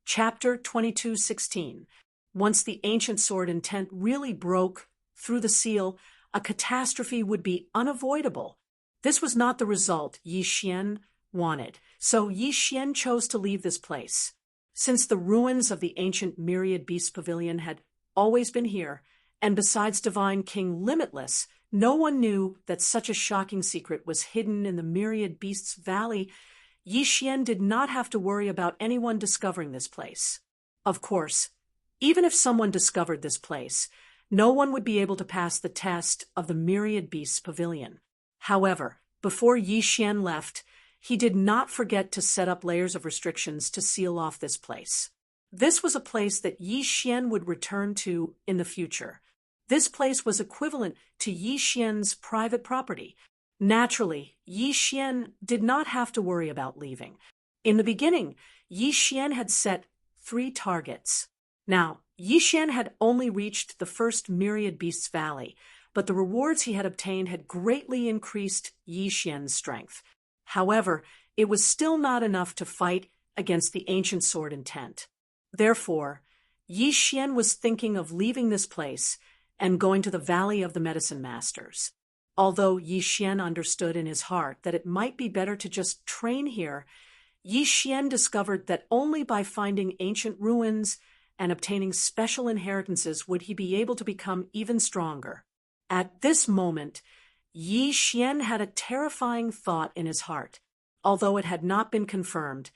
Chapter 22:16. Once the ancient sword intent really broke through the seal, a catastrophe would be unavoidable. This was not the result Yi Xian wanted, so Yi Xian chose to leave this place. Since the ruins of the ancient Myriad Beast Pavilion had always been here, and besides Divine King Limitless, no one knew that such a shocking secret was hidden in the Myriad Beasts Valley, Yi Xian did not have to worry about anyone discovering this place. Of course, even if someone discovered this place, no one would be able to pass the test of the Myriad Beasts Pavilion. However, before Yi Xian left, he did not forget to set up layers of restrictions to seal off this place. This was a place that Yi Xian would return to in the future. This place was equivalent to Yi Xian's private property. Naturally, Yi Xian did not have to worry about leaving. In the beginning, Yi Xian had set 3 targets. Now, Yi Xian had only reached the first Myriad Beasts Valley, but the rewards he had obtained had greatly increased Yi Xian's strength. However, it was still not enough to fight against the ancient sword intent. Therefore, Yi Xian was thinking of leaving this place and going to the Valley of the Medicine Masters. Although Yi Xian understood in his heart that it might be better to just train here, Yi Xian discovered that only by finding ancient ruins and obtaining special inheritances would he be able to become even stronger. At this moment, Yi Xian had a terrifying thought in his heart. Although it had not been confirmed,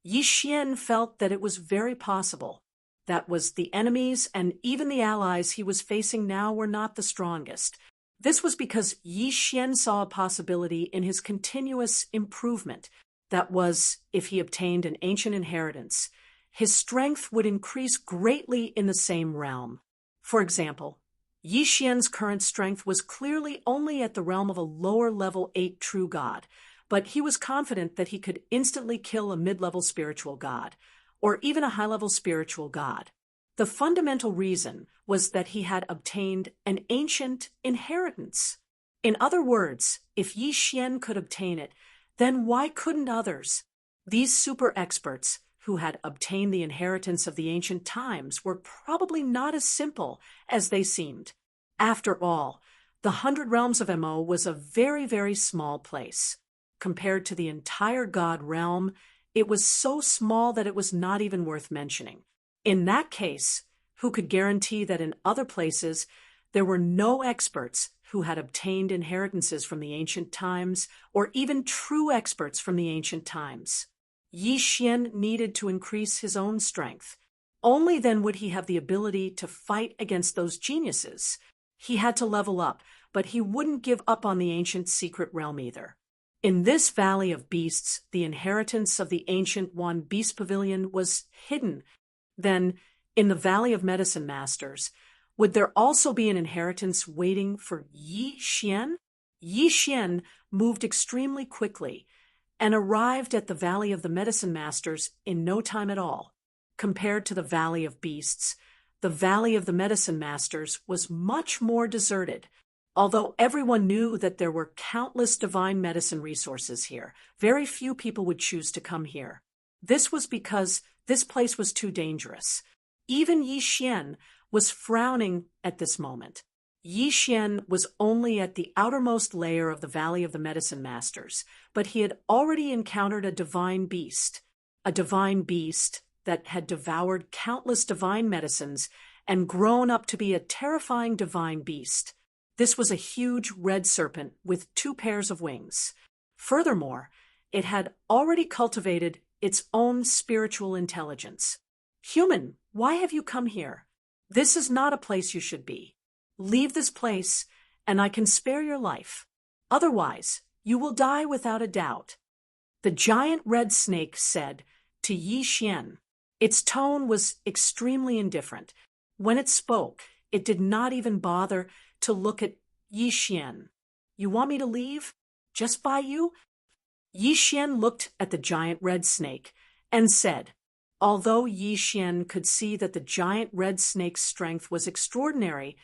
Yi Xian felt that it was very possible. That was, the enemies and even the allies he was facing now were not the strongest. This was because Yi Xian saw a possibility in his continuous improvement. That was, if he obtained an ancient inheritance, his strength would increase greatly in the same realm. For example, Yi Xian's current strength was clearly only at the realm of a lower-level 8 true god, but he was confident that he could instantly kill a mid-level spiritual god, or even a high-level spiritual god. The fundamental reason was that he had obtained an ancient inheritance. In other words, if Yi Xian could obtain it, then why couldn't others? These super experts who had obtained the inheritance of the ancient times were probably not as simple as they seemed. After all, the 100 Realms of Mo was a very, very small place. Compared to the entire God realm, it was so small that it was not even worth mentioning. In that case, who could guarantee that in other places there were no experts who had obtained inheritances from the ancient times, or even true experts from the ancient times? Yi Xian needed to increase his own strength. Only then would he have the ability to fight against those geniuses. He had to level up, but he wouldn't give up on the ancient secret realm either. In this Valley of Beasts, the inheritance of the Ancient One Beast Pavilion was hidden. Then, in the Valley of Medicine Masters, would there also be an inheritance waiting for Yi Xian? Yi Xian moved extremely quickly and arrived at the Valley of the Medicine Masters in no time at all. Compared to the Valley of Beasts, the Valley of the Medicine Masters was much more deserted. Although everyone knew that there were countless divine medicine resources here, very few people would choose to come here. This was because this place was too dangerous. Even Yi Xian was frowning at this moment. Yi Xian was only at the outermost layer of the Valley of the Medicine Masters, but he had already encountered a divine beast that had devoured countless divine medicines and grown up to be a terrifying divine beast. This was a huge red serpent with 2 pairs of wings. Furthermore, it had already cultivated its own spiritual intelligence. Human, why have you come here? This is not a place you should be. Leave this place, and I can spare your life. Otherwise, you will die without a doubt. The giant red snake said to Yi Xian. Its tone was extremely indifferent. When it spoke, it did not even bother to look at Yi Xian. You want me to leave? Just by you? Yi Xian looked at the giant red snake and said, although Yi Xian could see that the giant red snake's strength was extraordinary,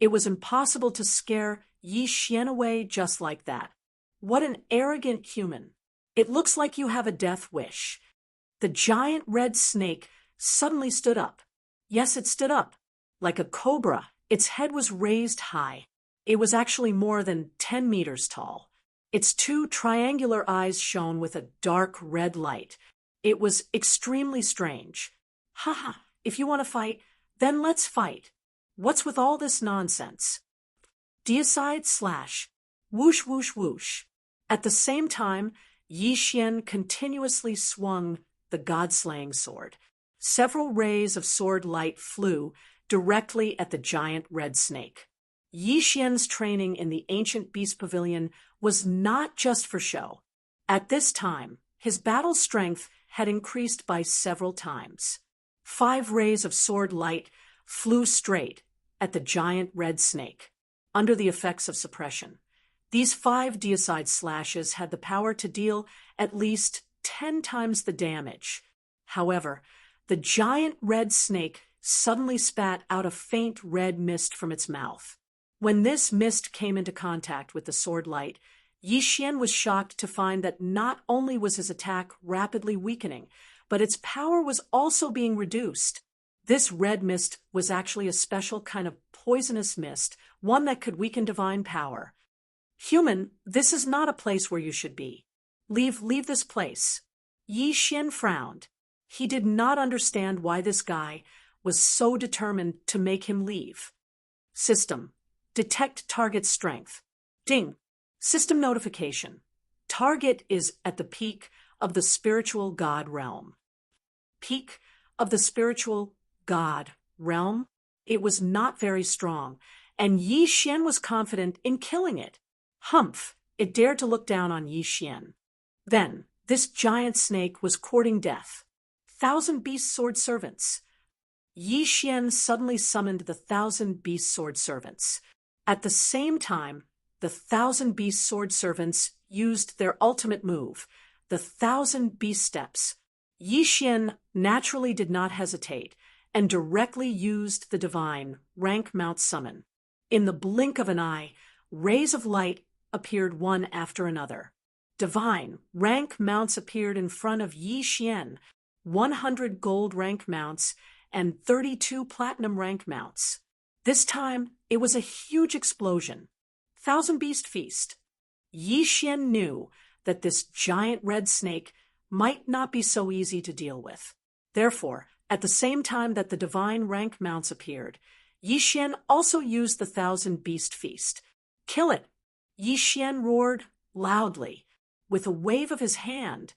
it was impossible to scare Yi Xian away just like that. What an arrogant human. It looks like you have a death wish. The giant red snake suddenly stood up. Yes, it stood up. Like a cobra, its head was raised high. It was actually more than 10 meters tall. Its two triangular eyes shone with a dark red light. It was extremely strange. Haha, if you want to fight, then let's fight. What's with all this nonsense? Deicide slash. Whoosh, whoosh, whoosh. At the same time, Yi Xian continuously swung the god-slaying sword. Several rays of sword light flew directly at the giant red snake. Yi Xian's training in the ancient beast pavilion was not just for show. At this time, his battle strength had increased by several times. 5 rays of sword light flew straight at the giant red snake, under the effects of suppression. These 5 deicide slashes had the power to deal at least 10 times the damage. However, the giant red snake suddenly spat out a faint red mist from its mouth. When this mist came into contact with the sword light, Yi Xian was shocked to find that not only was his attack rapidly weakening, but its power was also being reduced. This red mist was actually a special kind of poisonous mist, one that could weaken divine power. Human, this is not a place where you should be. Leave this place. Yi Xian frowned. He did not understand why this guy was so determined to make him leave. System. Detect target strength. Ding. System notification. Target is at the peak of the spiritual god realm. Peak of the spiritual god realm? It was not very strong, and Yi Xian was confident in killing it. Humph! It dared to look down on Yi Xian. Then, this giant snake was courting death. 1,000 beast sword servants. Yi Xian suddenly summoned the 1,000 beast sword servants. At the same time, the 1,000 beast sword servants used their ultimate move, the 1,000 beast steps. Yi Xian naturally did not hesitate and directly used the divine rank mount summon. In the blink of an eye, rays of light appeared one after another. Divine rank mounts appeared in front of Yi Xian, 100 gold rank mounts and 32 platinum rank mounts. This time, it was a huge explosion. 1,000 Beast Feast. Yi Xian knew that this giant red snake might not be so easy to deal with. Therefore, at the same time that the divine rank mounts appeared, Yi Xian also used the 1,000 Beast Feast. Kill it! Yi Xian roared loudly. With a wave of his hand,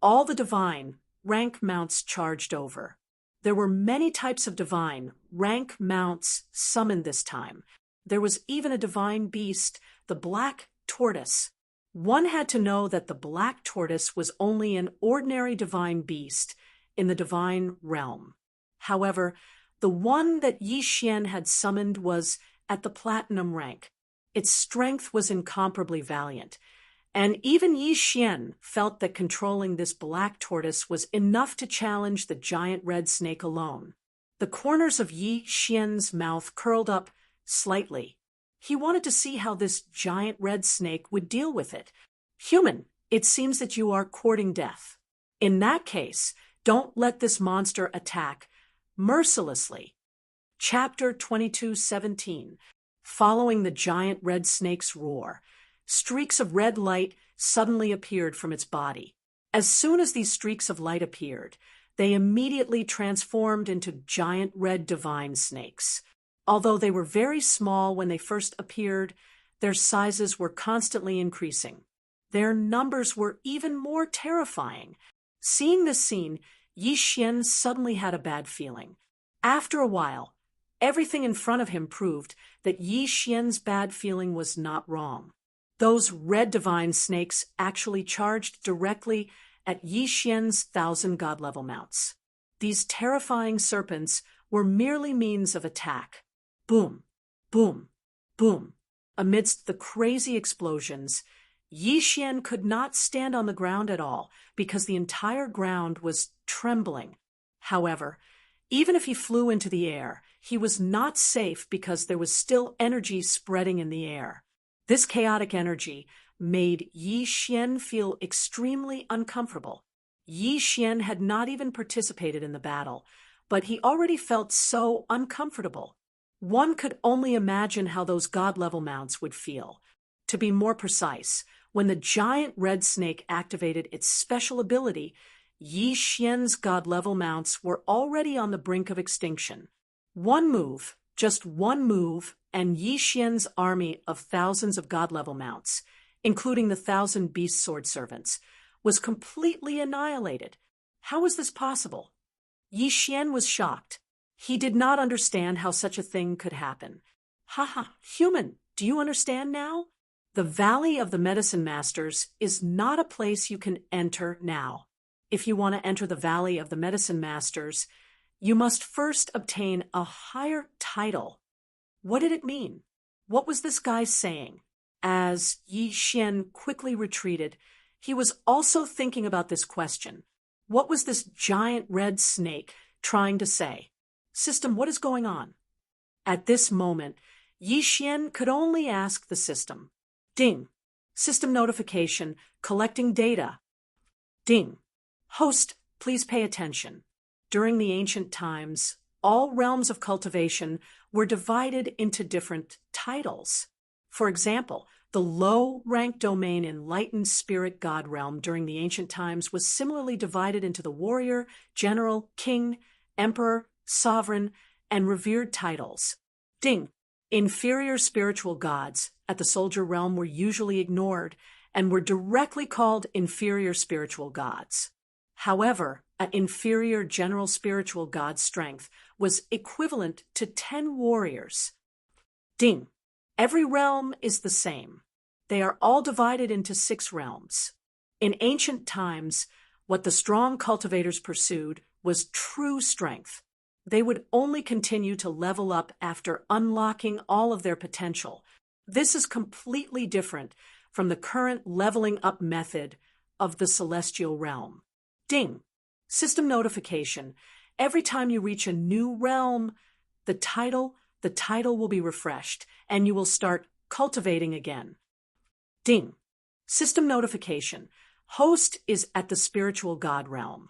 all the divine rank mounts charged over. There were many types of divine rank mounts summoned this time. There was even a divine beast, the black tortoise. One had to know that the black tortoise was only an ordinary divine beast in the divine realm. However, the one that Yi Xian had summoned was at the platinum rank. Its strength was incomparably valiant, and even Yi Xian felt that controlling this black tortoise was enough to challenge the giant red snake alone. The corners of Yi Xian's mouth curled up slightly. He wanted to see how this giant red snake would deal with it. Human, it seems that you are courting death. In that case, don't let this monster attack mercilessly. Chapter 22:17. Following the giant red snake's roar, streaks of red light suddenly appeared from its body. As soon as these streaks of light appeared, they immediately transformed into giant red divine snakes. Although they were very small when they first appeared, their sizes were constantly increasing. Their numbers were even more terrifying. Seeing this scene, Yi Xian suddenly had a bad feeling. After a while, everything in front of him proved that Yi Xian's bad feeling was not wrong. Those red divine snakes actually charged directly at Yi Xian's 1,000 god-level mounts. These terrifying serpents were merely means of attack. Boom, boom, boom. Amidst the crazy explosions, Yi Xian could not stand on the ground at all because the entire ground was trembling. However, even if he flew into the air, he was not safe because there was still energy spreading in the air. This chaotic energy made Yi Xian feel extremely uncomfortable. Yi Xian had not even participated in the battle, but he already felt so uncomfortable. One could only imagine how those god-level mounts would feel. To be more precise, when the giant red snake activated its special ability, Yi Xian's god-level mounts were already on the brink of extinction. One move, just one move, and Yi Xian's army of thousands of god-level mounts, including the 1,000 beast sword servants, was completely annihilated. How was this possible? Yi Xian was shocked. He did not understand how such a thing could happen. Haha, human, do you understand now? The Valley of the Medicine Masters is not a place you can enter now. If you want to enter the Valley of the Medicine Masters, you must first obtain a higher title. What did it mean? What was this guy saying? As Yi Xian quickly retreated, he was also thinking about this question. What was this giant red snake trying to say? System, what is going on? At this moment, Yi Xian could only ask the system. Ding. System notification, collecting data. Ding. Host, please pay attention. During the ancient times, all realms of cultivation were divided into different titles. For example, the low-ranked domain Enlightened Spirit God realm during the ancient times was similarly divided into the warrior, general, king, emperor, sovereign, and revered titles. Ding. Inferior spiritual gods at the soldier realm were usually ignored and were directly called inferior spiritual gods. However, an inferior general spiritual god's strength was equivalent to 10 warriors. Ding. Every realm is the same. They are all divided into 6 realms. In ancient times, what the strong cultivators pursued was true strength. They would only continue to level up after unlocking all of their potential. This is completely different from the current leveling up method of the celestial realm. Ding. System notification. Every time you reach a new realm, the title will be refreshed, and you will start cultivating again. Ding. System notification. Host is at the spiritual god realm.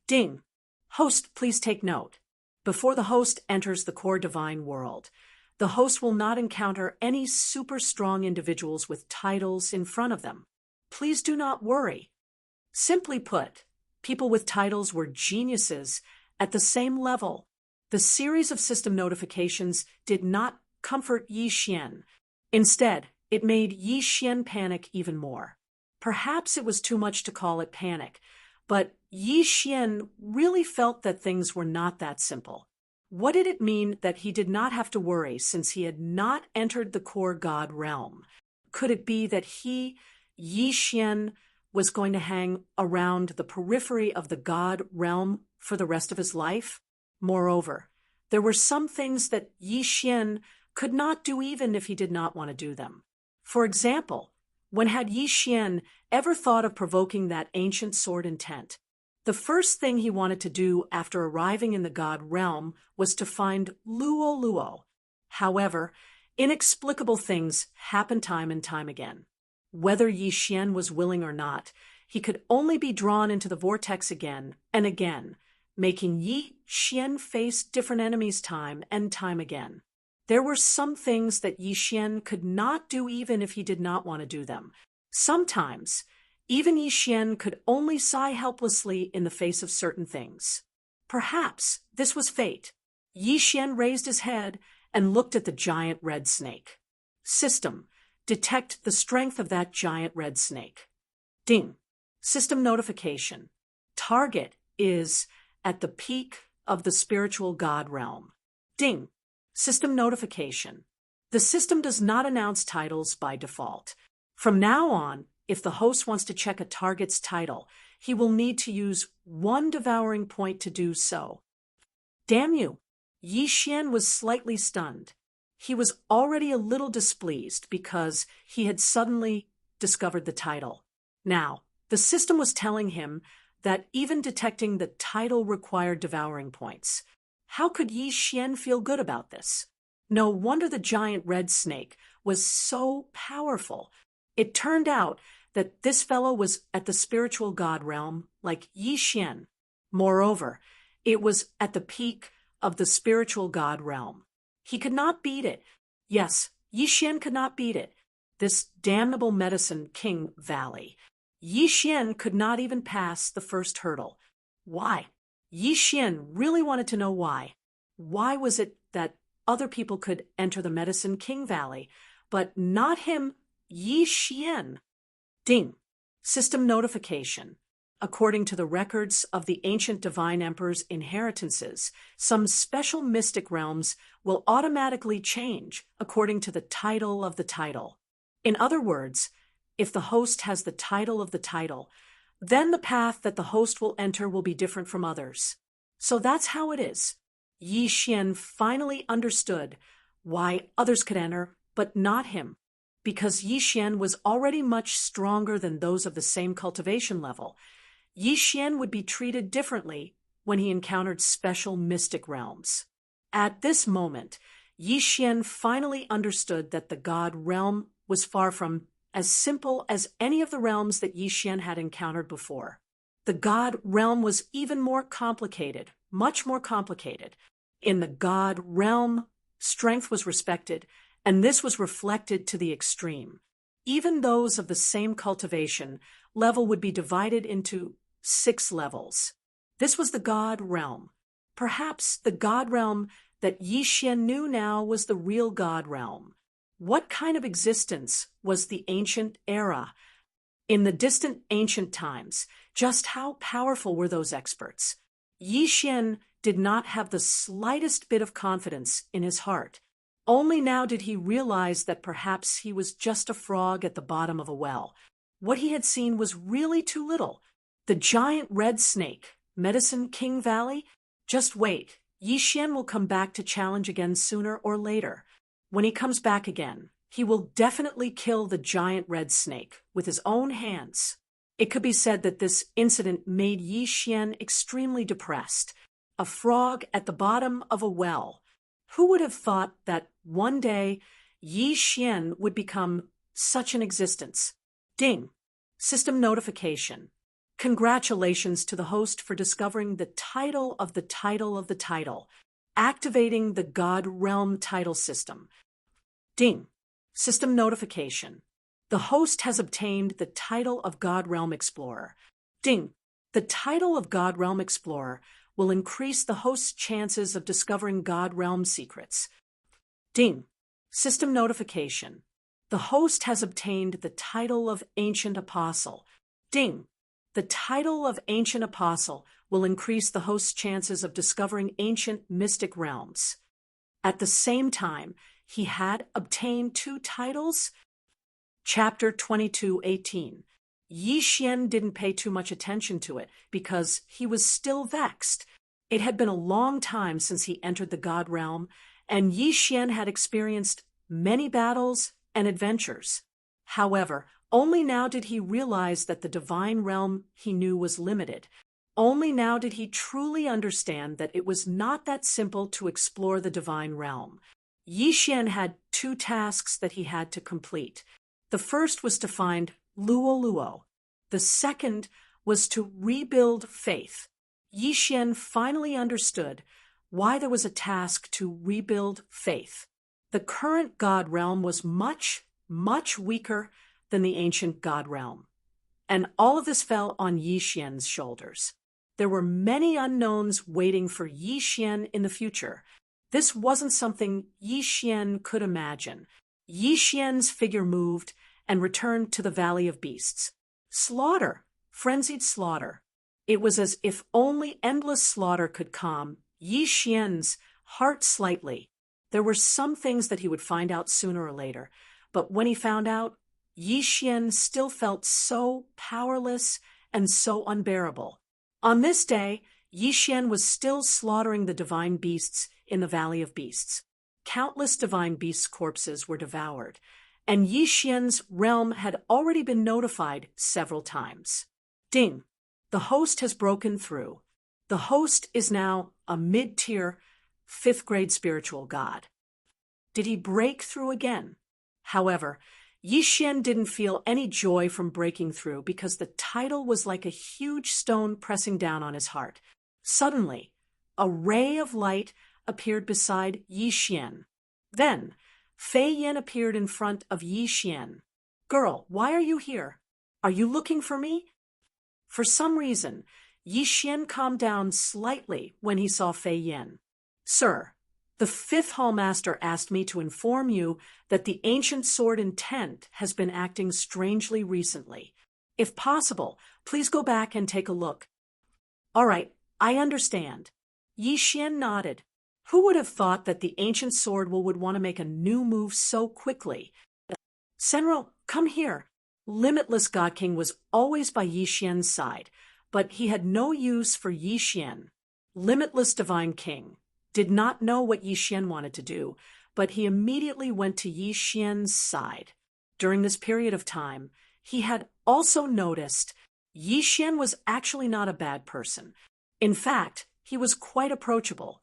Ding. Host, please take note. Before the host enters the core divine world, the host will not encounter any super strong individuals with titles in front of them. Please do not worry. Simply put, people with titles were geniuses at the same level. The series of system notifications did not comfort Yi Xian. Instead, it made Yi Xian panic even more. Perhaps it was too much to call it panic, but Yi Xian really felt that things were not that simple. What did it mean that he did not have to worry since he had not entered the core god realm? Could it be that he, Yi Xian, was going to hang around the periphery of the god realm for the rest of his life? Moreover, there were some things that Yi Xian could not do even if he did not want to do them. For example, when had Yi Xian ever thought of provoking that ancient sword intent? The first thing he wanted to do after arriving in the god realm was to find Luo Luo. However, inexplicable things happen time and time again. Whether Yi Xian was willing or not, he could only be drawn into the vortex again and again, making Yi Xian face different enemies time and time again. There were some things that Yi Xian could not do even if he did not want to do them. Sometimes, even Yi Xian could only sigh helplessly in the face of certain things. Perhaps this was fate. Yi Xian raised his head and looked at the giant red snake. System, detect the strength of that giant red snake. Ding. System notification. Target is at the peak of the spiritual god realm. Ding. System notification. The system does not announce titles by default. From now on, if the host wants to check a target's title, he will need to use 1 devouring point to do so. Damn you! Yi Xian was slightly stunned. He was already a little displeased because he had suddenly discovered the title. Now, the system was telling him that even detecting the title required devouring points. How could Yi Xian feel good about this? No wonder the giant red snake was so powerful. It turned out that this fellow was at the spiritual god realm like Yi Xian. Moreover, it was at the peak of the spiritual god realm. He could not beat it. Yes, Yi Xian could not beat it. This damnable medicine king valley. Yi Xian could not even pass the first hurdle. Why? Yi Xian really wanted to know why. Why was it that other people could enter the Medicine King Valley, but not him, Yi Xian? Ding. System notification. According to the records of the ancient divine emperor's inheritances, some special mystic realms will automatically change according to the title of the title. In other words, if the host has the title of the title, then the path that the host will enter will be different from others. So that's how it is. Yi Xian finally understood why others could enter, but not him, because Yi Xian was already much stronger than those of the same cultivation level. Yi Xian would be treated differently when he encountered special mystic realms. At this moment, Yi Xian finally understood that the god realm was far from as simple as any of the realms that Yi Xian had encountered before. The god realm was even more complicated, much more complicated. In the god realm, strength was respected, and this was reflected to the extreme. Even those of the same cultivation level would be divided into 6 levels. This was the god realm. Perhaps the god realm that Yi Xian knew now was the real god realm. What kind of existence was the ancient era? In the distant ancient times, just how powerful were those experts? Yi Xian did not have the slightest bit of confidence in his heart. Only now did he realize that perhaps he was just a frog at the bottom of a well. What he had seen was really too little. The giant red snake, Medicine King Valley? Just wait. Yi Xian will come back to challenge again sooner or later. When he comes back again, he will definitely kill the giant red snake with his own hands. It could be said that this incident made Yi Xian extremely depressed. A frog at the bottom of a well. Who would have thought that one day Yi Xian would become such an existence? Ding. System notification. Congratulations to the host for discovering the title of the title of the title, activating the God Realm title system. Ding. System notification. The host has obtained the title of God Realm Explorer. Ding. The title of God Realm Explorer will increase the host's chances of discovering God Realm secrets. Ding. System notification. The host has obtained the title of Ancient Apostle. Ding. The title of Ancient Apostle will increase the host's chances of discovering ancient mystic realms. At the same time, he had obtained 2 titles. Chapter 22:18. Yi Xian didn't pay too much attention to it because he was still vexed. It had been a long time since he entered the God Realm, and Yi Xian had experienced many battles and adventures. However, only now did he realize that the divine realm he knew was limited. Only now did he truly understand that it was not that simple to explore the divine realm. Yi Xian had 2 tasks that he had to complete. The first was to find Luo Luo. The second was to rebuild faith. Yi Xian finally understood why there was a task to rebuild faith. The current God realm was much, much weaker than the ancient God realm. And all of this fell on Yi Xian's shoulders. There were many unknowns waiting for Yi Xian in the future. This wasn't something Yi Xian could imagine. Yi Xian's figure moved and returned to the Valley of Beasts. Slaughter, frenzied slaughter. It was as if only endless slaughter could calm Yi Xian's heart slightly. There were some things that he would find out sooner or later, but when he found out, Yi Xian still felt so powerless and so unbearable. On this day, Yi Xian was still slaughtering the divine beasts in the Valley of Beasts. Countless divine beasts' corpses were devoured, and Yi Xian's realm had already been notified several times. Ding! The host has broken through. The host is now a mid-tier, 5th grade spiritual god. Did he break through again? However, Yi Xian didn't feel any joy from breaking through because the title was like a huge stone pressing down on his heart. Suddenly, a ray of light appeared beside Yi Xian. Then, Fei Yin appeared in front of Yi Xian. "Girl, why are you here? Are you looking for me?" For some reason, Yi Xian calmed down slightly when he saw Fei Yin. "Sir, the fifth hallmaster asked me to inform you that the ancient sword intent has been acting strangely recently. If possible, please go back and take a look." "All right, I understand." Yi Xian nodded. Who would have thought that the ancient sword would want to make a new move so quickly? "Senro, come here." Limitless God King was always by Yi Xian's side, but he had no use for Yi Xian. Limitless Divine King did not know what Yi Xian wanted to do, but he immediately went to Yi Xian's side. During this period of time, he had also noticed Yi Xian was actually not a bad person. In fact, he was quite approachable.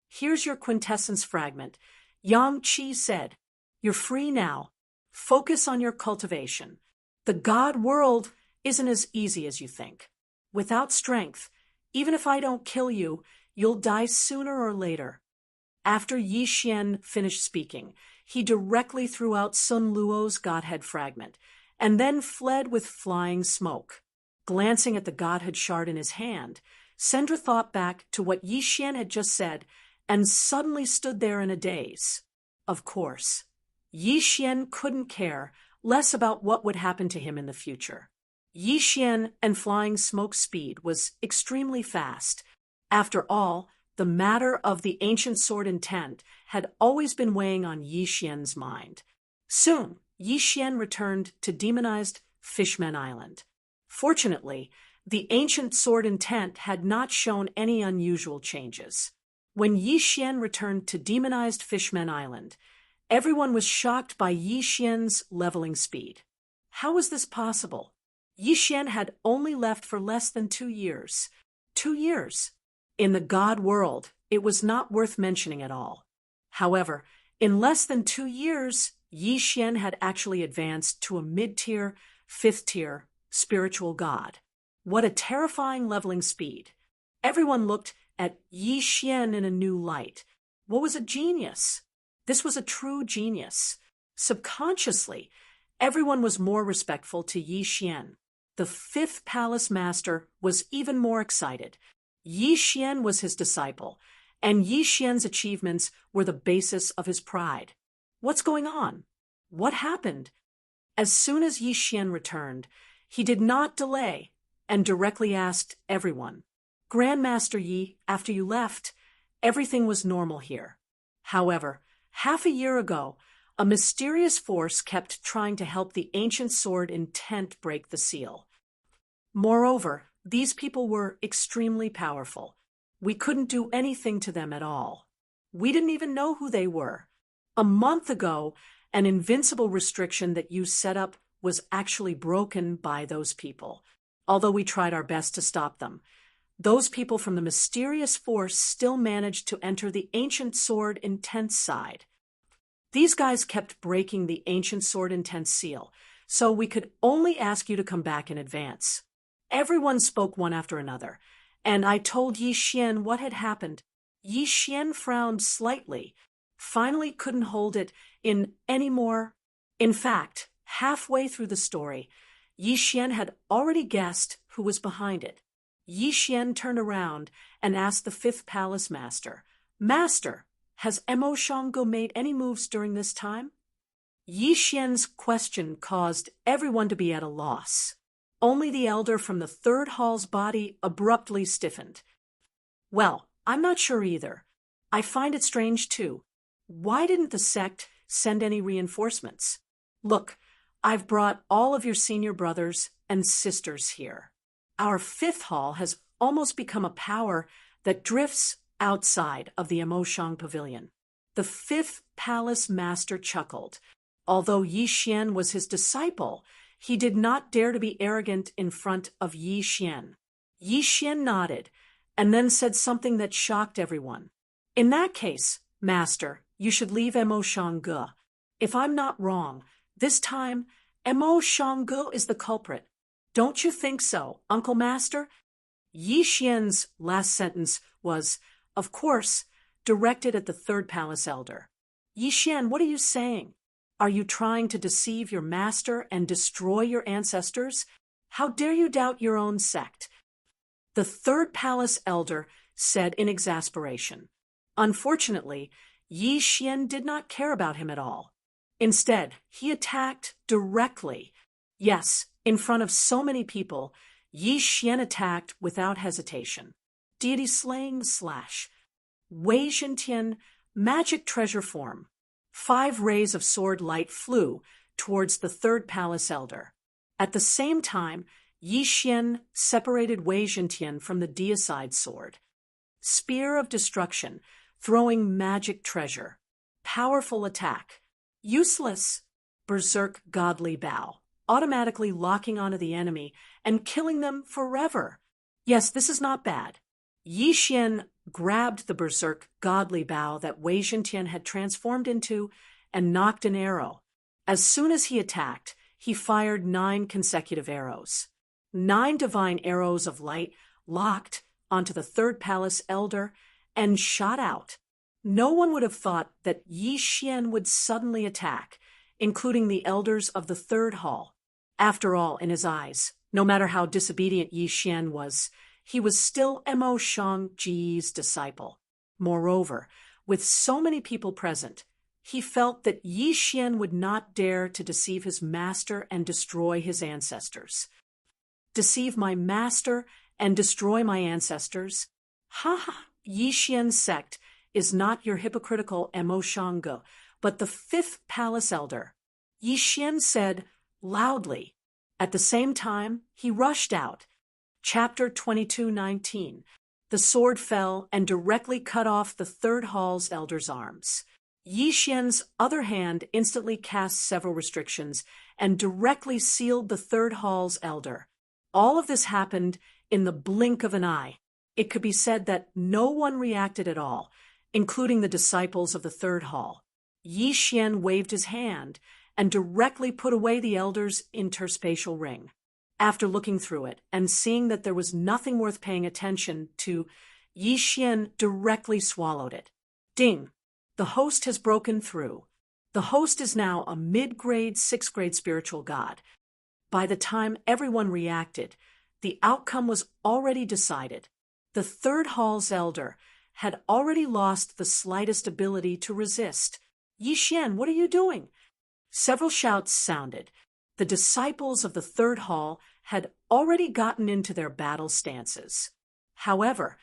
"Here's your quintessence fragment." Yang Qi said, "You're free now. Focus on your cultivation. The God world isn't as easy as you think. Without strength, even if I don't kill you, you'll die sooner or later." After Yi Xian finished speaking, he directly threw out Sun Luo's Godhead fragment, and then fled with flying smoke. Glancing at the Godhead shard in his hand, Sendra thought back to what Yi Xian had just said, and suddenly stood there in a daze. Of course, Yi Xian couldn't care less about what would happen to him in the future. Yi Xian and flying smoke speed was extremely fast. After all, the matter of the ancient sword intent had always been weighing on Yi Xian's mind. Soon, Yi Xian returned to demonized Fishman Island. Fortunately, the ancient sword intent had not shown any unusual changes. When Yi Xian returned to demonized Fishman Island, everyone was shocked by Yi Xian's leveling speed. How was this possible? Yi Xian had only left for less than 2 years. 2 years. In the God world, it was not worth mentioning at all. However, in less than 2 years, Yi Xian had actually advanced to a mid-tier, 5th-tier spiritual god. What a terrifying leveling speed. Everyone looked at Yi Xian in a new light. What was a genius? This was a true genius. Subconsciously, everyone was more respectful to Yi Xian. The 5th palace master was even more excited. Yi Xian was his disciple, and Yi Xian's achievements were the basis of his pride. What's going on? What happened? As soon as Yi Xian returned, he did not delay and directly asked everyone, "Grandmaster Yi, after you left, everything was normal here. However, half a year ago, a mysterious force kept trying to help the ancient sword intent break the seal. Moreover, these people were extremely powerful. We couldn't do anything to them at all. We didn't even know who they were. A month ago, an invincible restriction that you set up was actually broken by those people, although we tried our best to stop them. Those people from the mysterious force still managed to enter the ancient sword intent side. These guys kept breaking the ancient sword intent seal, so we could only ask you to come back in advance." Everyone spoke one after another, and I told Yi Xian what had happened. Yi Xian frowned slightly, finally couldn't hold it in any more. In fact, halfway through the story, Yi Xian had already guessed who was behind it. Yi Xian turned around and asked the 5th palace master, "Master, has Mo Shanggu made any moves during this time?" Yi Xian's question caused everyone to be at a loss. Only the elder from the 3rd hall's body abruptly stiffened. "Well, I'm not sure either. I find it strange too. Why didn't the sect send any reinforcements? Look, I've brought all of your senior brothers and sisters here. Our 5th hall has almost become a power that drifts outside of the Emoshang Pavilion." The 5th palace master chuckled. Although Yi Xian was his disciple, he did not dare to be arrogant in front of Yi Xian. Yi Xian nodded, and then said something that shocked everyone. "In that case, Master, you should leave Mo Shanggu. If I'm not wrong, This time, Mo Shanggu is the culprit. Don't you think so, Uncle Master? Yi Xian's last sentence was, of course, directed at the third palace elder. Yi Xian, what are you saying? Are you trying to deceive your master and destroy your ancestors? How dare you doubt your own sect? The third palace elder said in exasperation. Unfortunately, Yi Xian did not care about him at all. Instead, he attacked directly. Yes, in front of so many people, Yi Xian attacked without hesitation. Deity slaying slash. Wei Zhentian, magic treasure form. 5 rays of sword light flew towards the third palace elder. At the same time, Yi Xian separated Wei Zhentian from the deicide sword. Spear of destruction, throwing magic treasure. Powerful attack. Useless. Berserk godly bow, automatically locking onto the enemy and killing them forever. Yes, this is not bad. Yi Xian grabbed the berserk godly bow that Wei Zhentian had transformed into and knocked an arrow. As soon as he attacked, he fired 9 consecutive arrows. 9 divine arrows of light locked onto the third palace elder and shot out. No one would have thought that Yi Xian would suddenly attack, including the elders of the third hall. After all, in his eyes, no matter how disobedient Yi Xian was, he was still Mo Shangji's disciple. Moreover, with so many people present, he felt that Yi Xian would not dare to deceive his master and destroy his ancestors. Deceive my master and destroy my ancestors? Ha ha! Yi Xian's sect is not your hypocritical Mo Shanggu, but the 5th palace elder. Yi Xian said loudly. At the same time, he rushed out. Chapter 22:19. The sword fell and directly cut off the third hall's elder's arms. Yi Xian's other hand instantly cast several restrictions and directly sealed the third hall's elder. All of this happened in the blink of an eye. It could be said that no one reacted at all, including the disciples of the third hall. Yi Xian waved his hand and directly put away the elder's interspatial ring. After looking through it and seeing that there was nothing worth paying attention to, Yi Xian directly swallowed it. Ding! The host has broken through. The host is now a mid-grade, 6th grade spiritual god. By the time everyone reacted, the outcome was already decided. The third hall's elder had already lost the slightest ability to resist. Yi Xian, what are you doing? Several shouts sounded. The disciples of the third hall had already gotten into their battle stances. However,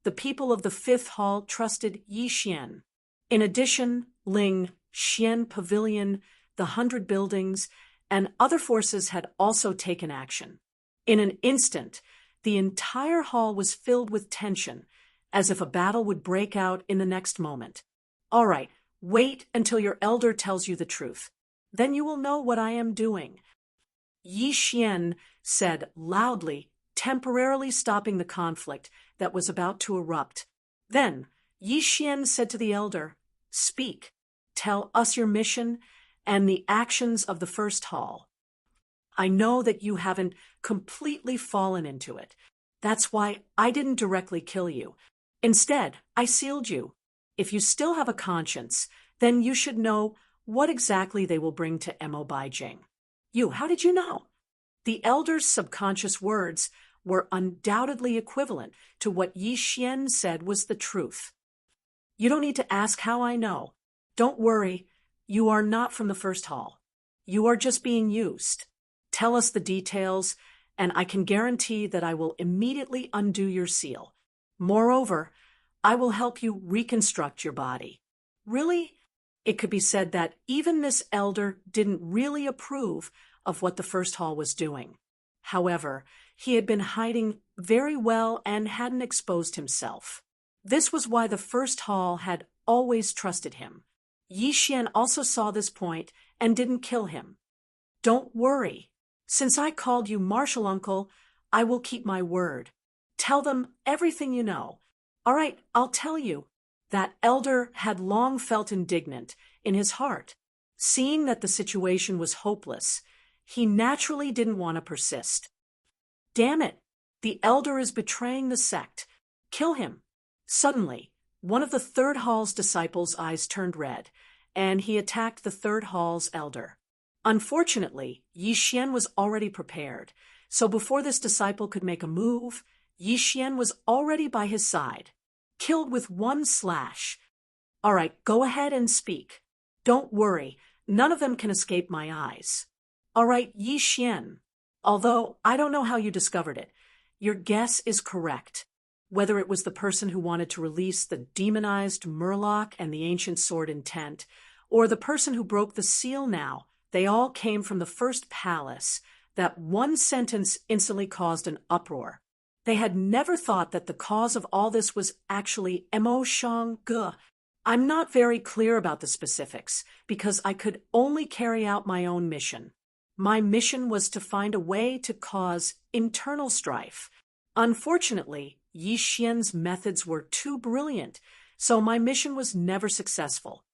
the people of the 5th hall trusted Yi Xian. In addition, Ling, Xian Pavilion, the 100 buildings, and other forces had also taken action. In an instant, the entire hall was filled with tension, as if a battle would break out in the next moment. All right, wait until your elder tells you the truth. Then you will know what I am doing. Yi Xian said loudly, temporarily stopping the conflict that was about to erupt. Then, Yi Xian said to the elder, "Speak. Tell us your mission and the actions of the first hall. I know that you haven't completely fallen into it. That's why I didn't directly kill you. Instead, I sealed you. If you still have a conscience, then you should know what exactly they will bring to Mo Baijing." You, how did you know? The elder's subconscious words were undoubtedly equivalent to what Yi Xian said was the truth. You don't need to ask how I know. Don't worry, you are not from the first hall. You are just being used. Tell us the details, and I can guarantee that I will immediately undo your seal. Moreover, I will help you reconstruct your body. Really? It could be said that even this elder didn't really approve of what the first hall was doing. However, he had been hiding very well and hadn't exposed himself. This was why the first hall had always trusted him. Yi Xian also saw this point and didn't kill him. Don't worry. Since I called you Martial Uncle, I will keep my word. Tell them everything you know. All right, I'll tell you. That elder had long felt indignant in his heart. Seeing that the situation was hopeless, he naturally didn't want to persist. Damn it! The elder is betraying the sect. Kill him! Suddenly, one of the third hall's disciples' eyes turned red, and he attacked the third hall's elder. Unfortunately, Yi Xian was already prepared, so before this disciple could make a move, Yi Xian was already by his side, killed with one slash. All right, go ahead and speak. Don't worry, none of them can escape my eyes. All right, Yi Xian. Although I don't know how you discovered it, your guess is correct. Whether it was the person who wanted to release the demonized Murloc and the ancient sword intent, or the person who broke the seal now, they all came from the first palace. That one sentence instantly caused an uproar. They had never thought that the cause of all this was actually emotion. I'm not very clear about the specifics, because I could only carry out my own mission. My mission was to find a way to cause internal strife. Unfortunately, Yi Xian's methods were too brilliant, so my mission was never successful.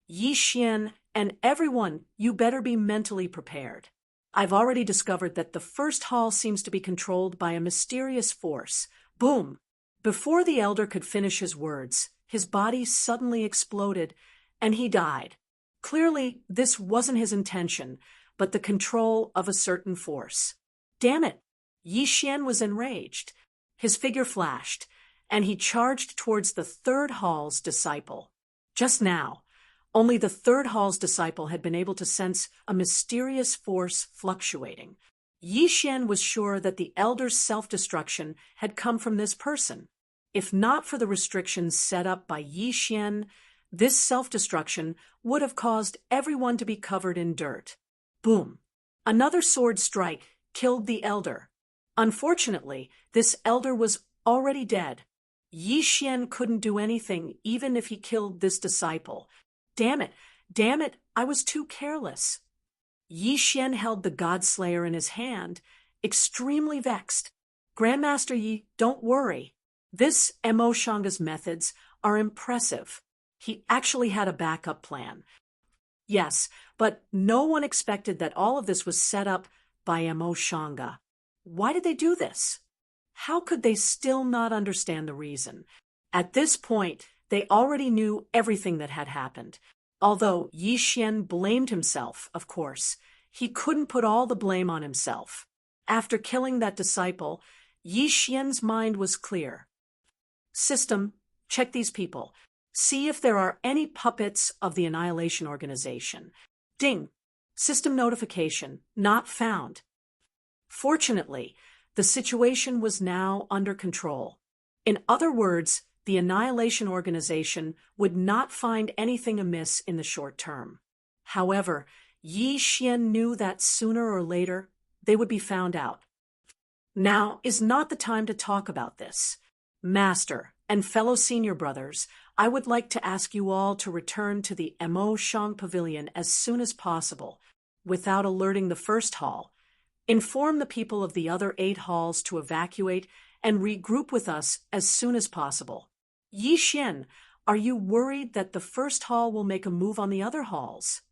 Yi Xian and everyone, you better be mentally prepared. I've already discovered that the first hall seems to be controlled by a mysterious force. Boom! Before the elder could finish his words, his body suddenly exploded, and he died. Clearly, this wasn't his intention, but the control of a certain force. Damn it! Yi Xian was enraged. His figure flashed, and he charged towards the third hall's disciple. Just now, only the third hall's disciple had been able to sense a mysterious force fluctuating. Yi Xian was sure that the elder's self-destruction had come from this person. If not for the restrictions set up by Yi Xian, this self-destruction would have caused everyone to be covered in dirt. Boom! Another sword strike killed the elder. Unfortunately, this elder was already dead. Yi Xian couldn't do anything even if he killed this disciple. Damn it, I was too careless. Yi Xian held the Godslayer in his hand, extremely vexed. Grandmaster Yi, don't worry. This Mo Shanga's methods are impressive. He actually had a backup plan. Yes, but no one expected that all of this was set up by Mo Shanga. Why did they do this? How could they still not understand the reason? At this point, they already knew everything that had happened. Although Yi Xian blamed himself, of course, he couldn't put all the blame on himself. After killing that disciple, Yi Xian's mind was clear. System, check these people. See if there are any puppets of the Annihilation Organization. Ding! System notification, not found. Fortunately, the situation was now under control. In other words, the Annihilation Organization would not find anything amiss in the short term. However, Yi Xian knew that sooner or later they would be found out. Now is not the time to talk about this. Master and fellow senior brothers, I would like to ask you all to return to the Mo Shang Pavilion as soon as possible, without alerting the first hall. Inform the people of the other 8 halls to evacuate and regroup with us as soon as possible. Yi Xian, are you worried that the first hall will make a move on the other halls?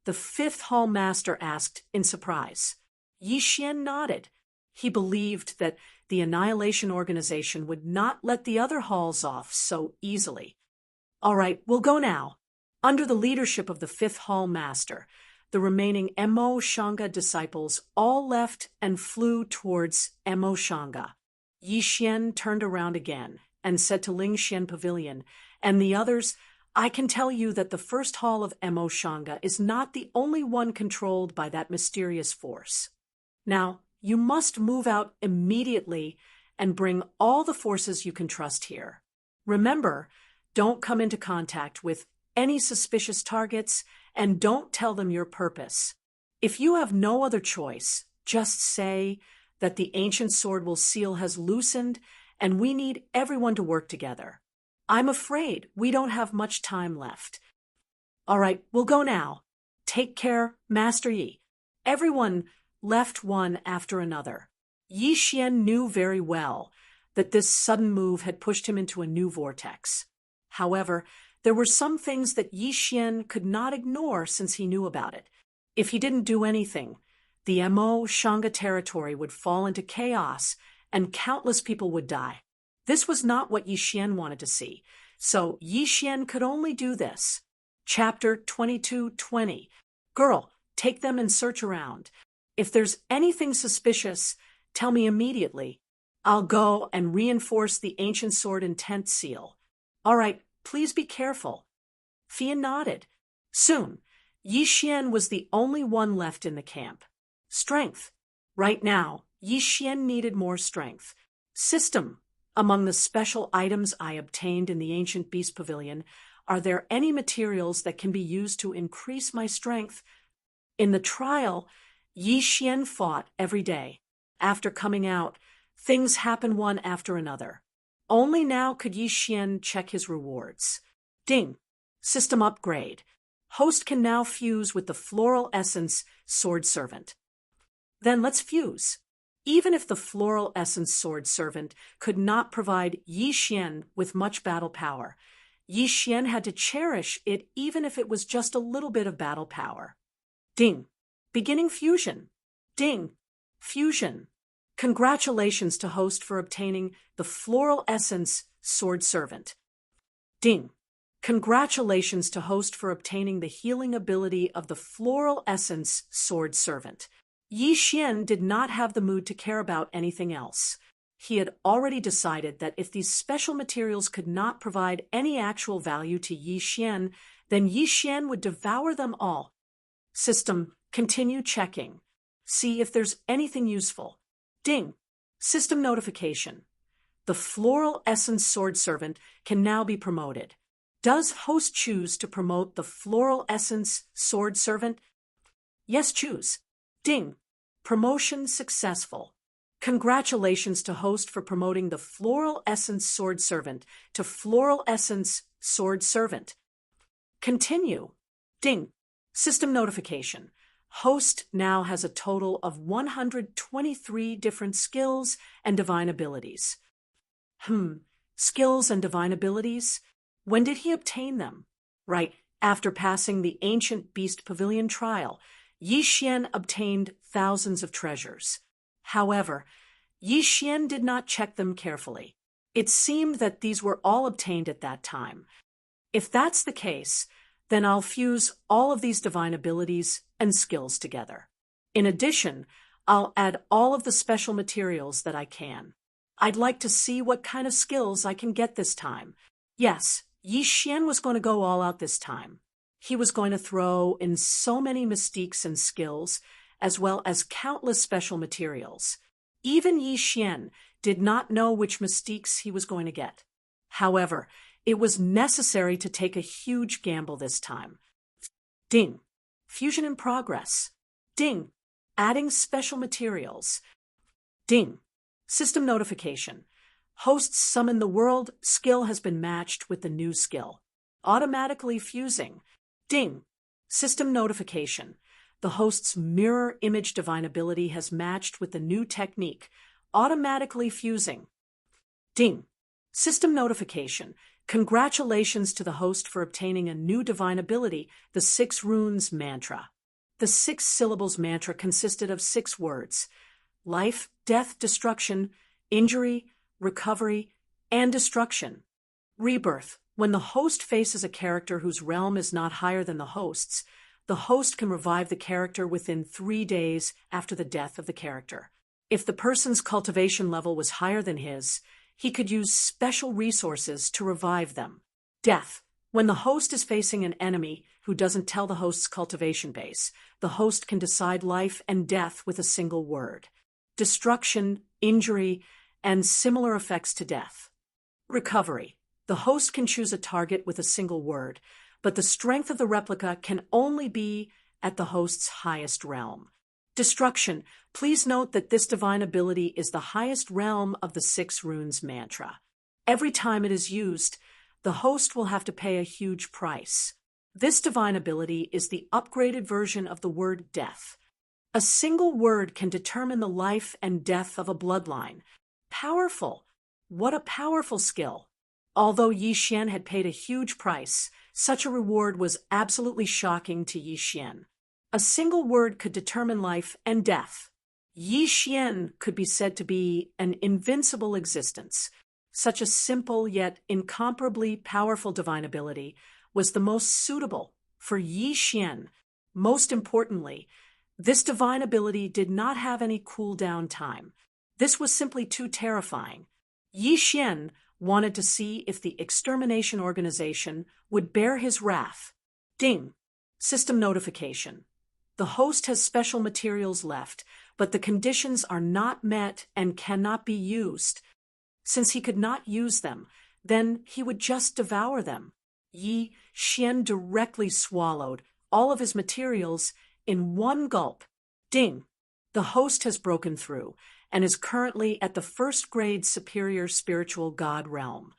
The 5th hall master asked in surprise. Yi Xian nodded. He believed that the Annihilation Organization would not let the other halls off so easily. All right, we'll go now. Under the leadership of the 5th hall master, the remaining Mo Shanga disciples all left and flew towards Mo Shanga. Yi Xian turned around again and said to Ling Xian Pavilion and the others, I can tell you that the first hall of Mo Shanga is not the only one controlled by that mysterious force. Now, you must move out immediately and bring all the forces you can trust here. Remember, don't come into contact with any suspicious targets and don't tell them your purpose. If you have no other choice, just say that the ancient sword will seal has loosened and we need everyone to work together. I'm afraid we don't have much time left. All right, we'll go now. Take care, Master Yi. Everyone left one after another. Yi Xian knew very well that this sudden move had pushed him into a new vortex. However, there were some things that Yi Xian could not ignore since he knew about it. If he didn't do anything, the Mo Shanga territory would fall into chaos and countless people would die. This was not what Yi Xian wanted to see, so Yi Xian could only do this. Chapter 22:20. Girl, take them and search around. If there's anything suspicious, tell me immediately. I'll go and reinforce the ancient sword and tent seal. All right, please be careful. Fia nodded. Soon, Yi Xian was the only one left in the camp. Strength. Right now, Yi Xian needed more strength. System. Among the special items I obtained in the ancient beast pavilion, are there any materials that can be used to increase my strength? In the trial, Yi Xian fought every day. After coming out, things happened one after another. Only now could Yi Xian check his rewards. Ding. System upgrade. Host can now fuse with the floral essence Sword Servant. Then let's fuse. Even if the floral essence Sword Servant could not provide Yi Xian with much battle power, Yi Xian had to cherish it even if it was just a little bit of battle power. Ding. Beginning fusion. Ding. Fusion. Congratulations to host for obtaining the floral essence Sword Servant. Ding. Congratulations to host for obtaining the healing ability of the floral essence Sword Servant. Yi Xian did not have the mood to care about anything else. He had already decided that if these special materials could not provide any actual value to Yi Xian, then Yi Xian would devour them all. System, continue checking. See if there's anything useful. Ding. System notification. The floral essence Sword Servant can now be promoted. Does host choose to promote the floral essence Sword Servant? Yes, choose. Ding. Promotion successful. Congratulations to host for promoting the floral essence Sword Servant to floral essence Sword Servant. Continue. Ding. System notification. Host now has a total of 123 different skills and divine abilities. Skills and divine abilities? When did he obtain them? Right after passing the ancient beast pavilion trial, Yi Xian obtained thousands of treasures. However, Yi Xian did not check them carefully. It seemed that these were all obtained at that time. If that's the case, then I'll fuse all of these divine abilities and skills together. In addition, I'll add all of the special materials that I can. I'd like to see what kind of skills I can get this time. Yes, Yi Xian was going to go all out this time. He was going to throw in so many mystiques and skills, as well as countless special materials. Even Yi Xian did not know which mystiques he was going to get. However, it was necessary to take a huge gamble this time. Ding. Fusion in progress. Ding. Adding special materials. Ding. System notification. Hosts summon the world skill has been matched with the new skill. Automatically fusing. Ding. System notification. The host's mirror image divine ability has matched with the new technique. Automatically fusing. Ding. System notification. Congratulations to the host for obtaining a new divine ability, the 6 Runes Mantra. The 6 syllables mantra consisted of 6 words: life, death, destruction, injury, recovery, and destruction. Rebirth. When the host faces a character whose realm is not higher than the host's, the host can revive the character within 3 days after the death of the character. If the person's cultivation level was higher than his, he could use special resources to revive them. Death. When the host is facing an enemy who doesn't tell the host's cultivation base, the host can decide life and death with a single word. Destruction, injury, and similar effects to death. Recovery. The host can choose a target with a single word, but the strength of the replica can only be at the host's highest realm. Destruction. Please note that this divine ability is the highest realm of the 6 Runes Mantra. Every time it is used, the host will have to pay a huge price. This divine ability is the upgraded version of the word death. A single word can determine the life and death of a bloodline. Powerful. What a powerful skill. Although Yi Xian had paid a huge price, such a reward was absolutely shocking to Yi Xian. A single word could determine life and death. Yi Xian could be said to be an invincible existence. Such a simple yet incomparably powerful divine ability was the most suitable for Yi Xian. Most importantly, this divine ability did not have any cooldown time. This was simply too terrifying. Yi Xian wanted to see if the extermination organization would bear his wrath. Ding! System notification. The host has special materials left, but the conditions are not met and cannot be used. Since he could not use them, then he would just devour them. Yi Xian directly swallowed all of his materials in one gulp. Ding! The host has broken through and is currently at the first-grade superior spiritual god realm.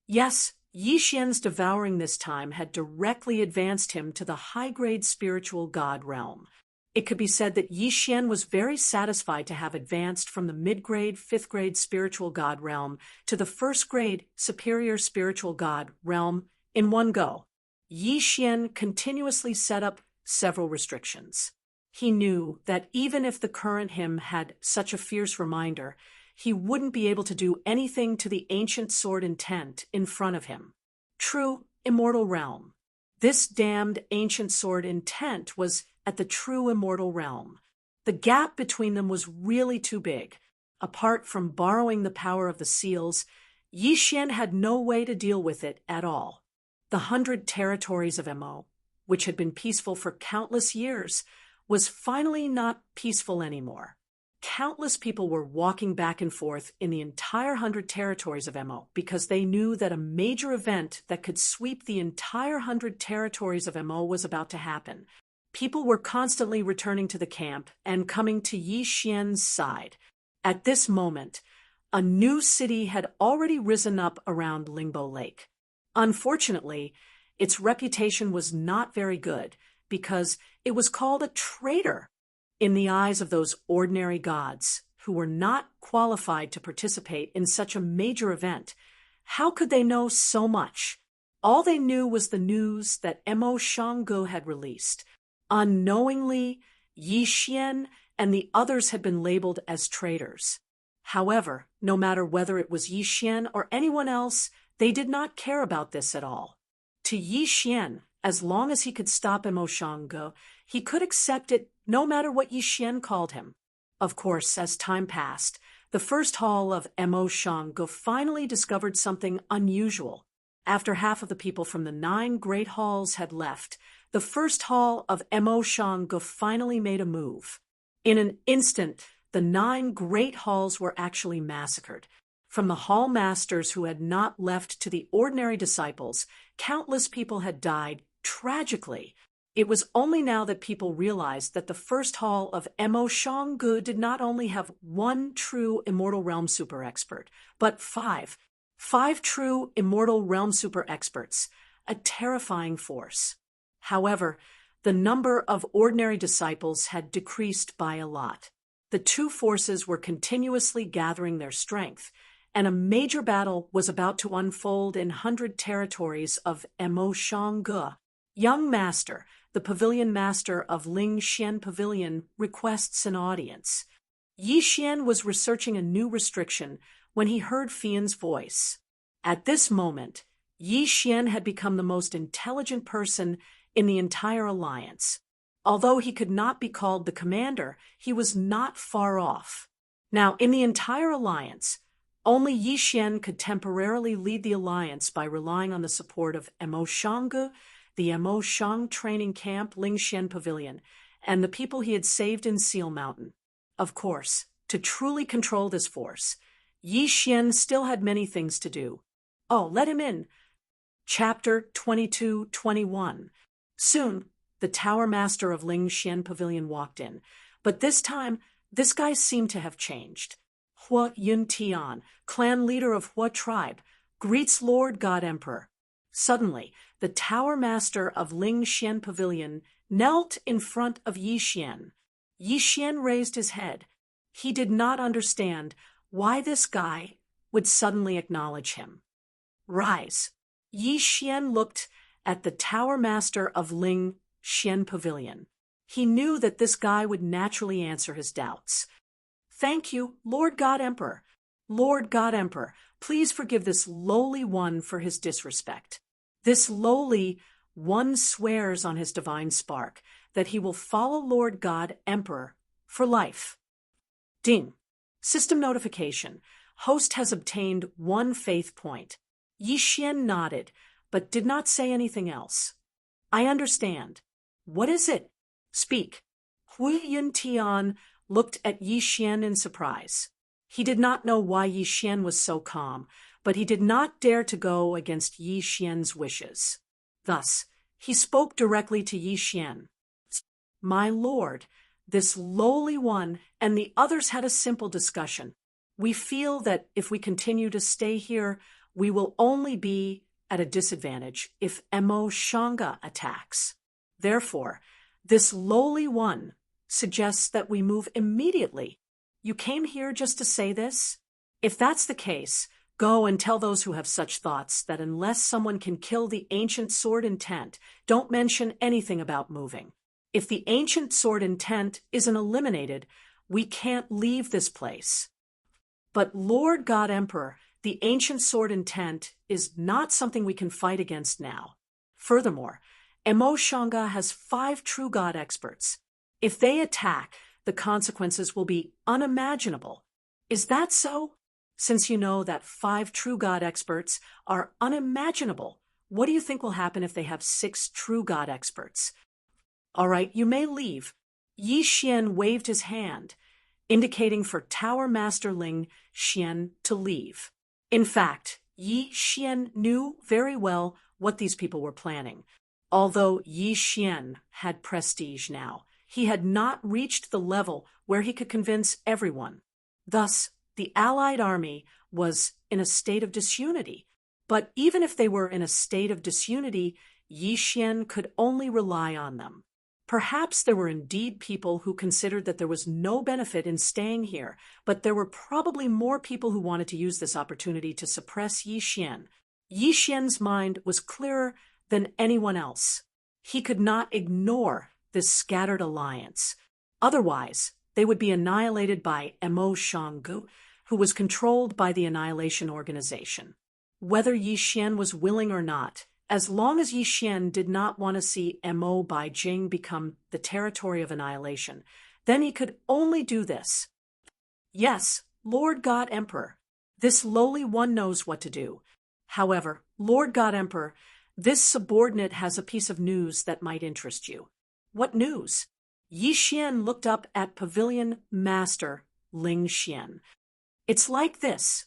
Yes, Yi Xian's devouring this time had directly advanced him to the high-grade spiritual god realm. It could be said that Yi Xian was very satisfied to have advanced from the mid-grade, fifth-grade spiritual god realm to the first-grade superior spiritual god realm in one go. Yi Xian continuously set up several restrictions. He knew that even if the current him had such a fierce reminder, he wouldn't be able to do anything to the ancient sword intent in front of him. True immortal realm. This damned ancient sword intent was at the true immortal realm. The gap between them was really too big. Apart from borrowing the power of the seals, Yi Xian had no way to deal with it at all. The 100 territories of Mo, which had been peaceful for countless years, was finally not peaceful anymore. Countless people were walking back and forth in the entire 100 territories of Mo because they knew that a major event that could sweep the entire 100 territories of Mo was about to happen. People were constantly returning to the camp and coming to Yi Xian's side. At this moment, a new city had already risen up around Lingbo Lake. Unfortunately, its reputation was not very good because it was called a traitor in the eyes of those ordinary gods who were not qualified to participate in such a major event. How could they know so much? All they knew was the news that Mo Shanggu had released. Unknowingly, Yi Xian and the others had been labeled as traitors. However, no matter whether it was Yi Xian or anyone else, they did not care about this at all. To Yi Xian, as long as he could stop Mo Shanggu, he could accept it no matter what Yi Xian called him. Of course, as time passed, the first hall of Mo Shanggu finally discovered something unusual. After half of the people from the 9 great halls had left, the first hall of Mo Shanggu finally made a move. In an instant, the 9 great halls were actually massacred. From the hall masters who had not left to the ordinary disciples, countless people had died tragically. It was only now that people realized that the first hall of Mo Shanggu did not only have 1 true immortal realm super expert, but 5 true immortal realm super experts, a terrifying force. However, the number of ordinary disciples had decreased by a lot. The two forces were continuously gathering their strength, and a major battle was about to unfold in 100 territories of Mo Shanggu. Young Master, the pavilion master of Ling Xian Pavilion, requests an audience. Yi Xian was researching a new restriction when he heard Fian's voice. At this moment, Yi Xian had become the most intelligent person in the entire alliance. Although he could not be called the commander, he was not far off. Now, in the entire alliance, only Yi Xian could temporarily lead the alliance by relying on the support of Mo Shanggu, the Mo Shang training camp, Ling Xian Pavilion, and the people he had saved in Seal Mountain. Of course, to truly control this force, Yi Xian still had many things to do. Oh, let him in. Chapter 22-21. Soon, the tower master of Ling Xian Pavilion walked in, but this time, this guy seemed to have changed. Hua Yun Tian, clan leader of Hua tribe, greets Lord God Emperor. Suddenly, the tower master of Ling Xian Pavilion knelt in front of Yi Xian. Yi Xian raised his head. He did not understand why this guy would suddenly acknowledge him. Rise. Yi Xian looked at the tower master of Ling Xian Pavilion. He knew that this guy would naturally answer his doubts. Thank you, Lord God Emperor. Lord God Emperor, please forgive this lowly one for his disrespect. This lowly one swears on his divine spark that he will follow Lord God Emperor for life. Ding. System notification. Host has obtained 1 faith point. Yi Xian nodded, but did not say anything else. I understand. What is it? Speak. Hui Yuntian looked at Yi Xian in surprise. He did not know why Yi Xian was so calm, but he did not dare to go against Yi Xian's wishes. Thus, he spoke directly to Yi Xian. My lord, this lowly one and the others had a simple discussion. We feel that if we continue to stay here, we will only be at a disadvantage if Emo Shanga attacks. Therefore, this lowly one suggests that we move immediately. You came here just to say this? If that's the case, go and tell those who have such thoughts that unless someone can kill the ancient sword intent, don't mention anything about moving. If the ancient sword intent isn't eliminated, we can't leave this place. But Lord God Emperor, the ancient sword intent is not something we can fight against now. Furthermore, Emo Shanga has 5 true god experts. If they attack, the consequences will be unimaginable. Is that so? Since you know that 5 true god experts are unimaginable, what do you think will happen if they have 6 true god experts? All right, you may leave. Yi Xian waved his hand, indicating for Tower Master Ling Xian to leave. In fact, Yi Xian knew very well what these people were planning. Although Yi Xian had prestige now, he had not reached the level where he could convince everyone. Thus, the allied army was in a state of disunity. But even if they were in a state of disunity, Yi Xian could only rely on them. Perhaps there were indeed people who considered that there was no benefit in staying here, but there were probably more people who wanted to use this opportunity to suppress Yi Xian. Yi Xian's mind was clearer than anyone else. He could not ignore this scattered alliance. Otherwise, they would be annihilated by Emo Shanggu, who was controlled by the Annihilation Organization. Whether Yi Xian was willing or not, as long as Yi Xian did not want to see Emo Bai Jing become the territory of annihilation, then he could only do this. Yes, Lord God Emperor, this lowly one knows what to do. However, Lord God Emperor, this subordinate has a piece of news that might interest you. What news? Yi Xian looked up at Pavilion Master Ling Xian. It's like this.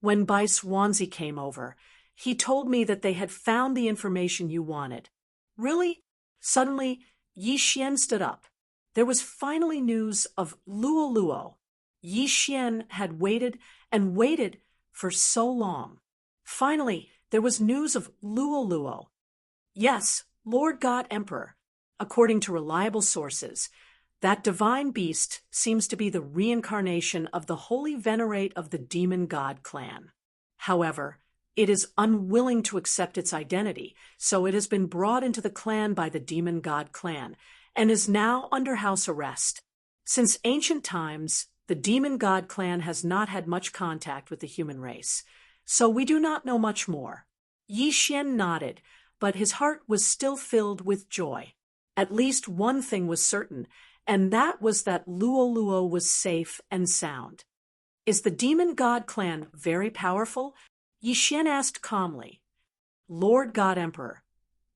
When Vice Wanzi came over, he told me that they had found the information you wanted. Really? Suddenly, Yi Xian stood up. There was finally news of Luo Luo. Yi Xian had waited and waited for so long. Finally, there was news of Luo Luo. Yes, Lord God Emperor. According to reliable sources, that divine beast seems to be the reincarnation of the holy venerate of the demon god clan. However, it is unwilling to accept its identity, so it has been brought into the clan by the demon god clan and is now under house arrest. Since ancient times, the demon god clan has not had much contact with the human race, so we do not know much more. Yi Xian nodded, but his heart was still filled with joy. At least one thing was certain, and that was that Luo Luo was safe and sound. Is the demon god clan very powerful? Yi Xian asked calmly. Lord God Emperor,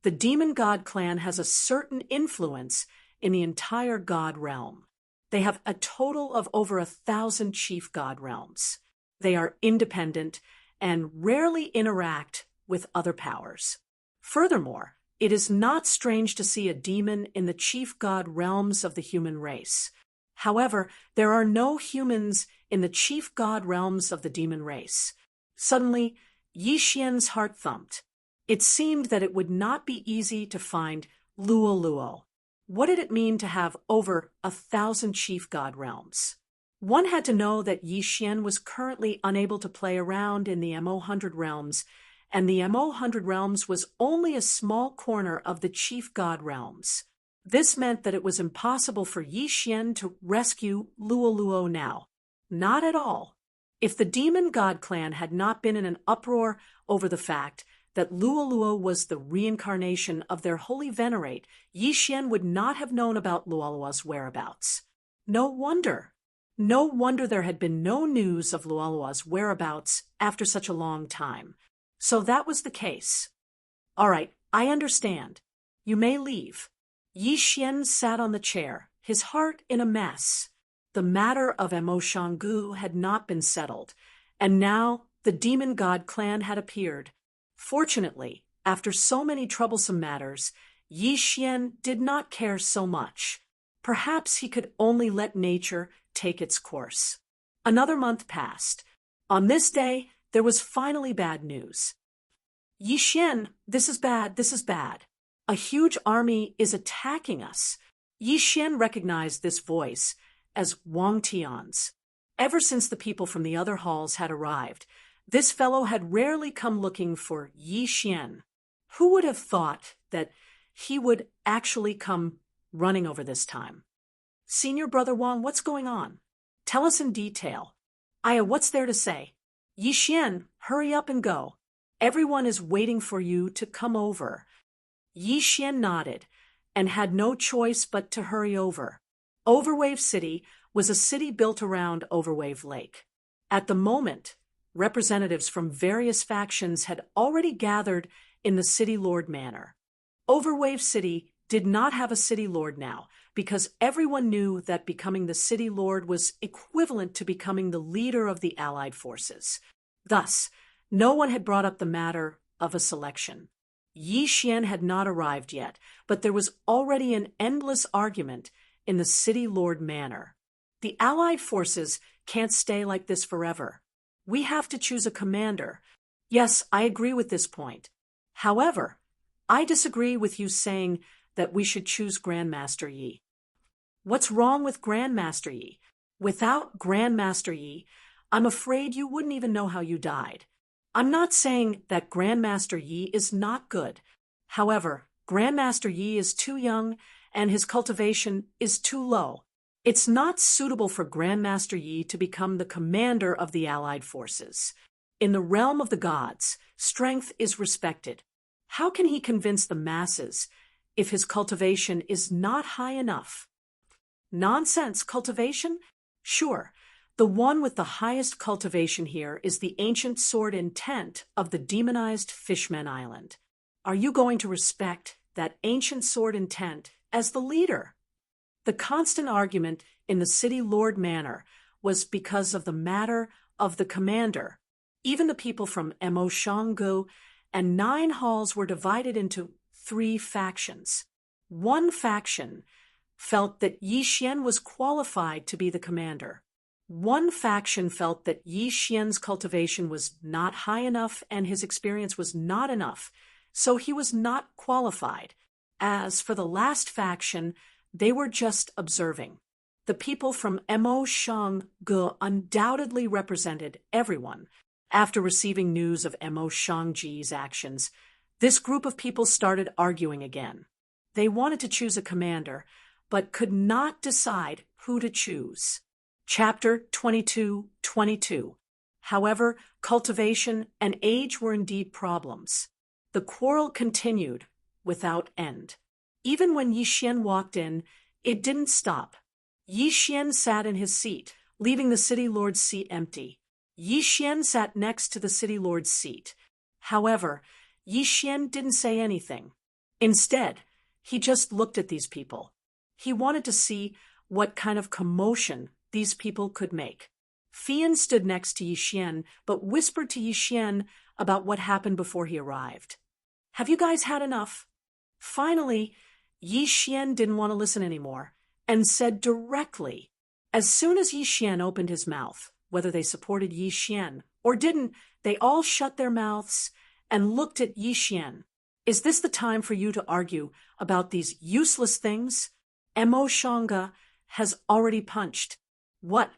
the demon god clan has a certain influence in the entire god realm. They have a total of over 1,000 chief god realms. They are independent and rarely interact with other powers. Furthermore, it is not strange to see a demon in the chief god realms of the human race. However, there are no humans in the chief god realms of the demon race. Suddenly, Yi Xian's heart thumped. It seemed that it would not be easy to find Luo Luo. What did it mean to have over 1,000 chief god realms? One had to know that Yi Xian was currently unable to play around in the M100 realms, and the Mo-100 realms was only a small corner of the chief god realms. This meant that it was impossible for Yi Xian to rescue Luoluo now. Not at all. If the demon god clan had not been in an uproar over the fact that Luoluo was the reincarnation of their holy venerate, Yi Xian would not have known about Luoluo's whereabouts. No wonder. No wonder there had been no news of Luoluo's whereabouts after such a long time. So that was the case. All right, I understand. You may leave. Yi Xian sat on the chair, his heart in a mess. The matter of Mo Shanggu had not been settled, and now the demon god clan had appeared. Fortunately, after so many troublesome matters, Yi Xian did not care so much. Perhaps he could only let nature take its course. Another month passed. On this day, there was finally bad news. Yi Xian, this is bad, this is bad. A huge army is attacking us. Yi Xian recognized this voice as Wang Tian's. Ever since the people from the other halls had arrived, this fellow had rarely come looking for Yi Xian. Who would have thought that he would actually come running over this time? Senior Brother Wang, what's going on? Tell us in detail. Aya, what's there to say? Yi Xian, hurry up and go. Everyone is waiting for you to come over. Yi Xian nodded and had no choice but to hurry over. Overwave City was a city built around Overwave Lake. At the moment, representatives from various factions had already gathered in the City Lord Manor. Overwave City did not have a City Lord now, because everyone knew that becoming the City Lord was equivalent to becoming the leader of the Allied forces. Thus, no one had brought up the matter of a selection. Yi Xian had not arrived yet, but there was already an endless argument in the City Lord Manor. The Allied forces can't stay like this forever. We have to choose a commander. Yes, I agree with this point. However, I disagree with you saying that we should choose Grandmaster Yi. What's wrong with Grandmaster Yi? Without Grandmaster Yi, I'm afraid you wouldn't even know how you died. I'm not saying that Grandmaster Yi is not good. However, Grandmaster Yi is too young and his cultivation is too low. It's not suitable for Grandmaster Yi to become the commander of the Allied forces. In the realm of the gods, strength is respected. How can he convince the masses if his cultivation is not high enough? Nonsense, cultivation? Sure. The one with the highest cultivation here is the ancient sword intent of the demonized Fishman Island. Are you going to respect that ancient sword intent as the leader? The constant argument in the City Lord Manor was because of the matter of the commander. Even the people from Mo Shanggu and 9 halls were divided into 3 factions. One faction felt that Yi Xian was qualified to be the commander. One faction felt that Yi Xian's cultivation was not high enough and his experience was not enough, so he was not qualified. As for the last faction, they were just observing. The people from Mo Shanggu undoubtedly represented everyone. After receiving news of Mo Shangji's actions, this group of people started arguing again. They wanted to choose a commander, but could not decide who to choose. Chapter 22:22. However, cultivation and age were indeed problems. The quarrel continued without end. Even when Yi Xian walked in, it didn't stop. Yi Xian sat in his seat, leaving the City Lord's seat empty. Yi Xian sat next to the City Lord's seat. However, Yi Xian didn't say anything. Instead, he just looked at these people. He wanted to see what kind of commotion these people could make. Fian stood next to Yi Xian, but whispered to Yi Xian about what happened before he arrived. Have you guys had enough? Finally, Yi Xian didn't want to listen anymore, and said directly, as soon as Yi Xian opened his mouth, whether they supported Yi Xian or didn't, they all shut their mouths and looked at Yi Xian. Is this the time for you to argue about these useless things? Mo Shanggu has already punched. What?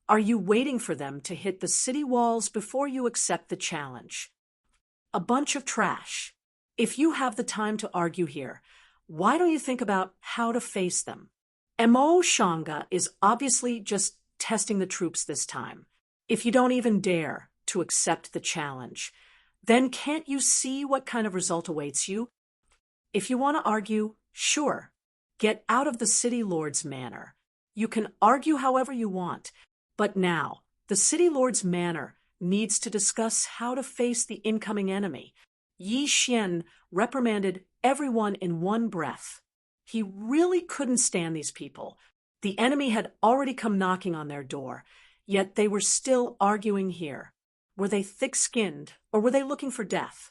Are you waiting for them to hit the city walls before you accept the challenge? a bunch of trash. If you have the time to argue here, why don't you think about how to face them? Mo Shanga is obviously just testing the troops this time. If you don't even dare to accept the challenge, then can't you see what kind of result awaits you? If you want to argue, sure, get out of the city lord's manor. You can argue however you want, but now the city lord's manor needs to discuss how to face the incoming enemy. Yi Xian reprimanded everyone in one breath. He really couldn't stand these people. The enemy had already come knocking on their door, yet they were still arguing here. Were they thick-skinned, or were they looking for death?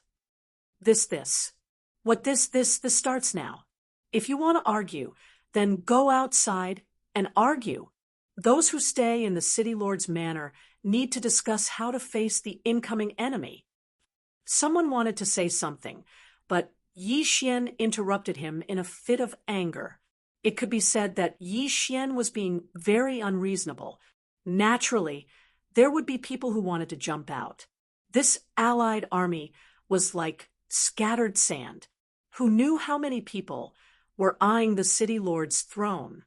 This starts now. If you want to argue, then go outside and argue. Those who stay in the city lord's manor need to discuss how to face the incoming enemy. Someone wanted to say something, but Yi Xian interrupted him in a fit of anger. It could be said that Yi Xian was being very unreasonable. Naturally, there would be people who wanted to jump out. This allied army was like scattered sand, who knew how many people were eyeing the city lord's throne.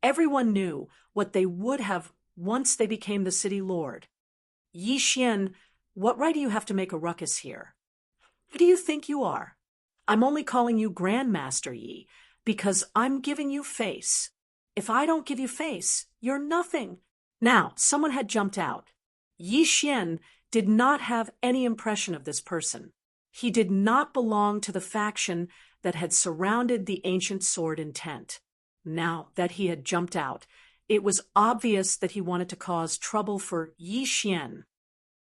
Everyone knew what they would have once they became the city lord. Yi Xian, what right do you have to make a ruckus here? Who do you think you are? I'm only calling you Grandmaster Yi because I'm giving you face. If I don't give you face, you're nothing. Now, someone had jumped out. Yi Xian did not have any impression of this person. He did not belong to the faction that had surrounded the ancient sword in tent. Now that he had jumped out, it was obvious that he wanted to cause trouble for Yi Xian.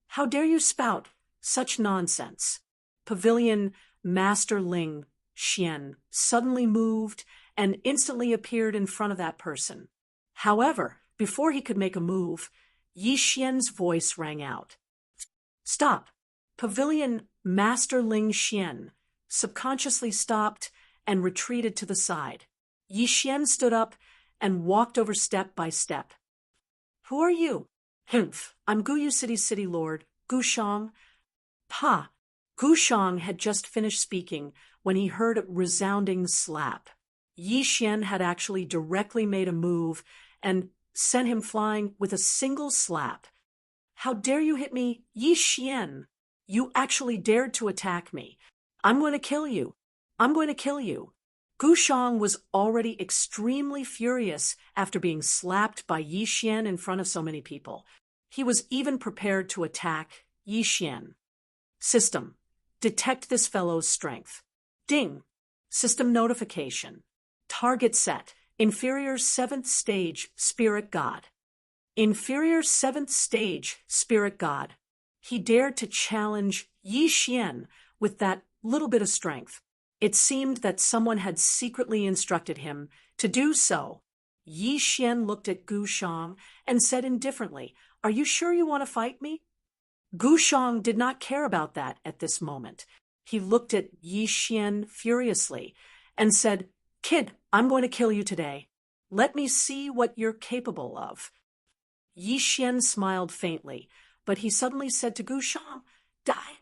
How dare you spout such nonsense? Pavilion Master Ling Xian suddenly moved and instantly appeared in front of that person. However, before he could make a move, Yi Xian's voice rang out. Stop! Pavilion Master Ling Xian subconsciously stopped and retreated to the side. Yi Xian stood up and walked over step by step. Who are you? Humph, I'm Guyu City's city lord, Gu Shang. Pa! Gu Shang had just finished speaking when he heard a resounding slap. Yi Xian had actually directly made a move and sent him flying with a single slap. How dare you hit me, Yi Xian? You actually dared to attack me. I'm going to kill you. I'm going to kill you. Gu Shang was already extremely furious after being slapped by Yi Xian in front of so many people. He was even prepared to attack Yi Xian. System. Detect this fellow's strength. Ding. System notification. Target set. Inferior 7th stage Spirit God. Inferior 7th stage Spirit God. He dared to challenge Yi Xian with that little bit of strength. It seemed that someone had secretly instructed him to do so. Yi Xian looked at Gu Shang and said indifferently, "Are you sure you want to fight me?" Gu Shang did not care about that at this moment. He looked at Yi Xian furiously and said, "Kid, I'm going to kill you today. Let me see what you're capable of." Yi Xian smiled faintly, but he suddenly said to Gu Shang, "Die."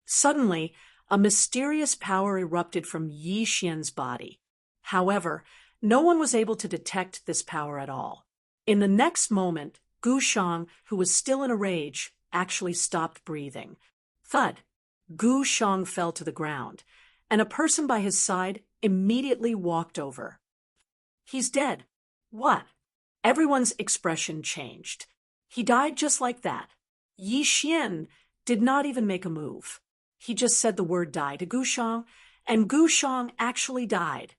Suddenly, a mysterious power erupted from Yi Xian's body. However, no one was able to detect this power at all. In the next moment, Gu Shang, who was still in a rage, actually stopped breathing. Thud! Gu Shang fell to the ground, and a person by his side immediately walked over. "He's dead." "What?" Everyone's expression changed. He died just like that. Yi Xian did not even make a move. He just said the word die to Gu Shang, and Gu Shang actually died.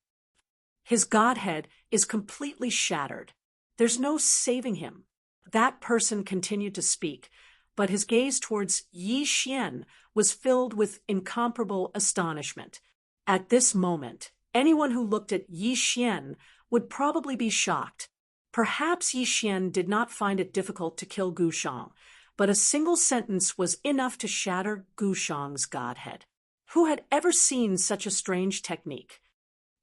His godhead is completely shattered. There's no saving him. That person continued to speak, but his gaze towards Yi Xian was filled with incomparable astonishment. At this moment, anyone who looked at Yi Xian would probably be shocked. Perhaps Yi Xian did not find it difficult to kill Gu Shang, but a single sentence was enough to shatter Gu Shang's godhead. Who had ever seen such a strange technique?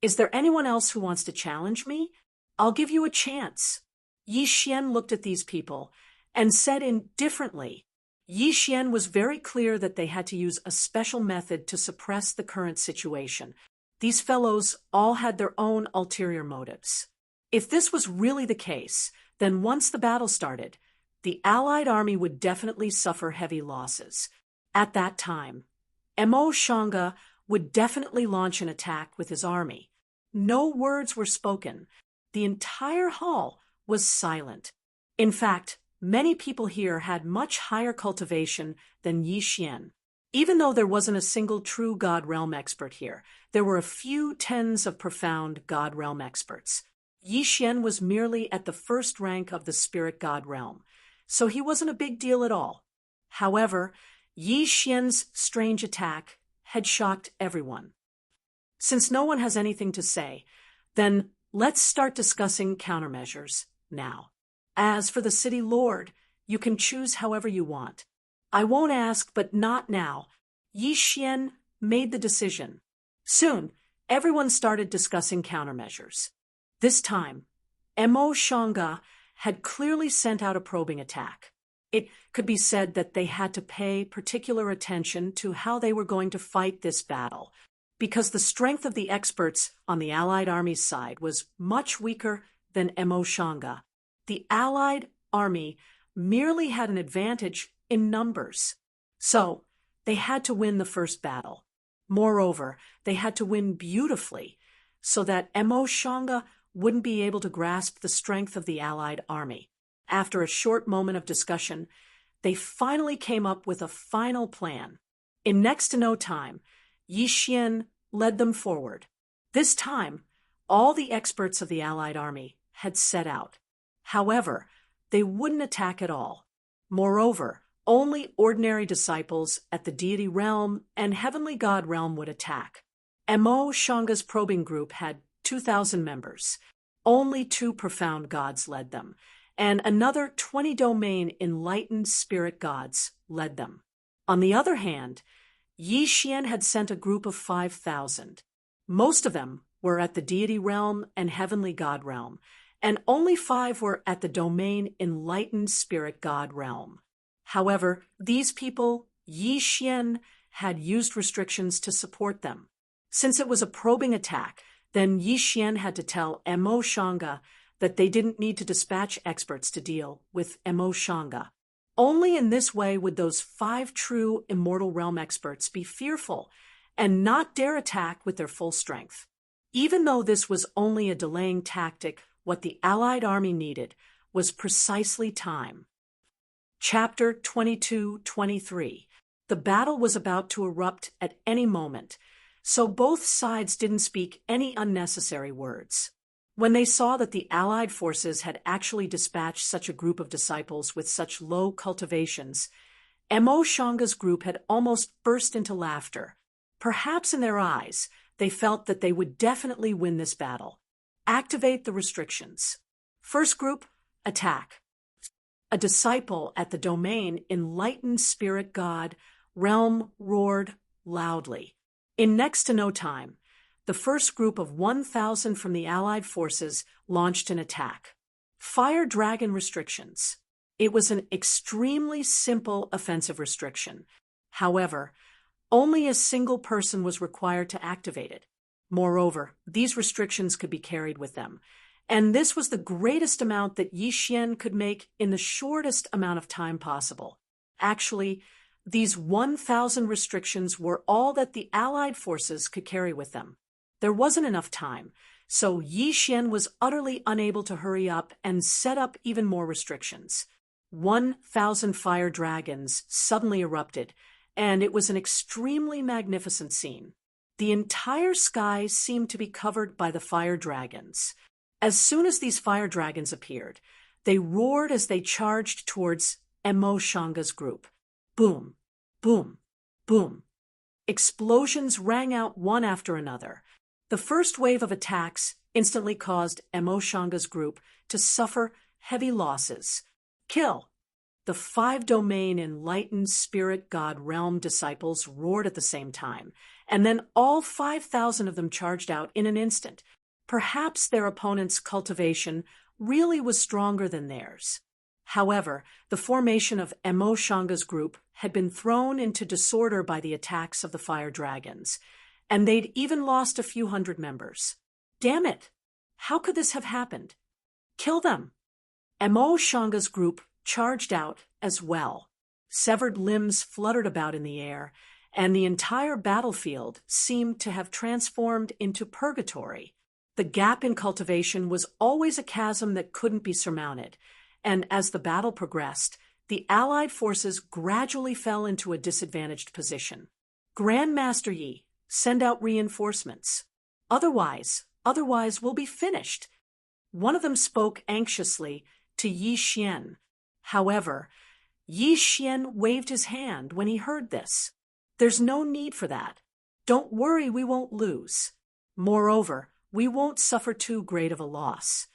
Is there anyone else who wants to challenge me? I'll give you a chance. Yi Xian looked at these people and said indifferently, Yi Xian was very clear that they had to use a special method to suppress the current situation. These fellows all had their own ulterior motives. If this was really the case, then once the battle started, the Allied army would definitely suffer heavy losses. At that time, Mo Shanga would definitely launch an attack with his army. No words were spoken. The entire hall was silent. In fact, many people here had much higher cultivation than Yi Xian. Even though there wasn't a single true God Realm expert here, there were a few tens of profound God Realm experts. Yi Xian was merely at the first rank of the Spirit God Realm, so he wasn't a big deal at all. However, Yi Xian's strange attack had shocked everyone. Since no one has anything to say, then let's start discussing countermeasures now. As for the city lord, you can choose however you want. I won't ask, but not now. Yi Xian made the decision. Soon, everyone started discussing countermeasures. This time, Mo Shanga had clearly sent out a probing attack. It could be said that they had to pay particular attention to how they were going to fight this battle, because the strength of the experts on the Allied army's side was much weaker than Mo Shanga. The Allied army merely had an advantage in numbers. So, they had to win the first battle. Moreover, they had to win beautifully, so that Mo Shanga wouldn't be able to grasp the strength of the Allied army. After a short moment of discussion, they finally came up with a final plan. In next to no time, Yi Xian led them forward. This time, all the experts of the Allied army had set out. However, they wouldn't attack at all. Moreover, only ordinary disciples at the deity realm and heavenly god realm would attack. Mo Shanga's probing group had 2,000 members. Only 2 profound gods led them, and another 20 domain enlightened spirit gods led them. On the other hand, Yi Xian had sent a group of 5,000. Most of them were at the deity realm and heavenly god realm, and only 5 were at the domain enlightened spirit god realm. However, these people, Yi Xian, had used restrictions to support them. Since it was a probing attack, then Yi Xian had to tell Mo Shanga that they didn't need to dispatch experts to deal with Mo Shanga. Only in this way would those 5 true immortal realm experts be fearful and not dare attack with their full strength. Even though this was only a delaying tactic, what the Allied army needed was precisely time. Chapter 22-23. The battle was about to erupt at any moment, so both sides didn't speak any unnecessary words. When they saw that the Allied forces had actually dispatched such a group of disciples with such low cultivations, Mo Shanga's group had almost burst into laughter. Perhaps in their eyes, they felt that they would definitely win this battle. Activate the restrictions. First group, attack. A disciple at the domain enlightened spirit god realm roared loudly. In next to no time, the first group of 1,000 from the Allied forces launched an attack. Fire dragon restrictions. It was an extremely simple offensive restriction. However, only a single person was required to activate it. Moreover, these restrictions could be carried with them, and this was the greatest amount that Yi Xian could make in the shortest amount of time possible. Actually, these 1,000 restrictions were all that the Allied forces could carry with them. There wasn't enough time, so Yi Xian was utterly unable to hurry up and set up even more restrictions. 1,000 fire dragons suddenly erupted, and it was an extremely magnificent scene. The entire sky seemed to be covered by the fire dragons. As soon as these fire dragons appeared, they roared as they charged towards Mo Shanga's group. Boom, boom, boom. Explosions rang out one after another. The first wave of attacks instantly caused Mo Shanga's group to suffer heavy losses. Kill. The 5 domain enlightened spirit god realm disciples roared at the same time, and then all 5,000 of them charged out in an instant. Perhaps their opponent's cultivation really was stronger than theirs. However, the formation of Emo Shanga's group had been thrown into disorder by the attacks of the fire dragons, and they'd even lost a few hundred members. Damn it! How could this have happened? Kill them! Emo Shanga's group charged out as well. Severed limbs fluttered about in the air, and the entire battlefield seemed to have transformed into purgatory. The gap in cultivation was always a chasm that couldn't be surmounted, and as the battle progressed, the Allied forces gradually fell into a disadvantaged position. Grandmaster Yi, send out reinforcements. Otherwise we'll be finished. One of them spoke anxiously to Yi Xian. However, Yi Xian waved his hand when he heard this. There's no need for that. Don't worry, we won't lose. Moreover, we won't suffer too great of a loss.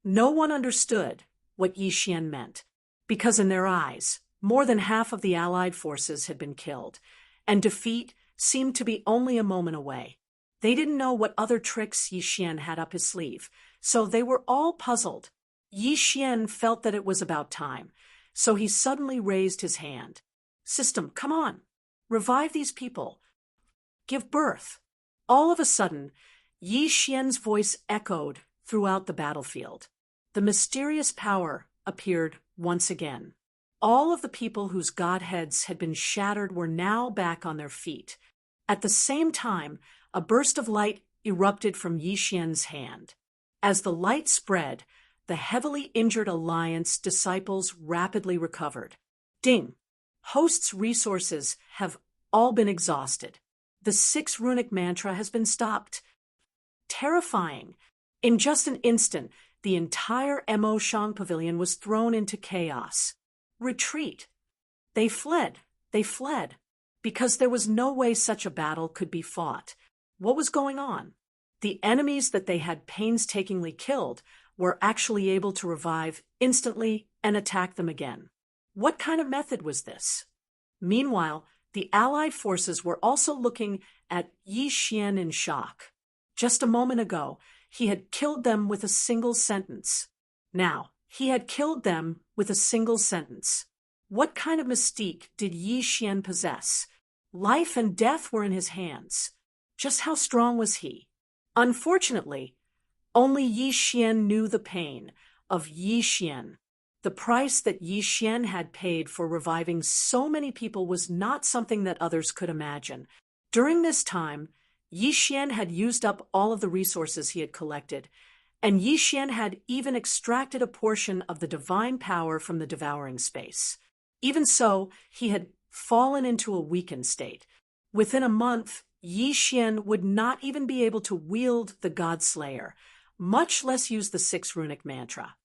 No one understood what Yi Xian meant, because in their eyes, more than half of the Allied forces had been killed, and defeat seemed to be only a moment away. They didn't know what other tricks Yi Xian had up his sleeve, so they were all puzzled. Yi Xian felt that it was about time, so he suddenly raised his hand. System, come on. Revive these people. Give birth. All of a sudden, Yi Xian's voice echoed throughout the battlefield. The mysterious power appeared once again. All of the people whose godheads had been shattered were now back on their feet. At the same time, a burst of light erupted from Yi Xian's hand. As the light spread, the heavily injured Alliance disciples rapidly recovered. Ding! Host's resources have all been exhausted. The 6 runic mantra has been stopped. Terrifying! In just an instant, the entire Emo Shang pavilion was thrown into chaos. Retreat! They fled, because there was no way such a battle could be fought. What was going on? The enemies that they had painstakingly killed were actually able to revive instantly and attack them again. What kind of method was this? Meanwhile, the Allied forces were also looking at Yi Xian in shock. Just a moment ago, he had killed them with a single sentence. Now, he had killed them with a single sentence. What kind of mystique did Yi Xian possess? Life and death were in his hands. Just how strong was he? Unfortunately, only Yi Xian knew the pain of Yi Xian. The price that Yi Xian had paid for reviving so many people was not something that others could imagine. During this time, Yi Xian had used up all of the resources he had collected, and Yi Xian had even extracted a portion of the divine power from the devouring space. Even so, he had fallen into a weakened state. Within a month, Yi Xian would not even be able to wield the God Slayer, much less use the 6 runic mantra.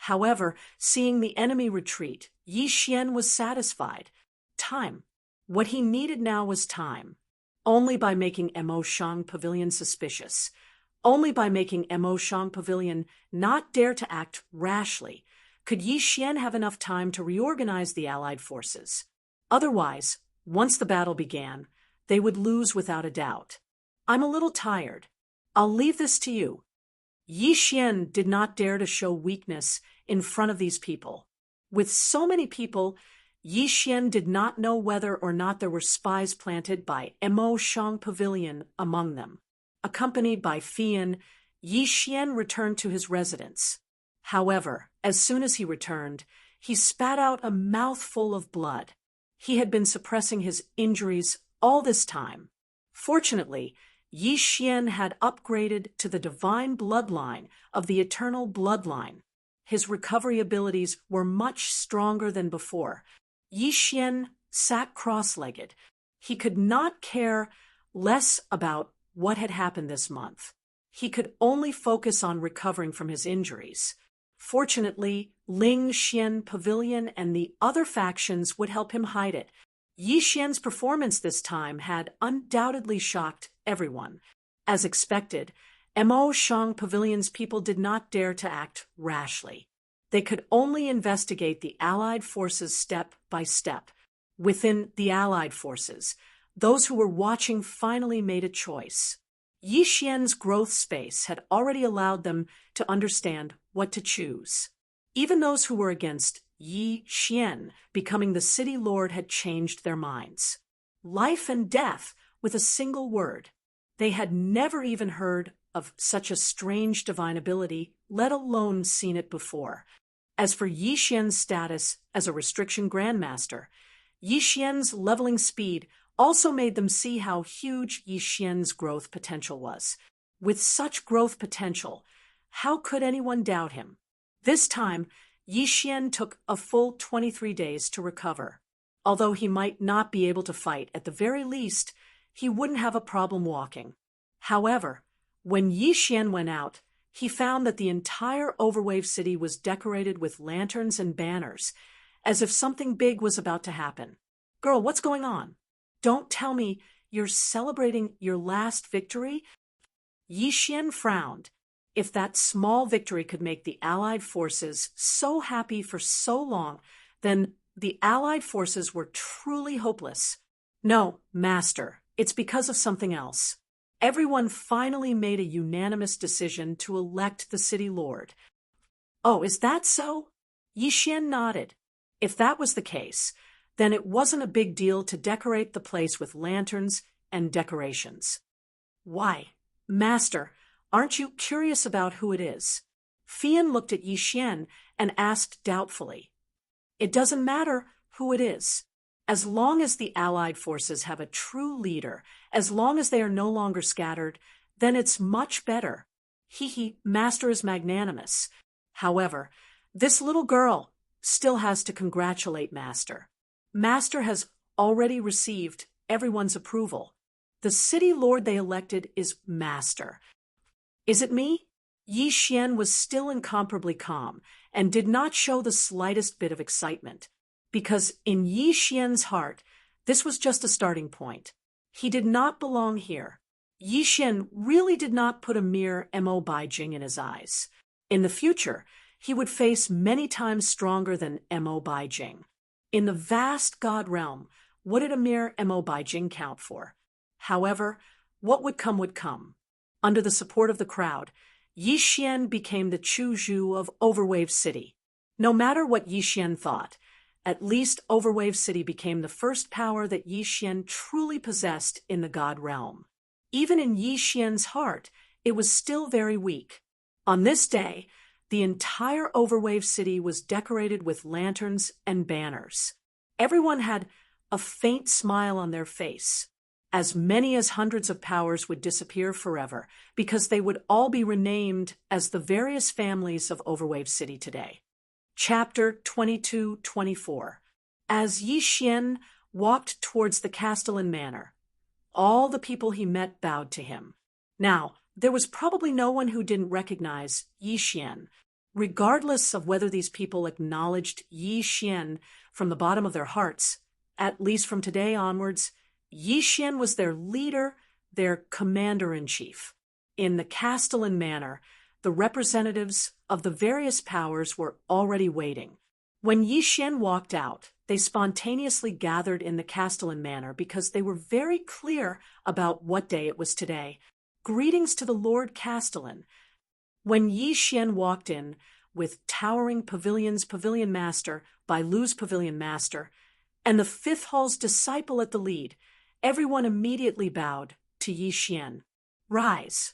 However, seeing the enemy retreat, Yi Xian was satisfied. Time. What he needed now was time. Only by making Emo Shang Pavilion suspicious, only by making Emo Shang Pavilion not dare to act rashly, could Yi Xian have enough time to reorganize the Allied forces. Otherwise, once the battle began, they would lose without a doubt. I'm a little tired. I'll leave this to you. Yi Xian did not dare to show weakness in front of these people. With so many people, Yi Xian did not know whether or not there were spies planted by Emo Shang Pavilion among them. Accompanied by Fian, Yi Xian returned to his residence. However, as soon as he returned, he spat out a mouthful of blood. He had been suppressing his injuries all this time. Fortunately, Yi Xian had upgraded to the divine bloodline of the eternal bloodline. His recovery abilities were much stronger than before. Yi Xian sat cross-legged. He could not care less about what had happened this month. He could only focus on recovering from his injuries. Fortunately, Ling Xian Pavilion and the other factions would help him hide it. Yi Xian's performance this time had undoubtedly shocked everyone. As expected, Emo Shang Pavilion's people did not dare to act rashly. They could only investigate the Allied forces step by step. Within the Allied forces, those who were watching finally made a choice. Yi Xian's growth space had already allowed them to understand what to choose. Even those who were against Yi Xian becoming the city lord had changed their minds. Life and death with a single word. They had never even heard of such a strange divine ability, let alone seen it before. As for Yi Xian's status as a restriction grandmaster, Yi Xian's leveling speed also made them see how huge Yi Xian's growth potential was. With such growth potential, how could anyone doubt him? This time, Yi Xian took a full 23 days to recover. Although he might not be able to fight, at the very least, he wouldn't have a problem walking. However, when Yi Xian went out, he found that the entire Overwave City was decorated with lanterns and banners, as if something big was about to happen. Girl, what's going on? Don't tell me you're celebrating your last victory? Yi Xian frowned. If that small victory could make the Allied forces so happy for so long, then the Allied forces were truly hopeless. No, Master, it's because of something else. Everyone finally made a unanimous decision to elect the city lord. Oh, is that so? Yi Xian nodded. If that was the case, then it wasn't a big deal to decorate the place with lanterns and decorations. Why, Master, aren't you curious about who it is? Fian looked at Yi Xian and asked doubtfully. It doesn't matter who it is. As long as the Allied forces have a true leader, as long as they are no longer scattered, then it's much better. Master is magnanimous. However, this little girl still has to congratulate Master. Master has already received everyone's approval. The city lord they elected is Master. Is it me? Yi Xian was still incomparably calm and did not show the slightest bit of excitement, because in Yi Xian's heart, this was just a starting point. He did not belong here. Yi Xian really did not put a mere Mo Baijing in his eyes. In the future, he would face many times stronger than Mo Baijing. In the vast God realm, what did a mere Mo Baijing count for? However, what would come would come. Under the support of the crowd, Yi Xian became the Chu Zhu of Overwave City. No matter what Yi Xian thought, at least Overwave City became the first power that Yi Xian truly possessed in the God realm. Even in Yi Xian's heart, it was still very weak. On this day, the entire Overwave City was decorated with lanterns and banners. Everyone had a faint smile on their face. As many as hundreds of powers would disappear forever, because they would all be renamed as the various families of Overwave City today. Chapter 22-24. As Yi Xian walked towards the Castellan Manor, all the people he met bowed to him. Now, there was probably no one who didn't recognize Yi Xian. Regardless of whether these people acknowledged Yi Xian from the bottom of their hearts, at least from today onwards, Yi Xian was their leader, their commander-in-chief. In the Castellan Manor, the representatives of the various powers were already waiting. When Yi Xian walked out, they spontaneously gathered in the Castellan Manor because they were very clear about what day it was today. Greetings to the Lord Castellan. When Yi Xian walked in, with towering pavilion's pavilion master, Bailu's pavilion master, and the Fifth Hall's disciple at the lead, everyone immediately bowed to Yi Xian. Rise.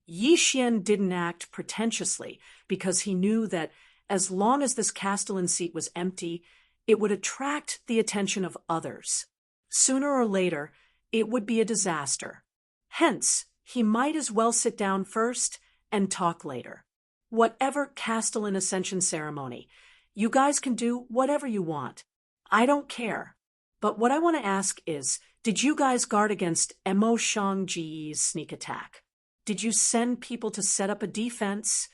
Yi Xian didn't act pretentiously because he knew that as long as this Castellan seat was empty, it would attract the attention of others. Sooner or later, it would be a disaster. Hence, he might as well sit down first and talk later. Whatever Castellan Ascension ceremony, you guys can do whatever you want. I don't care. But what I want to ask is, did you guys guard against Mo Shangji's sneak attack? Did you send people to set up a defense?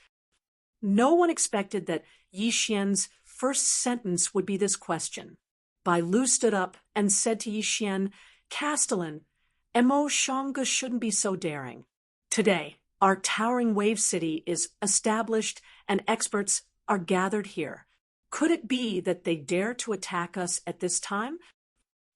No one expected that Yi Xian's first sentence would be this question. Bailu stood up and said to Yi Xian, Castellan, Mo Shangge shouldn't be so daring. Today, our towering wave city is established and experts are gathered here. Could it be that they dare to attack us at this time?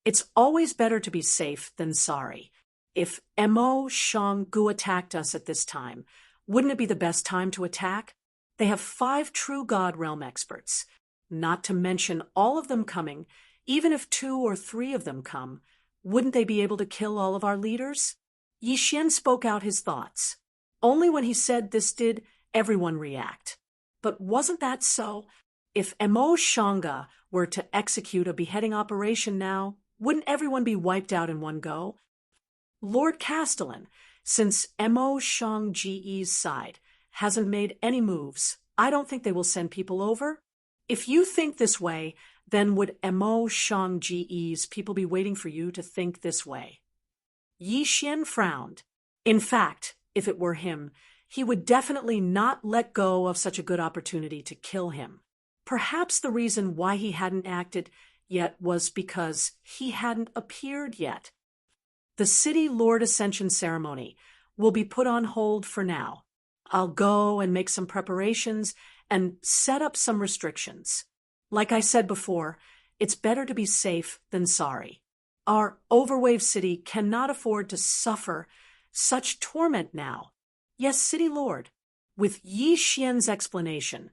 It's always better to be safe than sorry. If Mo Shanggu attacked us at this time, wouldn't it be the best time to attack? They have 5 true God realm experts, not to mention all of them coming. Even if 2 or 3 of them come, wouldn't they be able to kill all of our leaders? Yi Xian spoke out his thoughts. Only when he said this did everyone react. But wasn't that so? If Mo Shanga were to execute a beheading operation now, wouldn't everyone be wiped out in one go? Lord Castellan, since Mo Shang-Ji's side hasn't made any moves, I don't think they will send people over. If you think this way, then would Mo Shang-Ji's people be waiting for you to think this way? Yi Xian frowned. In fact, if it were him, he would definitely not let go of such a good opportunity to kill him. Perhaps the reason why he hadn't acted yet was because he hadn't appeared yet. The City Lord Ascension ceremony will be put on hold for now. I'll go and make some preparations and set up some restrictions. Like I said before, it's better to be safe than sorry. Our Overwave City cannot afford to suffer such torment now. Yes, City Lord, with Yi Xian's explanation,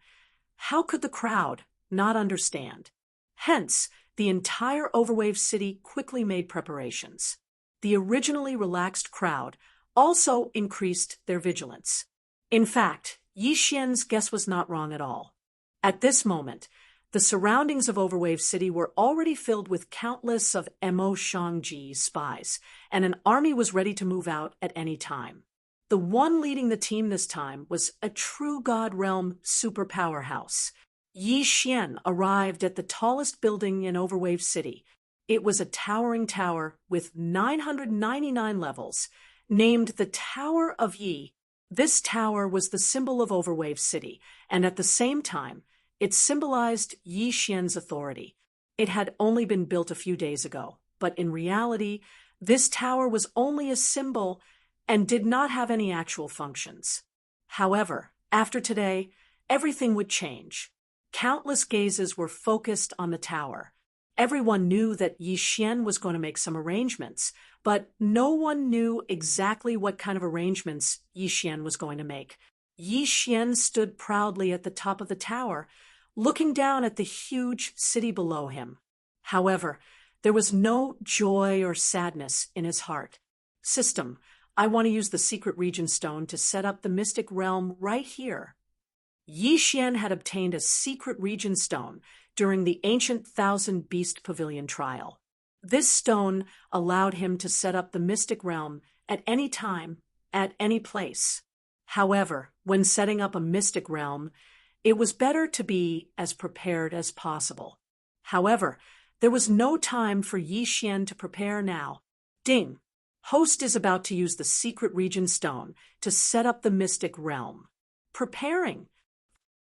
how could the crowd not understand? Hence, the entire Overwave City quickly made preparations. The originally relaxed crowd also increased their vigilance. In fact, Yi Xian's guess was not wrong at all. At this moment, the surroundings of Overwave City were already filled with countless of Mo Shang-Ji's spies, and an army was ready to move out at any time. The one leading the team this time was a true God realm super powerhouse. Yi Xian arrived at the tallest building in Overwave City. It was a towering tower with 999 levels, named the Tower of Yi. This tower was the symbol of Overwave City, and at the same time, it symbolized Yi Xian's authority. It had only been built a few days ago, but in reality, this tower was only a symbol and did not have any actual functions. However, after today, everything would change. Countless gazes were focused on the tower. Everyone knew that Yi Xian was going to make some arrangements, but no one knew exactly what kind of arrangements Yi Xian was going to make. Yi Xian stood proudly at the top of the tower, looking down at the huge city below him. However, there was no joy or sadness in his heart. System, I want to use the secret region stone to set up the mystic realm right here. Yi Xian had obtained a secret region stone during the ancient Thousand Beast Pavilion trial. This stone allowed him to set up the mystic realm at any time, at any place. However, when setting up a mystic realm, it was better to be as prepared as possible. However, there was no time for Yi Xian to prepare now. Ding! Host is about to use the secret region stone to set up the mystic realm. Preparing.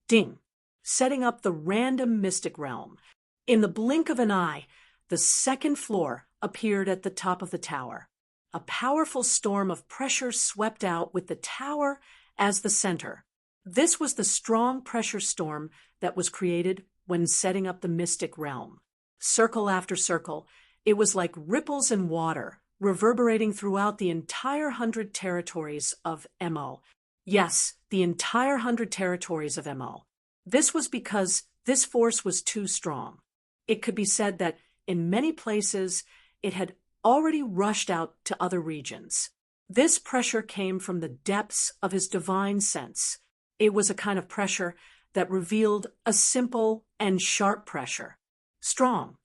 Ding! Setting up the random mystic realm. In the blink of an eye, the second floor appeared at the top of the tower. A powerful storm of pressure swept out with the tower as the center. This was the strong pressure storm that was created when setting up the mystic realm. Circle after circle, it was like ripples in water, reverberating throughout the entire 100 territories of Mo. Yes, the entire 100 territories of Mo. This was because this force was too strong. It could be said that in many places it had already rushed out to other regions. This pressure came from the depths of his divine sense. It was a kind of pressure that revealed a simple and sharp pressure. Strong,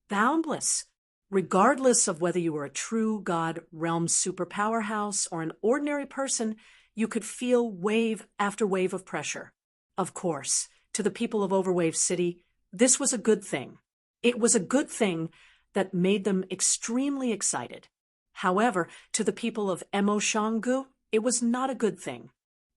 boundless. Regardless of whether you were a true God realm superpower house or an ordinary person, you could feel wave after wave of pressure. Of course, to the people of Overwave City, this was a good thing. It was a good thing that made them extremely excited. However, to the people of Mo Shanggu, it was not a good thing.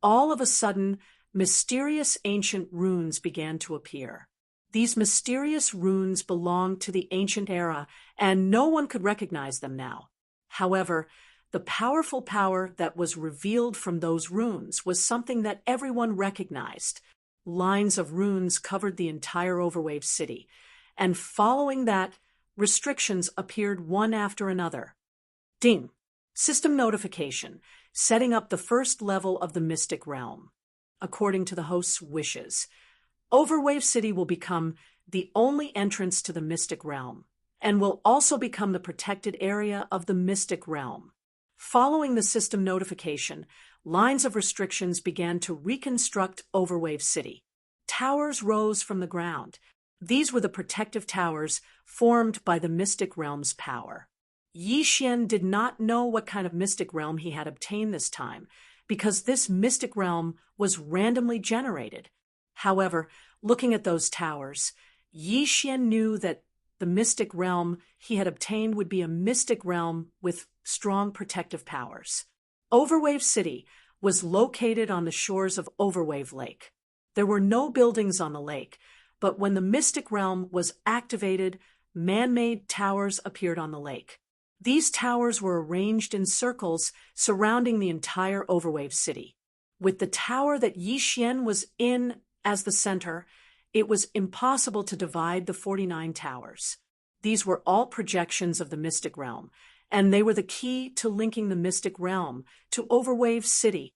All of a sudden, mysterious ancient runes began to appear. These mysterious runes belonged to the ancient era, and no one could recognize them now. However, the powerful power that was revealed from those runes was something that everyone recognized. Lines of runes covered the entire Overwave City, and following that, restrictions appeared one after another. Ding! System notification, setting up the first level of the mystic realm. according to the host's wishes. Overwave City will become the only entrance to the mystic realm, and will also become the protected area of the mystic realm. Following the system notification, lines of restrictions began to reconstruct Overwave City. Towers rose from the ground. These were the protective towers formed by the mystic realm's power. Yi Xian did not know what kind of mystic realm he had obtained this time, because this mystic realm was randomly generated. However, looking at those towers, Yi Xian knew that the mystic realm he had obtained would be a mystic realm with strong protective powers. Overwave City was located on the shores of Overwave Lake. There were no buildings on the lake, but when the mystic realm was activated, man-made towers appeared on the lake. These towers were arranged in circles surrounding the entire Overwave City. With the tower that Yi Xian was in as the center, it was impossible to divide the 49 towers. These were all projections of the mystic realm, and they were the key to linking the mystic realm to Overwave City.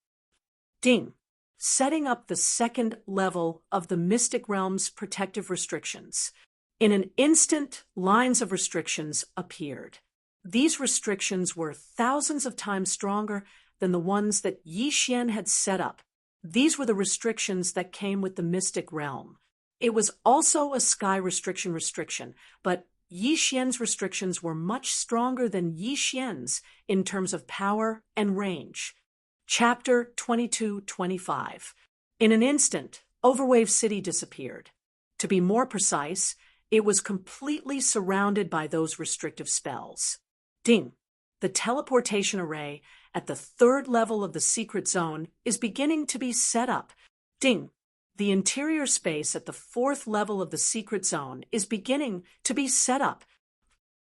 Ding! Setting up the second level of the mystic realm's protective restrictions. In an instant, lines of restrictions appeared. These restrictions were thousands of times stronger than the ones that Yi Xian had set up. These were the restrictions that came with the mystic realm. It was also a sky restriction, but Yi Xian's restrictions were much stronger than Yi Xian's in terms of power and range. Chapter 22-25. In an instant, Overwave City disappeared. To be more precise, it was completely surrounded by those restrictive spells. Ding! The teleportation array at the third level of the secret zone is beginning to be set up. Ding! The interior space at the fourth level of the secret zone is beginning to be set up.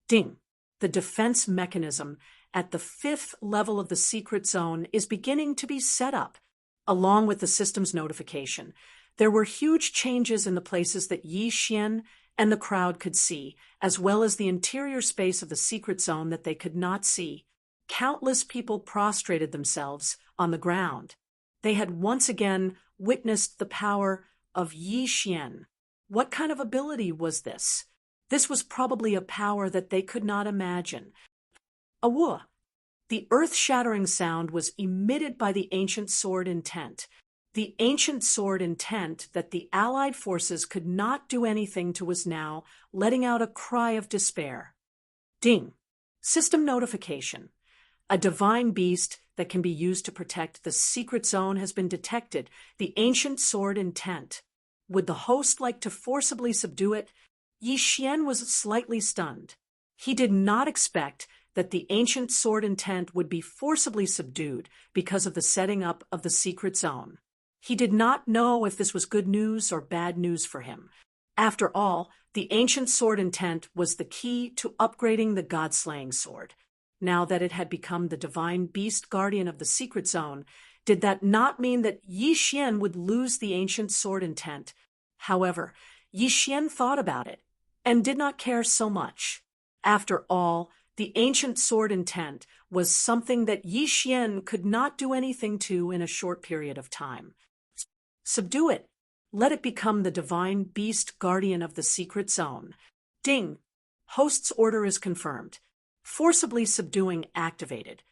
Ding! The defense mechanism at the fifth level of the secret zone is beginning to be set up. Along with the system's notification, there were huge changes in the places that Yi Xian and the crowd could see, as well as the interior space of the secret zone that they could not see. Countless people prostrated themselves on the ground. They had once again witnessed the power of Yi Xian. What kind of ability was this? This was probably a power that they could not imagine. Awoo! The earth-shattering sound was emitted by the ancient sword intent. The ancient sword intent that the allied forces could not do anything to was now letting out a cry of despair. Ding! System notification. A divine beast that can be used to protect the secret zone has been detected. The ancient sword intent. Would the host like to forcibly subdue it? Yi Xian was slightly stunned. He did not expect that the ancient sword intent would be forcibly subdued because of the setting up of the secret zone. He did not know if this was good news or bad news for him. After all, the ancient sword intent was the key to upgrading the god-slaying sword. Now that it had become the divine beast guardian of the secret zone, did that not mean that Yi Xian would lose the ancient sword intent? However, Yi Xian thought about it and did not care so much. After all, the ancient sword intent was something that Yi Xian could not do anything to in a short period of time. Subdue it. Let it become the divine beast guardian of the secret zone. Ding! Host's order is confirmed. Forcibly subduing activated.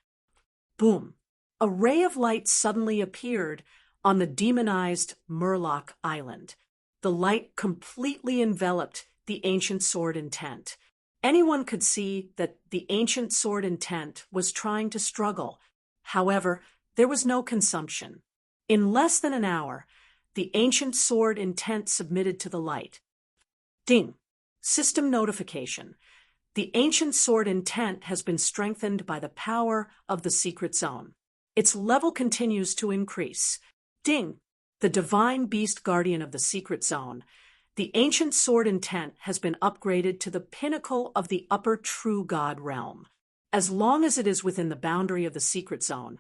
Boom! A ray of light suddenly appeared on the demonized Murloc Island. The light completely enveloped the ancient sword intent. Anyone could see that the ancient sword intent was trying to struggle. However, there was no consumption. In less than an hour, the ancient sword intent submitted to the light. Ding! System notification. The ancient sword intent has been strengthened by the power of the secret zone. Its level continues to increase. Ding! The divine beast guardian of the secret zone. The ancient sword intent has been upgraded to the pinnacle of the upper true god realm. As long as it is within the boundary of the secret zone,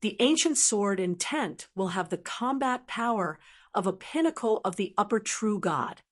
the ancient sword intent will have the combat power of a pinnacle of the upper true god.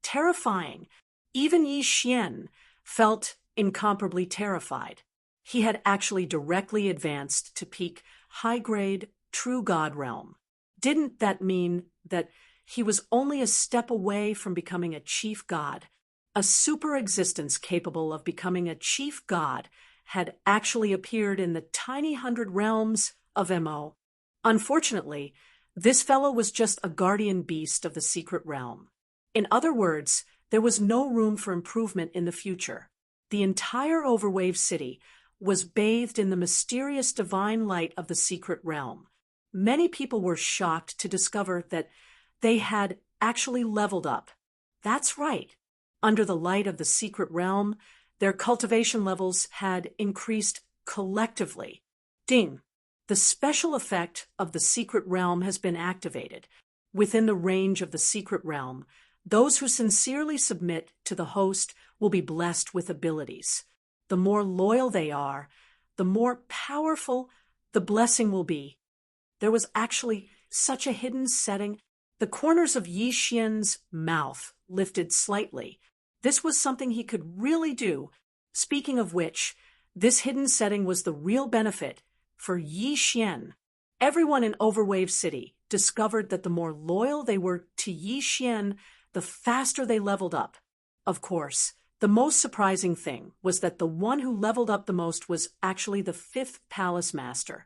Terrifying. Even Yi Xian felt incomparably terrified. He had actually directly advanced to peak high-grade true god realm. Didn't that mean that he was only a step away from becoming a chief god? A super existence capable of becoming a chief god had actually appeared in the tiny 100 realms of MO. Unfortunately, this fellow was just a guardian beast of the secret realm. In other words, there was no room for improvement in the future. The entire Overwave City was bathed in the mysterious divine light of the secret realm. Many people were shocked to discover that they had actually leveled up. That's right. Under the light of the secret realm, their cultivation levels had increased collectively. Ding! The special effect of the secret realm has been activated. Within the range of the secret realm, those who sincerely submit to the host will be blessed with abilities. The more loyal they are, the more powerful the blessing will be. There was actually such a hidden setting. The corners of Yi Xian's mouth lifted slightly. This was something he could really do. Speaking of which, this hidden setting was the real benefit for Yi Xian. Everyone in Overwave City discovered that the more loyal they were to Yi Xian, the faster they leveled up. Of course, the most surprising thing was that the one who leveled up the most was actually the 5th Palace Master,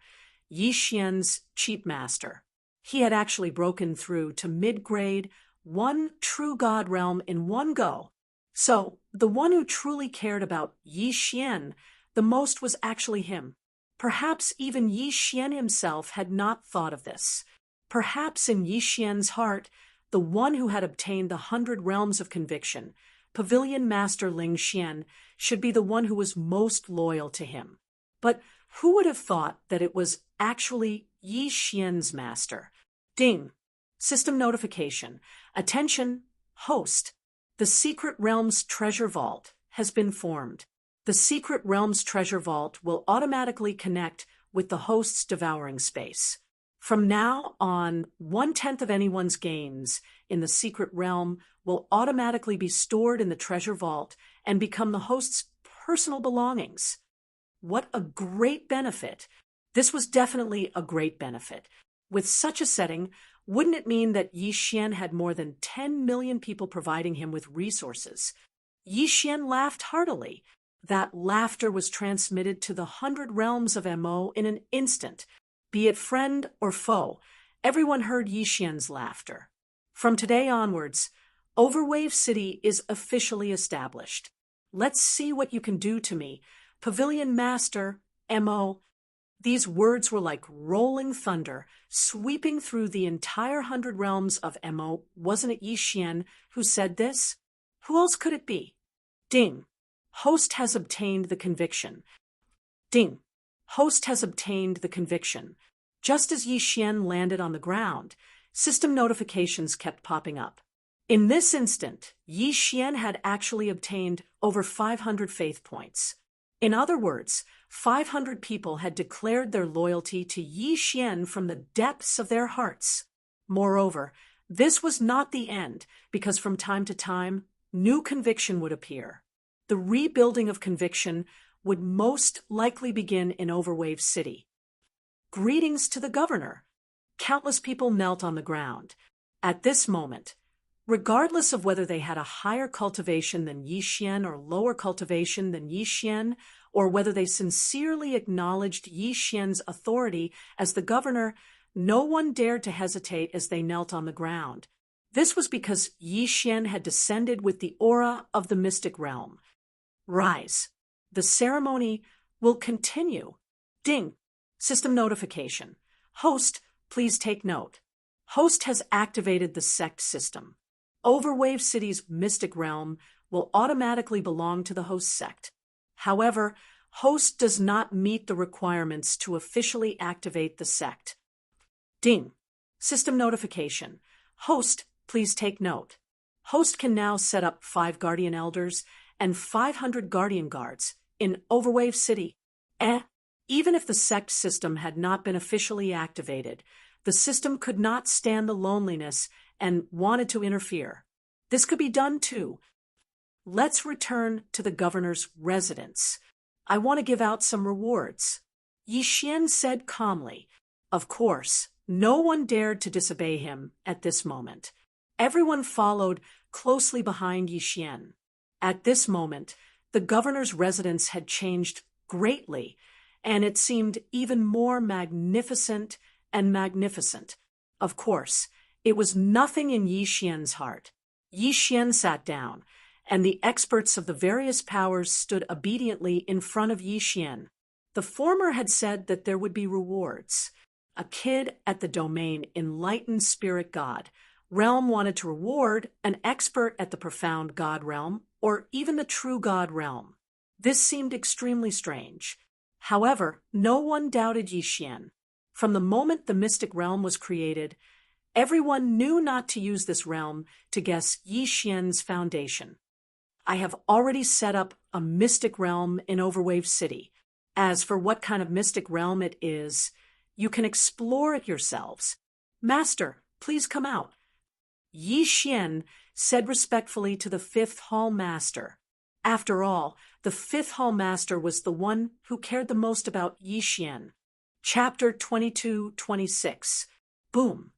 Yi Xian's Cheat Master. He had actually broken through to mid-grade, one true god realm in one go. So, the one who truly cared about Yi Xian the most was actually him. Perhaps even Yi Xian himself had not thought of this. Perhaps in Yi Xian's heart, the one who had obtained the 100 realms of conviction, Pavilion Master Ling Xian, should be the one who was most loyal to him. But who would have thought that it was actually Yi Xian's master? Ding! System notification. Attention, host. The Secret Realm's Treasure Vault has been formed. The Secret Realm's Treasure Vault will automatically connect with the host's devouring space. From now on, 1/10 of anyone's gains in the Secret Realm will automatically be stored in the Treasure Vault and become the host's personal belongings. What a great benefit! This was definitely a great benefit. With such a setting, wouldn't it mean that Yi Xian had more than 10 million people providing him with resources? Yi Xian laughed heartily. That laughter was transmitted to the 100 realms of MO in an instant. Be it friend or foe, everyone heard Yi Xian's laughter. From today onwards, Overwave City is officially established. Let's see what you can do to me. Pavilion Master, MO. These words were like rolling thunder, sweeping through the entire 100 realms of MO. Wasn't it Yi Xian who said this? Who else could it be? Ding! Host has obtained the conviction. Ding! Host has obtained the conviction. Just as Yi Xian landed on the ground, system notifications kept popping up. In this instant, Yi Xian had actually obtained over 500 faith points. In other words, 500 people had declared their loyalty to Yi Xian from the depths of their hearts. Moreover, this was not the end, because from time to time, new conviction would appear. The rebuilding of conviction would most likely begin in Overwave City. Greetings to the governor. Countless people knelt on the ground. At this moment, regardless of whether they had a higher cultivation than Yi Xian or lower cultivation than Yi Xian, or whether they sincerely acknowledged Yi Xian's authority as the governor, no one dared to hesitate as they knelt on the ground. This was because Yi Xian had descended with the aura of the mystic realm. Rise. The ceremony will continue. Ding! System notification. Host, please take note. Host has activated the sect system. Overwave City's mystic realm will automatically belong to the host sect. However, host does not meet the requirements to officially activate the sect. Ding! System notification. Host, please take note. Host can now set up 5 Guardian Elders and 500 Guardian Guards in Overwave City. Even if the sect system had not been officially activated, the system could not stand the loneliness and wanted to interfere. This could be done too. Let's return to the governor's residence. I want to give out some rewards. Yi Xian said calmly. Of course, No one dared to disobey him at this moment. Everyone followed closely behind Yi Xian. At this moment, the governor's residence had changed greatly, and it seemed even more magnificent and magnificent. Of course, it was nothing in Yi Xian's heart. Yi Xian sat down, and the experts of the various powers stood obediently in front of Yi Xian. The former had said that there would be rewards. A kid at the domain Enlightened Spirit God realm wanted to reward an expert at the Profound God realm, or even the True God realm. This seemed extremely strange. However, no one doubted Yi Xian. From the moment the mystic realm was created, everyone knew not to use this realm to guess Yi Xian's foundation. I have already set up a mystic realm in Overwave City. As for what kind of mystic realm it is, you can explore it yourselves. Master, please come out. Yi Xian said respectfully to the Fifth Hall Master. After all, the Fifth Hall Master was the one who cared the most about Yi Xian. Chapter 22-26. Boom!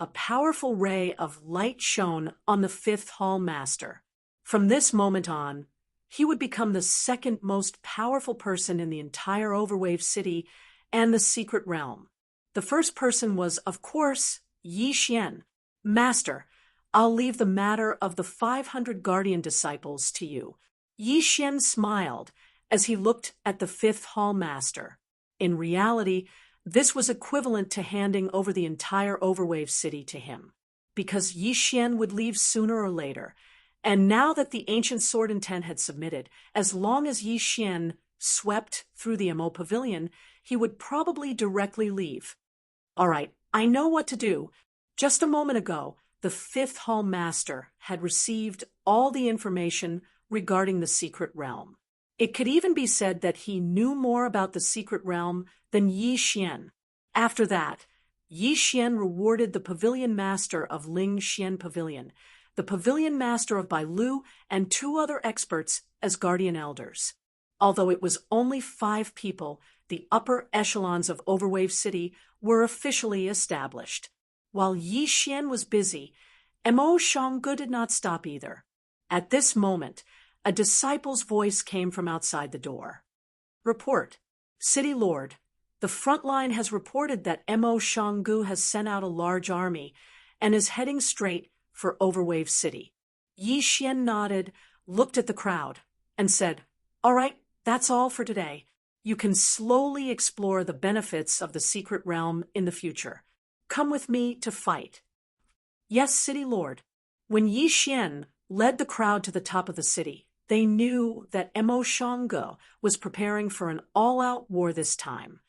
A powerful ray of light shone on the Fifth Hall Master. From this moment on, he would become the second most powerful person in the entire Overwave City and the secret realm. The first person was, of course, Yi Xian. Master, I'll leave the matter of the 500 guardian disciples to you. Yi Xian smiled as he looked at the Fifth Hall Master. In reality, this was equivalent to handing over the entire Overwave City to him, because Yi Xian would leave sooner or later. And now that the ancient sword intent had submitted, as long as Yi Xian swept through the Emo Pavilion, he would probably directly leave. All right, I know what to do. Just a moment ago, the Fifth Hall Master had received all the information regarding the secret realm. It could even be said that he knew more about the secret realm than Yi Xian. After that, Yi Xian rewarded the Pavilion Master of Ling Xian Pavilion, the Pavilion Master of Bailu, and 2 other experts as guardian elders. Although it was only 5 people, the upper echelons of Overwave City were officially established. While Yi Xian was busy, Mo Shanggu did not stop either. At this moment, a disciple's voice came from outside the door. Report. City Lord, the front line has reported that Mo Shanggu has sent out a large army and is heading straight for Overwave City. Yi Xian nodded, looked at the crowd, and said, "All right, that's all for today. You can slowly explore the benefits of the secret realm in the future. Come with me to fight." Yes, City Lord. When Yi Xian led the crowd to the top of the city, they knew that Mo Shanggu was preparing for an all-out war this time.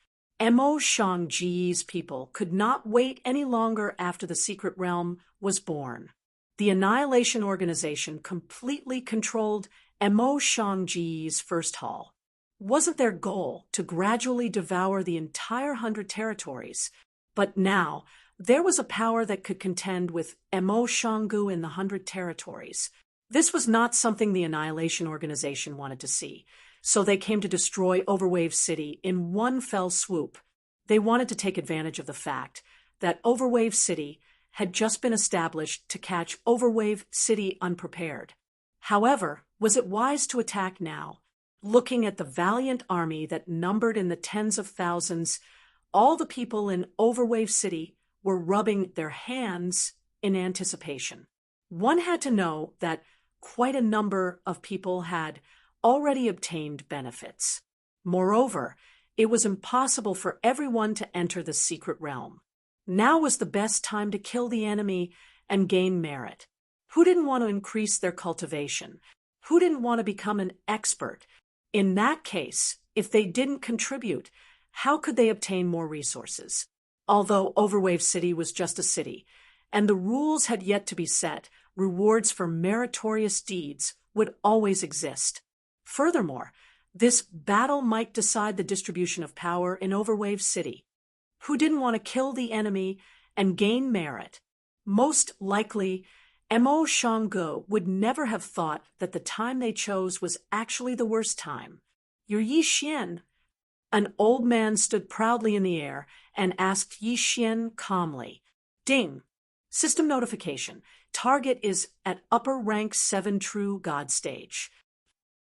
Mo Shangji's people could not wait any longer after the secret realm was born. The Annihilation Organization completely controlled Mo Shangji's first hall. Wasn't their goal to gradually devour the entire 100 territories? But now, there was a power that could contend with Mo Shanggu in the 100 territories. This was not something the Annihilation Organization wanted to see, so they came to destroy Overwave City in one fell swoop. They wanted to take advantage of the fact that Overwave City had just been established to catch Overwave City unprepared. However, was it wise to attack now? Looking at the valiant army that numbered in the tens of thousands, all the people in Overwave City were rubbing their hands in anticipation. One had to know that quite a number of people had already obtained benefits. Moreover, it was impossible for everyone to enter the secret realm. Now was the best time to kill the enemy and gain merit. Who didn't want to increase their cultivation? Who didn't want to become an expert? In that case, if they didn't contribute, how could they obtain more resources? Although Overwave City was just a city, and the rules had yet to be set, rewards for meritorious deeds would always exist. Furthermore, this battle might decide the distribution of power in Overwave City. Who didn't want to kill the enemy and gain merit? Most likely, Mo Shanggu would never have thought that the time they chose was actually the worst time. Your Yi Xian. An old man stood proudly in the air and asked Yi Xian calmly, "Ding! System notification. Target is at upper rank 7 true god stage.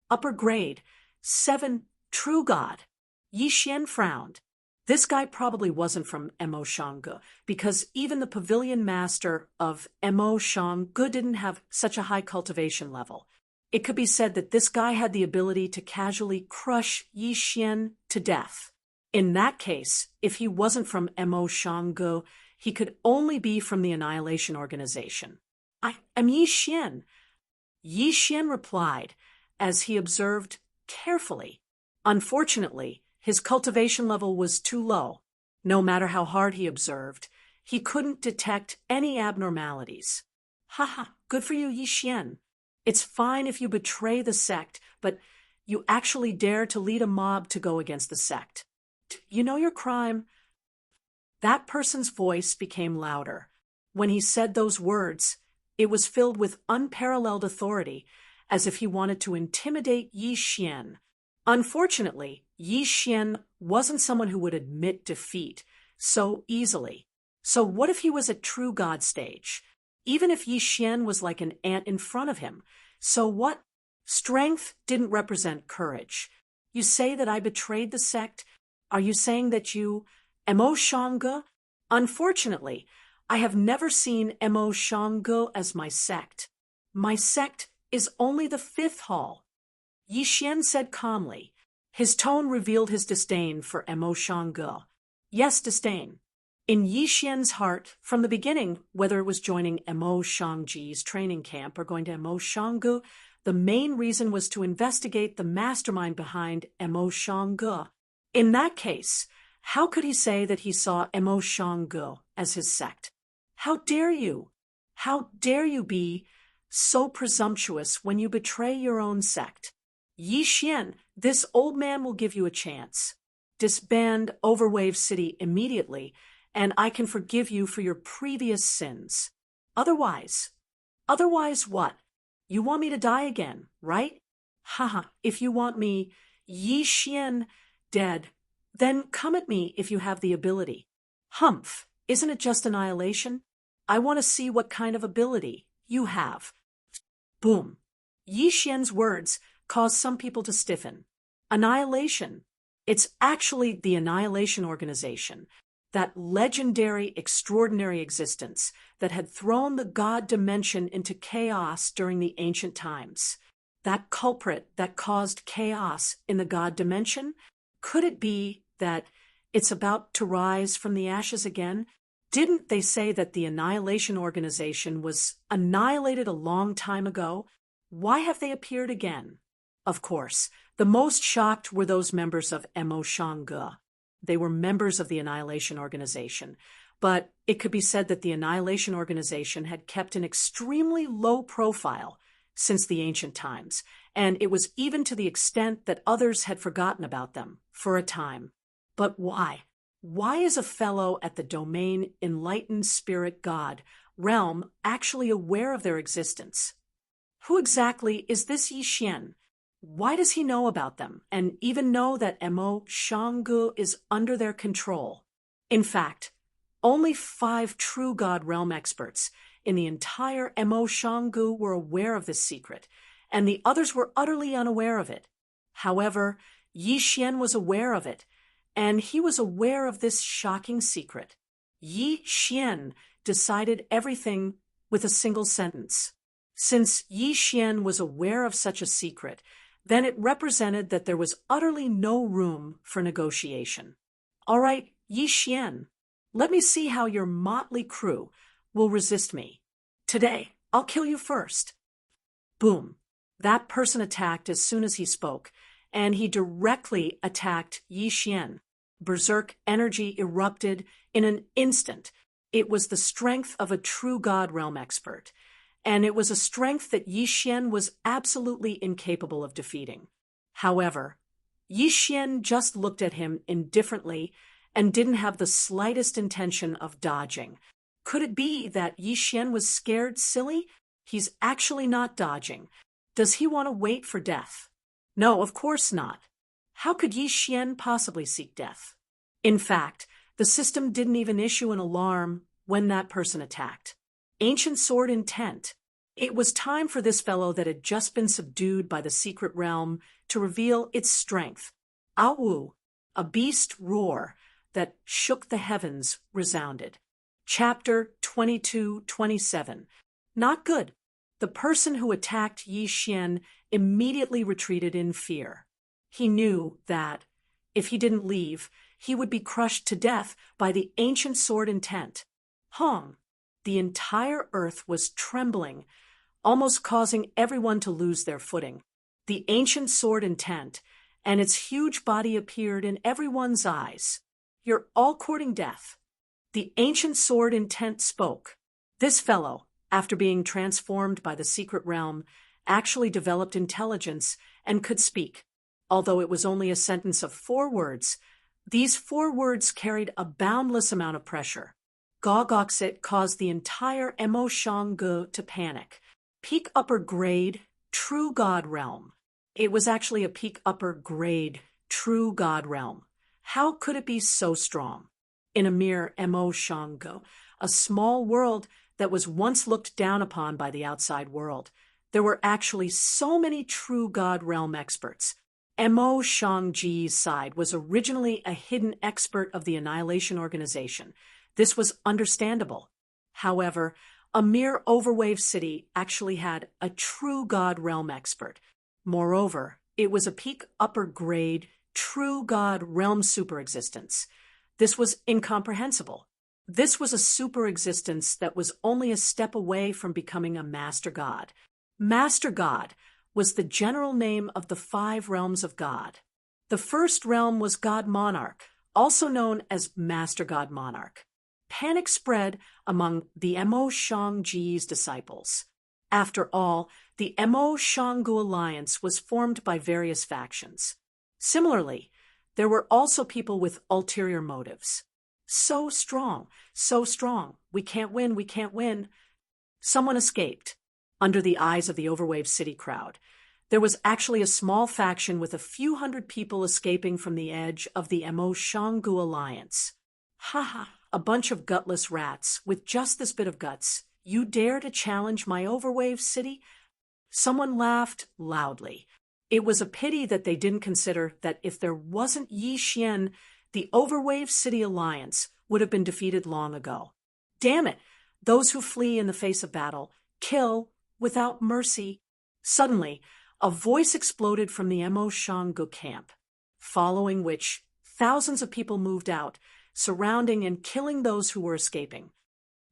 Upper grade 7 true god." Yi Xian frowned. This guy probably wasn't from Mo Shangge, because even the pavilion master of Mo Shangge didn't have such a high cultivation level. It could be said that this guy had the ability to casually crush Yi Xian to death. In that case, if he wasn't from Mo Shangge, he could only be from the Annihilation Organization. "I am Yi Xian." Yi Xian replied, as he observed carefully. Unfortunately, his cultivation level was too low. No matter how hard he observed, he couldn't detect any abnormalities. "Haha, good for you, Yi Xian. It's fine if you betray the sect, but you actually dare to lead a mob to go against the sect. You know your crime." That person's voice became louder. When he said those words, it was filled with unparalleled authority, as if he wanted to intimidate Yi Xian. Unfortunately, Yi Xian wasn't someone who would admit defeat so easily. So what if he was at true god stage? Even if Yi Xian was like an ant in front of him, so what? Strength didn't represent courage. "You say that I betrayed the sect? Are you saying that you, Mo Shangge?" "Unfortunately, I have never seen Mo Shangge as my sect. My sect is only the 5th hall." Yi Xian said calmly. His tone revealed his disdain for Mo Shangge. Yes, disdain. In Yi Xian's heart, from the beginning, whether it was joining Mo Shangji's training camp or going to Mo Shangge, the main reason was to investigate the mastermind behind Mo Shangge. In that case, how could he say that he saw Mo Shangge as his sect? How dare you? How dare you be so presumptuous when you betray your own sect? Yi Xian, this old man will give you a chance. Disband Overwave City immediately, and I can forgive you for your previous sins. Otherwise what? You want me to die again, right? Haha, if you want me, Yi Xian, dead, then come at me if you have the ability. Humph, isn't it just annihilation? I want to see what kind of ability you have. Boom. Yi Xian's words caused some people to stiffen. Annihilation. It's actually the Annihilation Organization, that legendary, extraordinary existence that had thrown the god dimension into chaos during the ancient times. That culprit that caused chaos in the god dimension? Could it be that it's about to rise from the ashes again? Didn't they say that the Annihilation Organization was annihilated a long time ago? Why have they appeared again? Of course, the most shocked were those members of Mo Shangge. They were members of the Annihilation Organization, but it could be said that the Annihilation Organization had kept an extremely low profile since the ancient times, and it was even to the extent that others had forgotten about them for a time. But why? Why is a fellow at the domain Enlightened Spirit God realm actually aware of their existence? Who exactly is this Yi Xian? Why does he know about them, and even know that Mo Shangge is under their control? In fact, only 5 true God realm experts in the entire Mo Shangge were aware of this secret, and the others were utterly unaware of it. However, Yi Xian was aware of it, and he was aware of this shocking secret. Yi Xian decided everything with a single sentence. Since Yi Xian was aware of such a secret, then it represented that there was utterly no room for negotiation. All right, Yi Xian, let me see how your motley crew will resist me. Today, I'll kill you first. Boom. That person attacked as soon as he spoke, and he directly attacked Yi Xian. Berserk energy erupted in an instant. It was the strength of a true God realm expert, and it was a strength that Yi Xian was absolutely incapable of defeating. However, Yi Xian just looked at him indifferently and didn't have the slightest intention of dodging. Could it be that Yi Xian was scared silly? He's actually not dodging. Does he want to wait for death? No, of course not. How could Yi Xian possibly seek death? In fact, the system didn't even issue an alarm when that person attacked. Ancient sword intent. It was time for this fellow that had just been subdued by the secret realm to reveal its strength. Awu, a beast roar that shook the heavens, resounded. Chapter 22-27. Not good. The person who attacked Yi Xian immediately retreated in fear. He knew that, if he didn't leave, he would be crushed to death by the ancient sword intent. Hong. The entire earth was trembling, almost causing everyone to lose their footing. The ancient sword intent, and its huge body appeared in everyone's eyes. You're all courting death. The ancient sword intent spoke. This fellow, after being transformed by the secret realm, actually developed intelligence and could speak. Although it was only a sentence of 4 words, these 4 words carried a boundless amount of pressure. Gogoksit caused the entire Mo Shanggu to panic. Peak upper grade, true god realm. It was actually a peak upper grade, true god realm. How could it be so strong? In a mere Mo Shanggu, a small world that was once looked down upon by the outside world, there were actually so many true god realm experts. Mo Shangji's side was originally a hidden expert of the Annihilation Organization. This was understandable. However, a mere overwave city actually had a true god realm expert. Moreover, it was a peak upper grade, true god realm superexistence. This was incomprehensible. This was a superexistence that was only a step away from becoming a master god. Master god was the general name of the 5 realms of God. The first realm was God Monarch, also known as Master God Monarch. Panic spread among the Mo Shangji's disciples. After all, the Mo Shanggu alliance was formed by various factions. Similarly, there were also people with ulterior motives. So strong, we can't win, we can't win. Someone escaped. Under the eyes of the Overwave City crowd, there was actually a small faction with a few hundred people escaping from the edge of the Mo Shanggu alliance. A bunch of gutless rats with just this bit of guts. You dare to challenge my Overwave City? Someone laughed loudly. It was a pity that they didn't consider that if there wasn't Yi Xian, the Overwave City alliance would have been defeated long ago. Damn it! Those who flee in the face of battle kill without mercy. Suddenly, a voice exploded from the Mo Shanggu camp, following which thousands of people moved out, surrounding and killing those who were escaping.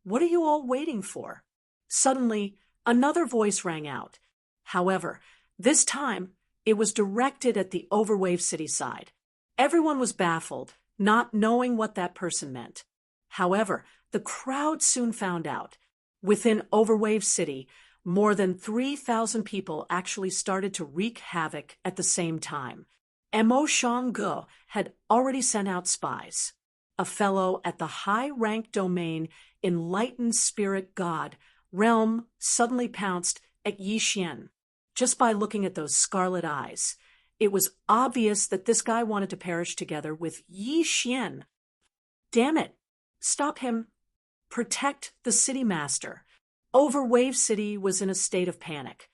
What are you all waiting for? Suddenly, another voice rang out. However, this time, it was directed at the Overwave City side. Everyone was baffled, not knowing what that person meant. However, the crowd soon found out. Within Overwave City, more than 3,000 people actually started to wreak havoc at the same time. Mo Shanggu had already sent out spies. A fellow at the high-ranked domain Enlightened Spirit God realm suddenly pounced at Yi Xian. Just by looking at those scarlet eyes, it was obvious that this guy wanted to perish together with Yi Xian. Damn it! Stop him! Protect the city master. Overwave City was in a state of panic.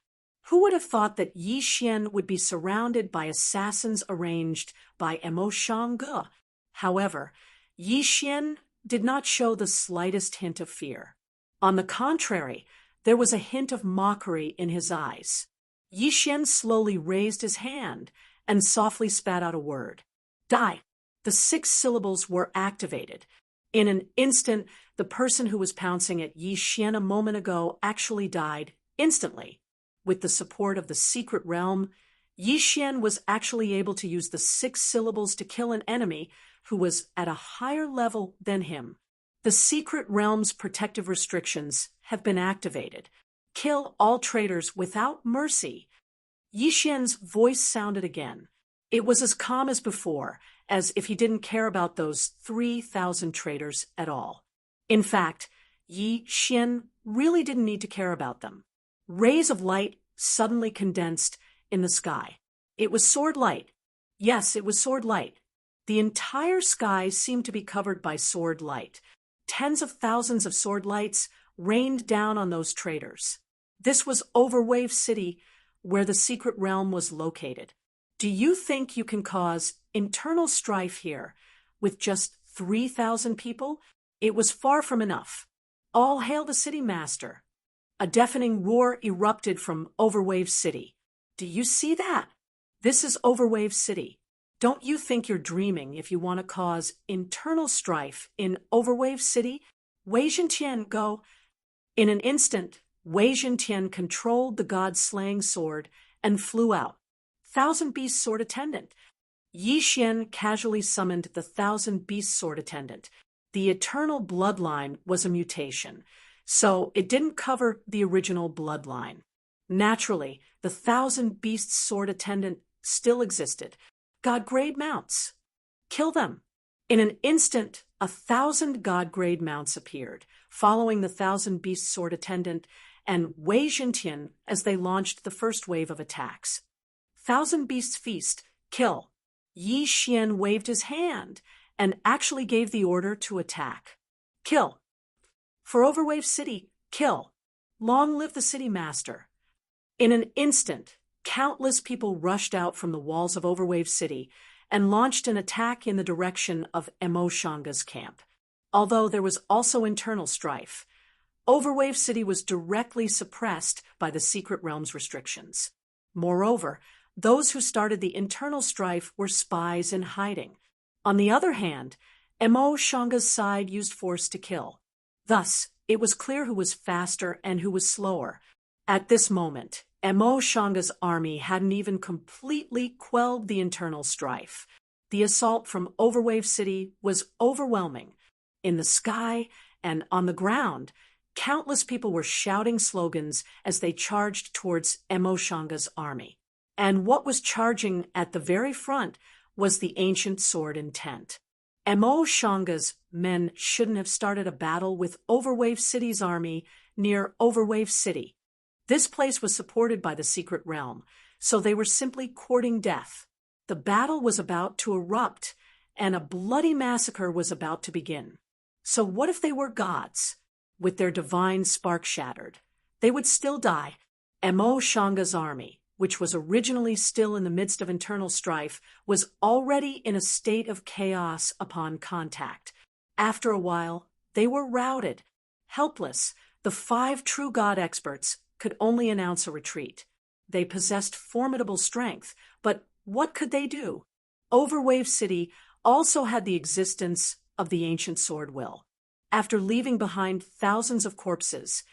Who would have thought that Yi Xian would be surrounded by assassins arranged by Mo Shanggu? However, Yi Xian did not show the slightest hint of fear. On the contrary, there was a hint of mockery in his eyes. Yi Xian slowly raised his hand and softly spat out a word. Die! The 6 syllables were activated. In an instant, the person who was pouncing at Yi Xian a moment ago actually died instantly. With the support of the secret realm, Yi Xian was actually able to use the 6 syllables to kill an enemy who was at a higher level than him. The secret realm's protective restrictions have been activated. Kill all traitors without mercy. Yi Xian's voice sounded again. It was as calm as before, as if he didn't care about those 3,000 traitors at all. In fact, Yi Xian really didn't need to care about them. Rays of light suddenly condensed in the sky. It was sword light. Yes, it was sword light. The entire sky seemed to be covered by sword light. Tens of thousands of sword lights rained down on those traders. This was Overwave City, where the secret realm was located. Do you think you can cause internal strife here with just 3,000 people? It was far from enough. All hail the city master. A deafening roar erupted from Overwave City. Do you see that? This is Overwave City. Don't you think you're dreaming if you want to cause internal strife in Overwave City? Wei Zhentian, go. In an instant, Wei Zhentian controlled the god-slaying sword and flew out. Thousand Beast Sword Attendant. Yi Xian casually summoned the Thousand Beast Sword Attendant. The eternal bloodline was a mutation, so it didn't cover the original bloodline. Naturally, the Thousand Beast Sword Attendant still existed. God-grade mounts. Kill them. In an instant, 1,000 God-grade mounts appeared, following the Thousand Beast Sword Attendant and Wei Zhentian as they launched the first wave of attacks. Thousand Beasts Feast. Kill. Yi Xian waved his hand and actually gave the order to attack. Kill. For Overwave City, kill. Long live the city master. In an instant, countless people rushed out from the walls of Overwave City and launched an attack in the direction of Mo Shanga's camp. Although there was also internal strife, Overwave City was directly suppressed by the Secret Realm's restrictions. Moreover, those who started the internal strife were spies in hiding. On the other hand, Mo Shanga's side used force to kill. Thus, it was clear who was faster and who was slower. At this moment, Mo Shanga's army hadn't even completely quelled the internal strife. The assault from Overwave City was overwhelming. In the sky and on the ground, countless people were shouting slogans as they charged towards Mo Shanga's army. And what was charging at the very front was the ancient sword intent. Mo Shanga's men shouldn't have started a battle with Overwave City's army near Overwave City. This place was supported by the secret realm, so they were simply courting death. The battle was about to erupt, and a bloody massacre was about to begin. So what if they were gods? With their divine spark shattered, they would still die. Mo Shanga's army, which was originally still in the midst of internal strife, was already in a state of chaos upon contact. After a while, they were routed. Helpless, the 5 true god experts could only announce a retreat. They possessed formidable strength, but what could they do? Overwave City also had the existence of the ancient sword will. After leaving behind thousands of corpses,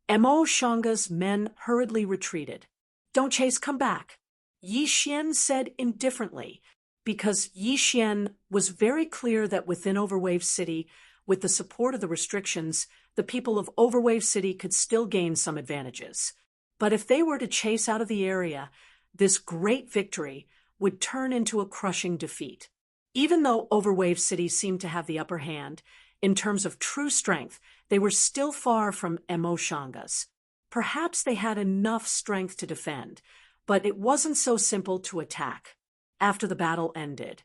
Mo Shanga's men hurriedly retreated. Don't chase, come back. Yi Xian said indifferently, because Yi Xian was very clear that within Overwave City, with the support of the restrictions, the people of Overwave City could still gain some advantages. But if they were to chase out of the area, this great victory would turn into a crushing defeat. Even though Overwave City seemed to have the upper hand, in terms of true strength, they were still far from Mo Shanga's. Perhaps they had enough strength to defend, but it wasn't so simple to attack. After the battle ended,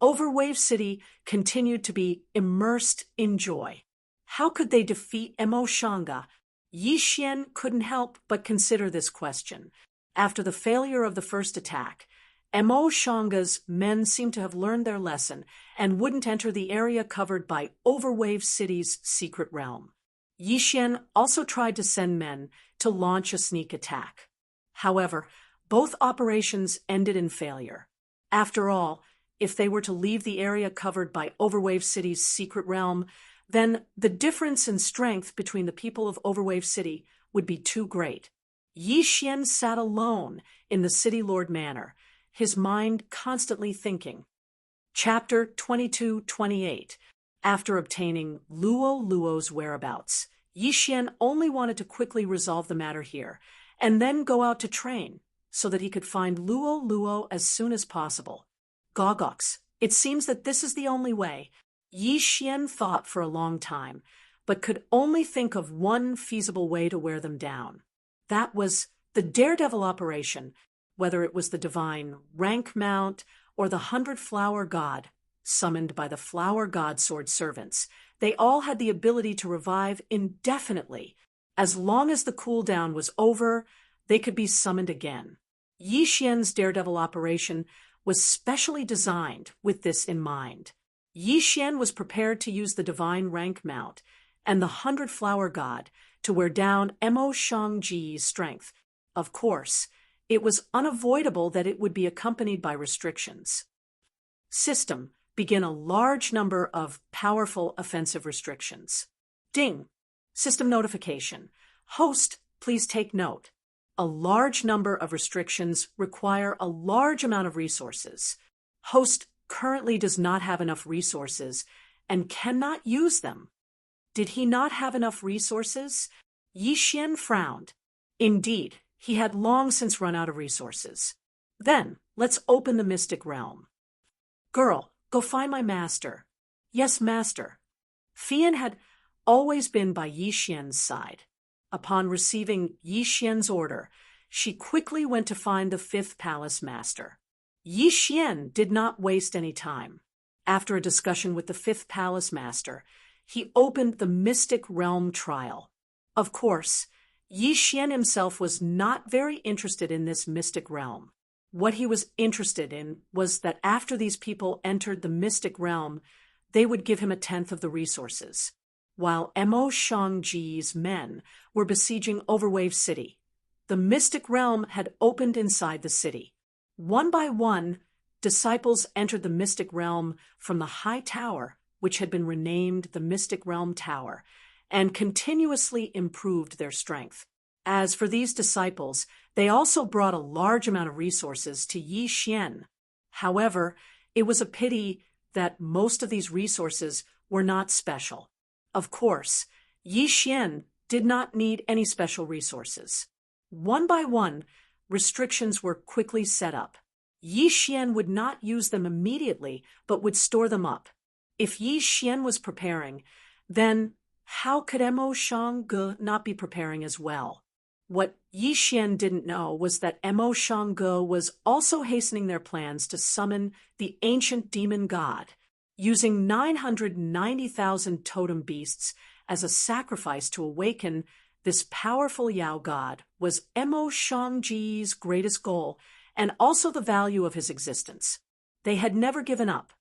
Overwave City continued to be immersed in joy. How could they defeat Mo Shanga? Yi Xian couldn't help but consider this question. After the failure of the first attack, Mo Shanga's men seemed to have learned their lesson and wouldn't enter the area covered by Overwave City's secret realm. Yi Xian also tried to send men to launch a sneak attack. However, both operations ended in failure. After all, if they were to leave the area covered by Overwave City's secret realm, then the difference in strength between the people of Overwave City would be too great. Yi Xian sat alone in the City Lord Manor, his mind constantly thinking. Chapter 22-28. After obtaining Luo Luo's whereabouts, Yi Xian only wanted to quickly resolve the matter here, and then go out to train, so that he could find Luo Luo as soon as possible. Gogox, it seems that this is the only way. Yi Xian thought for a long time, but could only think of one feasible way to wear them down. That was the daredevil operation, whether it was the divine rank mount or the 100-flower god, summoned by the flower god sword servants. They all had the ability to revive indefinitely. As long as the cooldown was over, they could be summoned again. Yi Xian's daredevil operation was specially designed with this in mind. Yi Xian was prepared to use the divine rank mount and the 100-flower god to wear down Mo Shangji's strength. Of course, it was unavoidable that it would be accompanied by restrictions. System: begin a large number of powerful offensive restrictions. Ding! System notification. Host, please take note. A large number of restrictions require a large amount of resources. Host currently does not have enough resources and cannot use them. Did he not have enough resources? Yi Xian frowned. Indeed, he had long since run out of resources. Then, let's open the mystic realm. Girl, go find my master. Yes, master. Fian had always been by Yi Xian's side. Upon receiving Yi Xian's order, she quickly went to find the 5th palace master. Yi Xian did not waste any time. After a discussion with the 5th palace master, he opened the mystic realm trial. Of course, Yi Xian himself was not very interested in this mystic realm. What he was interested in was that after these people entered the mystic realm, they would give him 1/10 of the resources, while Mo Shangji's men were besieging Overwave City. The mystic realm had opened inside the city. One by one, disciples entered the mystic realm from the high tower, which had been renamed the Mystic Realm Tower, and continuously improved their strength. As for these disciples, they also brought a large amount of resources to Yi Xian. However, it was a pity that most of these resources were not special. Of course, Yi Xian did not need any special resources. One by one, restrictions were quickly set up. Yi Xian would not use them immediately, but would store them up. If Yi Xian was preparing, then how could Mo Shangge not be preparing as well? What Yi Xian didn't know was that Mo Shangge was also hastening their plans to summon the ancient demon god, using 990,000 totem beasts as a sacrifice to awaken this powerful Yao god was Mo Shangji's greatest goal and also the value of his existence. They had never given up.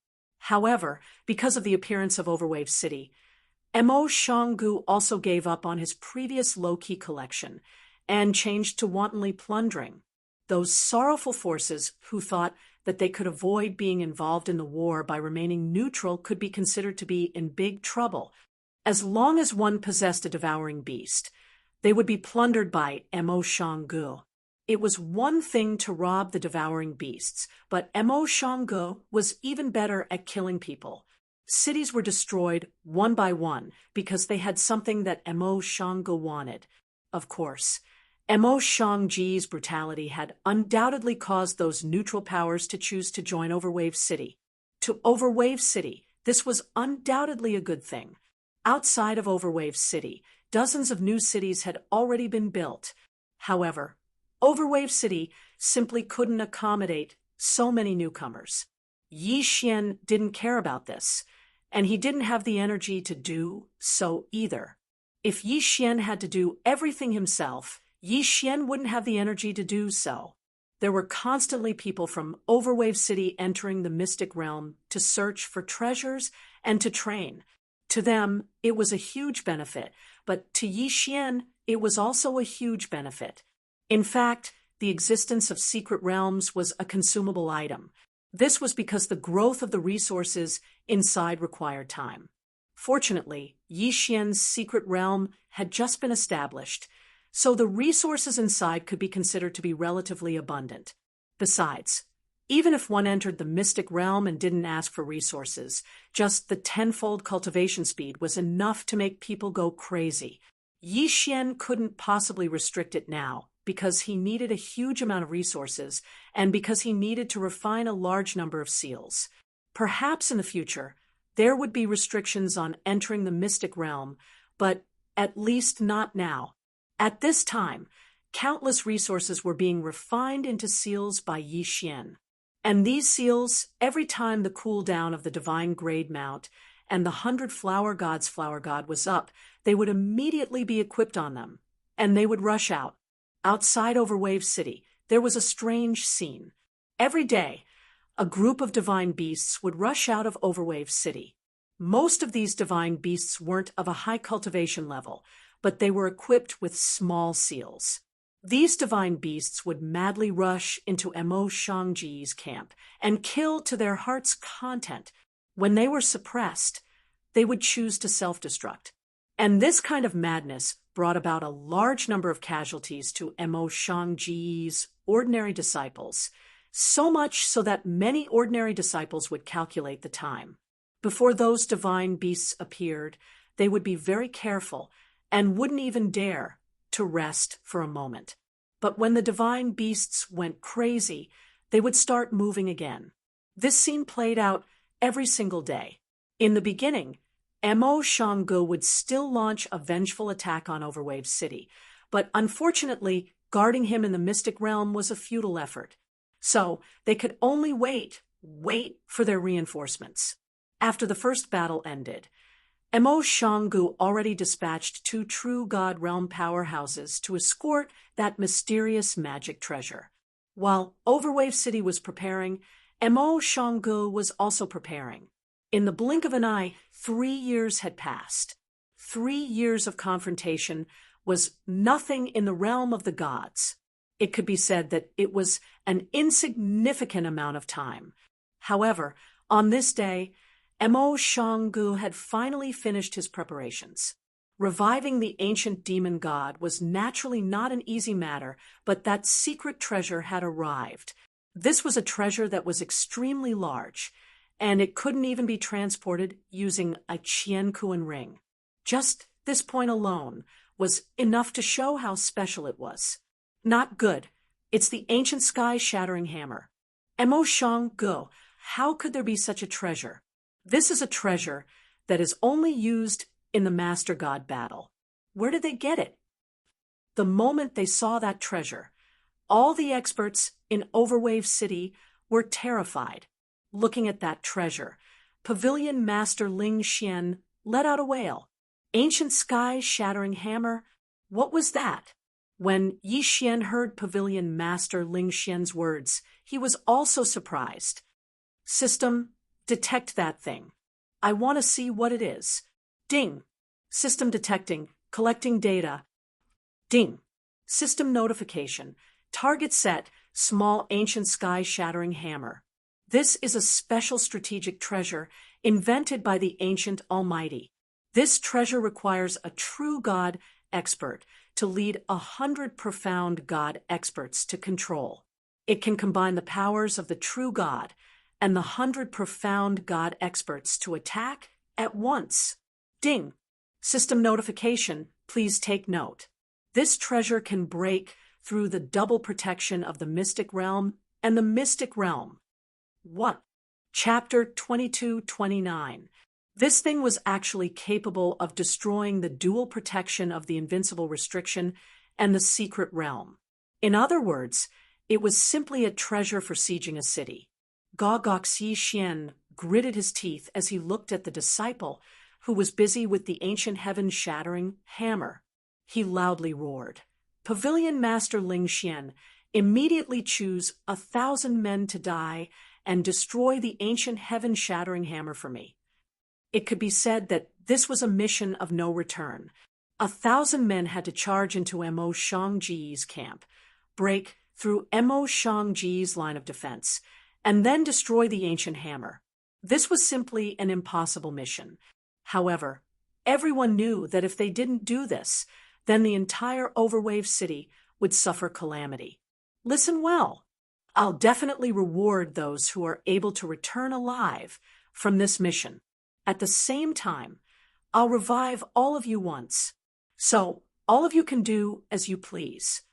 However, because of the appearance of Overwave City, Mo Shanggu also gave up on his previous low-key collection and changed to wantonly plundering. Those sorrowful forces who thought that they could avoid being involved in the war by remaining neutral could be considered to be in big trouble. As long as one possessed a devouring beast, they would be plundered by Mo Shanggu. It was one thing to rob the devouring beasts, but Mo Shanggu was even better at killing people. Cities were destroyed one by one because they had something that Mo Shanggu wanted. Of course, Mo Shangji's brutality had undoubtedly caused those neutral powers to choose to join Overwave City. To Overwave City, this was undoubtedly a good thing. Outside of Overwave City, dozens of new cities had already been built. However, Overwave City simply couldn't accommodate so many newcomers. Yi Xian didn't care about this, and he didn't have the energy to do so either. If Yi Xian had to do everything himself, Yi Xian wouldn't have the energy to do so. There were constantly people from Overwave City entering the mystic realm to search for treasures and to train. To them, it was a huge benefit, but to Yi Xian, it was also a huge benefit. In fact, the existence of secret realms was a consumable item. This was because the growth of the resources inside required time. Fortunately, Yi Xian's secret realm had just been established, so the resources inside could be considered to be relatively abundant. Besides, even if one entered the mystic realm and didn't ask for resources, just the 10-fold cultivation speed was enough to make people go crazy. Yi Xian couldn't possibly restrict it now, because he needed a huge amount of resources and because he needed to refine a large number of seals. Perhaps in the future, there would be restrictions on entering the mystic realm, but at least not now. At this time, countless resources were being refined into seals by Yi Xian. And these seals, every time the cool down of the divine grade mount and the 100 flower god was up, they would immediately be equipped on them, and they would rush out. Outside Overwave City, there was a strange scene. Every day, a group of divine beasts would rush out of Overwave City. Most of these divine beasts weren't of a high cultivation level, but they were equipped with small seals. These divine beasts would madly rush into Mo Shangji's camp and kill to their heart's content. When they were suppressed, they would choose to self-destruct. And this kind of madness brought about a large number of casualties to Mo Shangji's ordinary disciples, so much so that many ordinary disciples would calculate the time. Before those divine beasts appeared, they would be very careful and wouldn't even dare to rest for a moment. But when the divine beasts went crazy, they would start moving again. This scene played out every single day. In the beginning, Mo Shanggu would still launch a vengeful attack on Overwave City, but unfortunately, guarding him in the mystic realm was a futile effort. So they could only wait for their reinforcements. After the first battle ended, Mo Shanggu already dispatched 2 true God Realm powerhouses to escort that mysterious magic treasure. While Overwave City was preparing, Mo Shanggu was also preparing. In the blink of an eye, 3 years had passed. 3 years of confrontation was nothing in the realm of the gods. It could be said that it was an insignificant amount of time. However, on this day, Mo Shanggu had finally finished his preparations. Reviving the ancient demon god was naturally not an easy matter, but that secret treasure had arrived. This was a treasure that was extremely large, and it couldn't even be transported using a Qiankuan ring. Just this point alone was enough to show how special it was. Not good. It's the ancient sky-shattering hammer. Mo Shanggu, how could there be such a treasure? This is a treasure that is only used in the Master God battle. Where did they get it? The moment they saw that treasure, all the experts in Overwave City were terrified. Looking at that treasure, Pavilion Master Ling Xian let out a wail. Ancient sky-shattering hammer? What was that? When Yi Xian heard Pavilion Master Ling Xian's words, he was also surprised. System, detect that thing. I want to see what it is. Ding. System detecting, collecting data. Ding. System notification. Target set, small ancient sky-shattering hammer. This is a special strategic treasure invented by the ancient Almighty. This treasure requires a true God expert to lead 100 profound God experts to control. It can combine the powers of the true God and the 100 profound God experts to attack at once. Ding. System notification, please take note. This treasure can break through the double protection of the mystic realm and the mystic realm. What? Chapter 22-29. This thing was actually capable of destroying the dual protection of the invincible restriction and the secret realm. In other words, it was simply a treasure for sieging a city. Yi Xian gritted his teeth as he looked at the disciple who was busy with the ancient heaven-shattering hammer. He loudly roared, "Pavilion Master Ling Xian, immediately choose 1,000 men to die and destroy the ancient heaven-shattering hammer for me." It could be said that this was a mission of no return. 1,000 men had to charge into Mo Shangji's camp, break through Mo Shangji's line of defense, and then destroy the ancient hammer. This was simply an impossible mission. However, everyone knew that if they didn't do this, then the entire Overwave City would suffer calamity. Listen well. I'll definitely reward those who are able to return alive from this mission. At the same time, I'll revive all of you once. So, all of you can do as you please.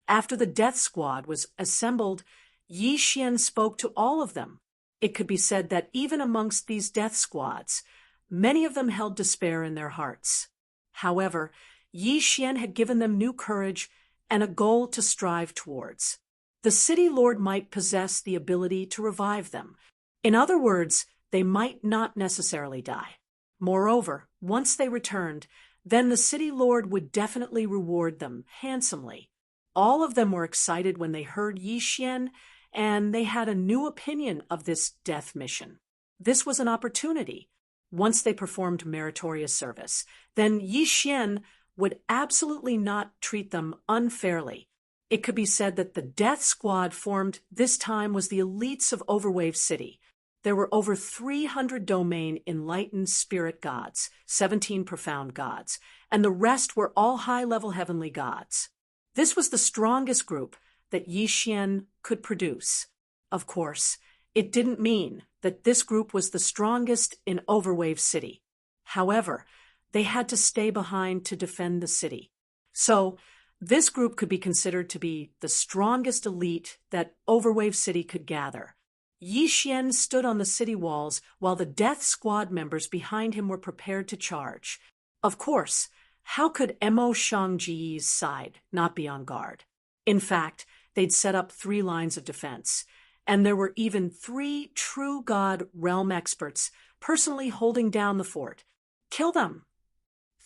After the death squad was assembled, Yi Xian spoke to all of them. It could be said that even amongst these death squads, many of them held despair in their hearts. However, Yi Xian had given them new courage and a goal to strive towards. the city lord might possess the ability to revive them. In other words, they might not necessarily die. Moreover, once they returned, then the city lord would definitely reward them handsomely. All of them were excited when they heard Yi Xian, and they had a new opinion of this death mission. This was an opportunity. Once they performed meritorious service, then Yi Xian would absolutely not treat them unfairly. It could be said that the death squad formed this time was the elites of Overwave City. There were over 300 domain enlightened spirit gods, 17 profound gods, and the rest were all high-level heavenly gods. This was the strongest group that Yi Xian could produce. Of course, it didn't mean that this group was the strongest in Overwave City. However, they had to stay behind to defend the city. So, this group could be considered to be the strongest elite that Overwave City could gather. Yi Xian stood on the city walls while the death squad members behind him were prepared to charge. Of course, how could Mo Shangji's side not be on guard? In fact, they'd set up 3 lines of defense, and there were even 3 true god realm experts personally holding down the fort. Kill them!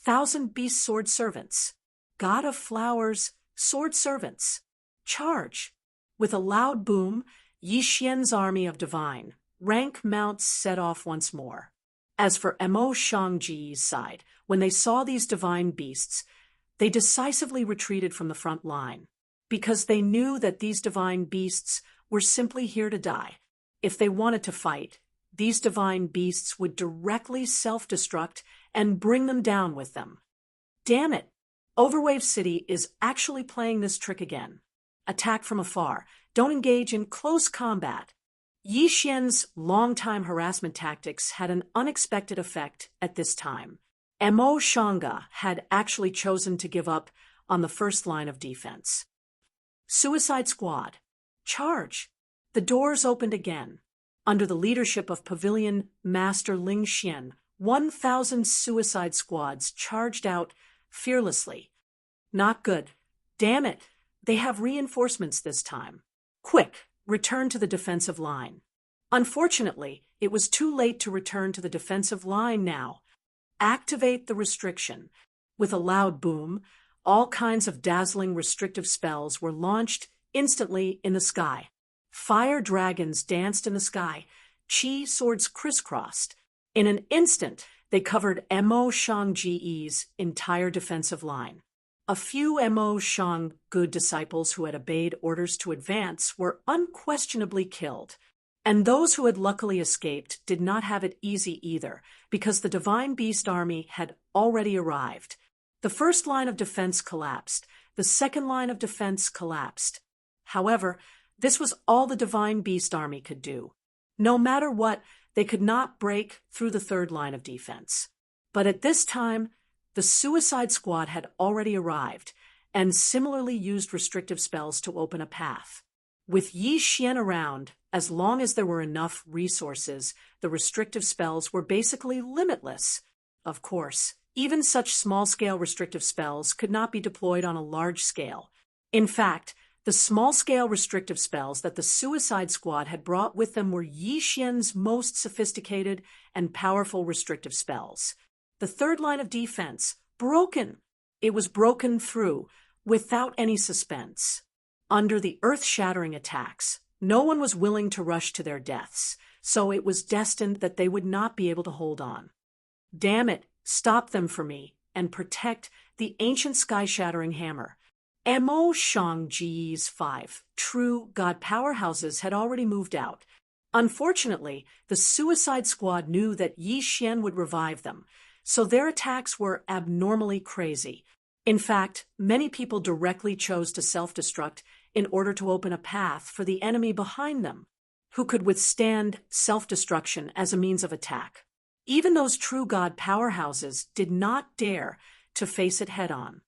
1,000 beast sword servants. God of flowers, sword servants. Charge! With a loud boom, Yi Xian's army of divine rank mounts set off once more. As for Mo Shangji's side, when they saw these divine beasts, they decisively retreated from the front line, because they knew that these divine beasts were simply here to die. If they wanted to fight, these divine beasts would directly self-destruct and bring them down with them. Damn it! Overwave City is actually playing this trick again. Attack from afar. Don't engage in close combat. Yi Xian's long-time harassment tactics had an unexpected effect at this time. Mo Shanga had actually chosen to give up on the first line of defense. Suicide Squad. Charge! The doors opened again. Under the leadership of Pavilion Master Ling Xian, 1,000 suicide squads charged out fearlessly. Not good. Damn it! They have reinforcements this time. Quick, return to the defensive line. Unfortunately, it was too late to return to the defensive line now. Activate the restriction. With a loud boom, all kinds of dazzling restrictive spells were launched instantly in the sky. Fire dragons danced in the sky. Qi swords crisscrossed. In an instant, they covered Mo Shangji's entire defensive line. A few Mo Shang good disciples who had obeyed orders to advance were unquestionably killed. And those who had luckily escaped did not have it easy either, because the Divine Beast army had already arrived. The first line of defense collapsed. The second line of defense collapsed. However, this was all the Divine Beast army could do. No matter what, they could not break through the third line of defense. But at this time, the Suicide Squad had already arrived, and similarly used restrictive spells to open a path. With Yi Xian around, as long as there were enough resources, the restrictive spells were basically limitless. Of course, even such small-scale restrictive spells could not be deployed on a large scale. In fact, the small-scale restrictive spells that the Suicide Squad had brought with them were Yi Xian's most sophisticated and powerful restrictive spells. The third line of defense, broken. It was broken through, without any suspense. Under the earth-shattering attacks, no one was willing to rush to their deaths, so it was destined that they would not be able to hold on. Damn it, stop them for me, and protect the ancient sky-shattering hammer. Mo Shangji's 5 true god powerhouses had already moved out. Unfortunately, the Suicide Squad knew that Yi Xian would revive them, so their attacks were abnormally crazy. In fact, many people directly chose to self-destruct in order to open a path for the enemy behind them, who could withstand self-destruction as a means of attack. Even those true god powerhouses did not dare to face it head-on.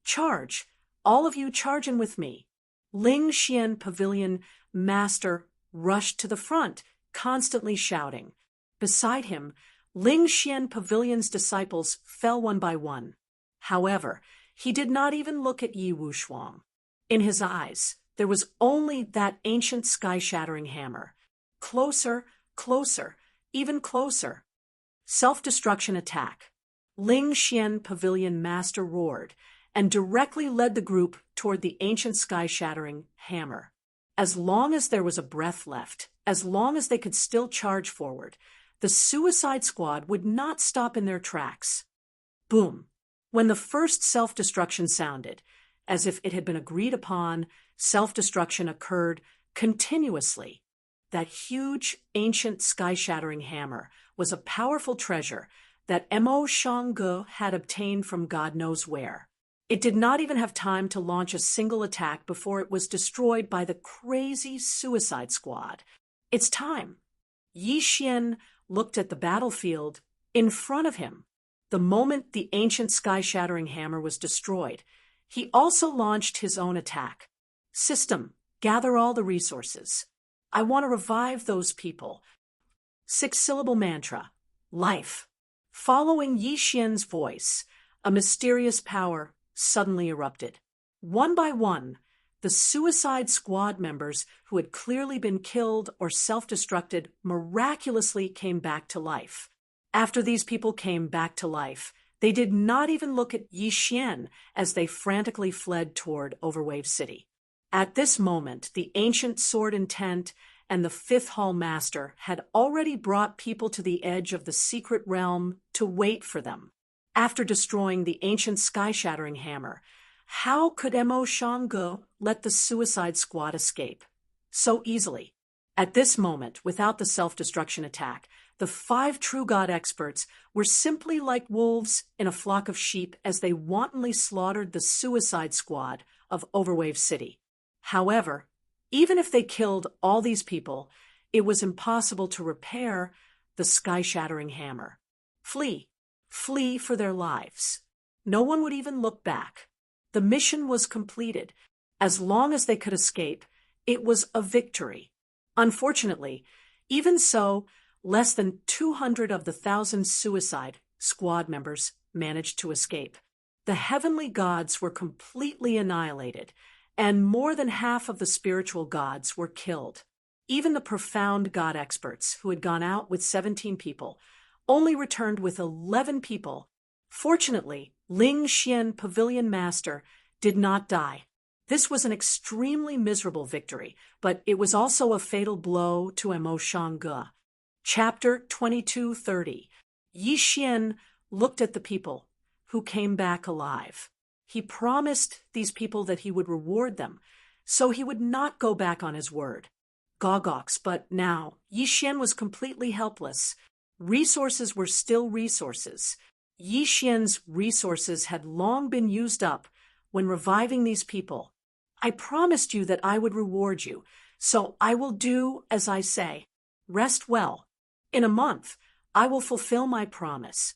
Charge! All of you charge in with me. Ling Xian Pavilion Master rushed to the front, constantly shouting. Beside him, Ling Xian Pavilion's disciples fell one by one. However, he did not even look at Yi Wushuang. In his eyes, There was only that ancient sky-shattering hammer. Closer, closer, even closer. Self-destruction attack. Ling Xian Pavilion Master roared and directly led the group toward the ancient sky-shattering hammer. As long as there was a breath left, as long as they could still charge forward, the Suicide Squad would not stop in their tracks. Boom! When the first self-destruction sounded, as if it had been agreed upon, self-destruction occurred continuously. That huge, ancient, sky-shattering hammer was a powerful treasure that Mo Shangge had obtained from God knows where. It did not even have time to launch a single attack before it was destroyed by the crazy Suicide Squad. It's time. Yi Xian looked at the battlefield in front of him. The moment the ancient sky-shattering hammer was destroyed, he also launched his own attack. System, gather all the resources. I want to revive those people. 6-syllable mantra. Life. Following Yi Xian's voice, a mysterious power suddenly erupted. One by one, the Suicide Squad members who had clearly been killed or self-destructed miraculously came back to life. After these people came back to life, they did not even look at Yi Xian as they frantically fled toward Overwave City. At this moment, the ancient sword intent and the Fifth Hall Master had already brought people to the edge of the secret realm to wait for them. After destroying the ancient sky-shattering hammer, how could Mo Shangge let the Suicide Squad escape so easily? At this moment, without the self-destruction attack, the 5 True God experts were simply like wolves in a flock of sheep as they wantonly slaughtered the Suicide Squad of Overwave City. However, even if they killed all these people, it was impossible to repair the sky-shattering hammer. Flee. Flee for their lives. No one would even look back. The mission was completed. As long as they could escape, it was a victory. Unfortunately, even so, less than 200 of the 1,000 Suicide Squad members managed to escape. The heavenly gods were completely annihilated, and more than half of the spiritual gods were killed. Even the profound god experts, who had gone out with 17 people, only returned with 11 people. Fortunately, Ling Xian Pavilion Master did not die. This was an extremely miserable victory, but it was also a fatal blow to Mo Shangge. Chapter 2230. Yi Xian looked at the people who came back alive. He promised these people that he would reward them, so he would not go back on his word. Gogox, but now Yi Xian was completely helpless. Resources were still resources. Yi Xian's resources had long been used up when reviving these people. I promised you that I would reward you, so I will do as I say. Rest well. In a month, I will fulfill my promise.